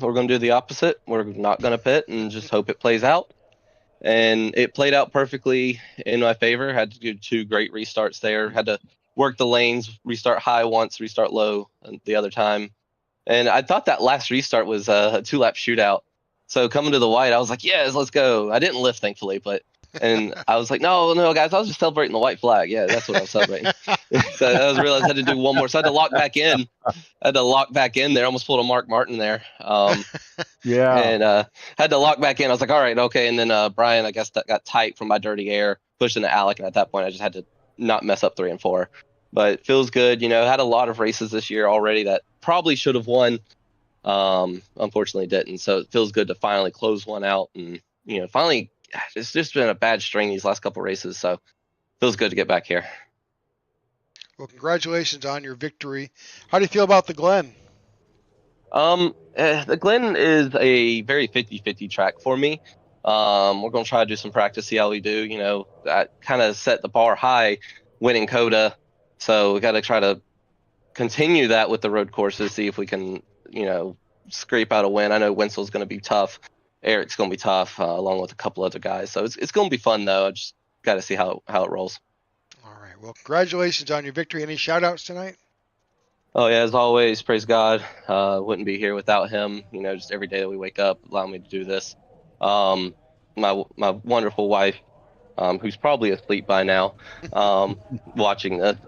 We're going to do the opposite. We're not going to pit and just hope it plays out. And it played out perfectly in my favor. Had to do 2 great restarts there. Had to work the lanes, restart high once, restart low the other time. And I thought that last restart was a 2-lap shootout. So coming to the white, I was like, yes, let's go. I didn't lift, thankfully, and I was like, no, guys, I was just celebrating the white flag. Yeah, that's what I was celebrating. So I realized I had to do one more. So I had to lock back in. There. Almost pulled a Mark Martin there. Yeah. And had to lock back in. I was like, all right, okay. And then Brian, I guess that got tight from my dirty air, pushed into Alec. And at that point, I just had to not mess up 3 and 4. But it feels good. Had a lot of races this year already that probably should have won. Unfortunately didn't. So it feels good to finally close one out. And, finally, it's just been a bad string these last couple races. So it feels good to get back here. Well, congratulations on your victory. How do you feel about the Glen? The Glen is a very 50-50 track for me. We're going to try to do some practice, see how we do. You know, I kind of set the bar high winning COTA. So we got to try to continue that with the road courses, see if we can, you know, scrape out a win. I know Wenzel's going to be tough. Eric's going to be tough, along with a couple other guys. So it's going to be fun, though. I just got to see how it rolls. All right. Well, congratulations on your victory. Any shout-outs tonight? Oh, yeah, as always, praise God. Wouldn't be here without him. You know, just every day that we wake up, allow me to do this. My wonderful wife, who's probably asleep by now, watching this.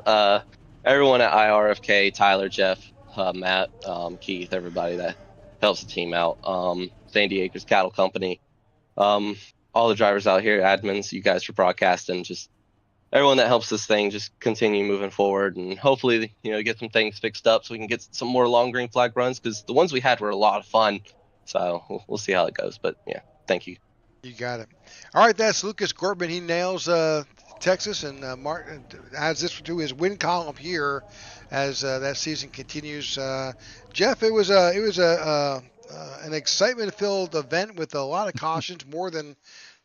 Everyone at IRFK, Tyler, Jeff, Matt, Keith, everybody that helps the team out. Sandy Acres Cattle Company, all the drivers out here, admins, you guys for broadcasting, just everyone that helps this thing just continue moving forward, and hopefully, you know, get some things fixed up so we can get some more long green flag runs, because the ones we had were a lot of fun. So we'll see how it goes. But yeah, thank you. You got it. All right, that's Lucas Gortman. He nails Texas, and Martin adds this to his win column here as that season continues. Jeff, it was an excitement-filled event with a lot of cautions, more than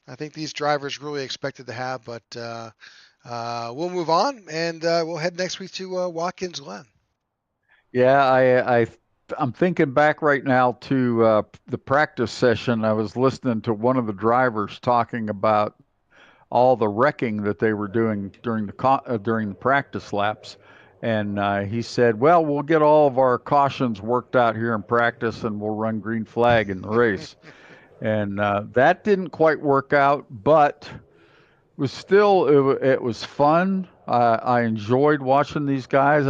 I think these drivers really expected to have. But we'll move on, and we'll head next week to Watkins Glen. Yeah, I'm thinking back right now to the practice session. I was listening to one of the drivers talking about all the wrecking that they were doing during the practice laps, and he said, "Well, we'll get all of our cautions worked out here in practice, and we'll run green flag in the race." And that didn't quite work out, but it was fun. I enjoyed watching these guys.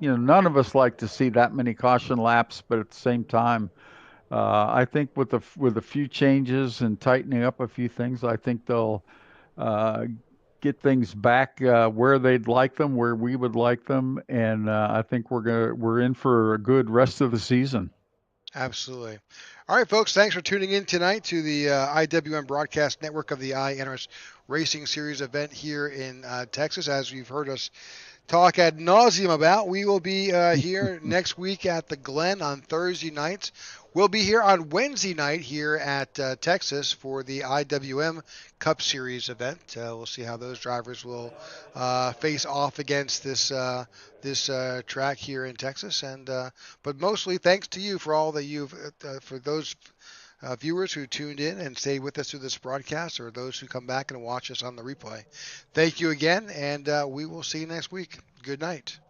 None of us like to see that many caution laps, but at the same time, I think with a few changes and tightening up a few things, I think they'll get things back where they'd like them, where we would like them, and I think we're in for a good rest of the season. Absolutely. All right, folks, thanks for tuning in tonight to the IWM Broadcast Network of the iNRS Racing Series event here in Texas. As you've heard us talk ad nauseum about, we will be here next week at the Glen on Thursday nights. We'll be here on Wednesday night here at Texas for the IWM Cup Series event. We'll see how those drivers will face off against this track here in Texas. But mostly thanks to you for all that for those viewers who tuned in and stayed with us through this broadcast, or those who come back and watch us on the replay. Thank you again, and we will see you next week. Good night.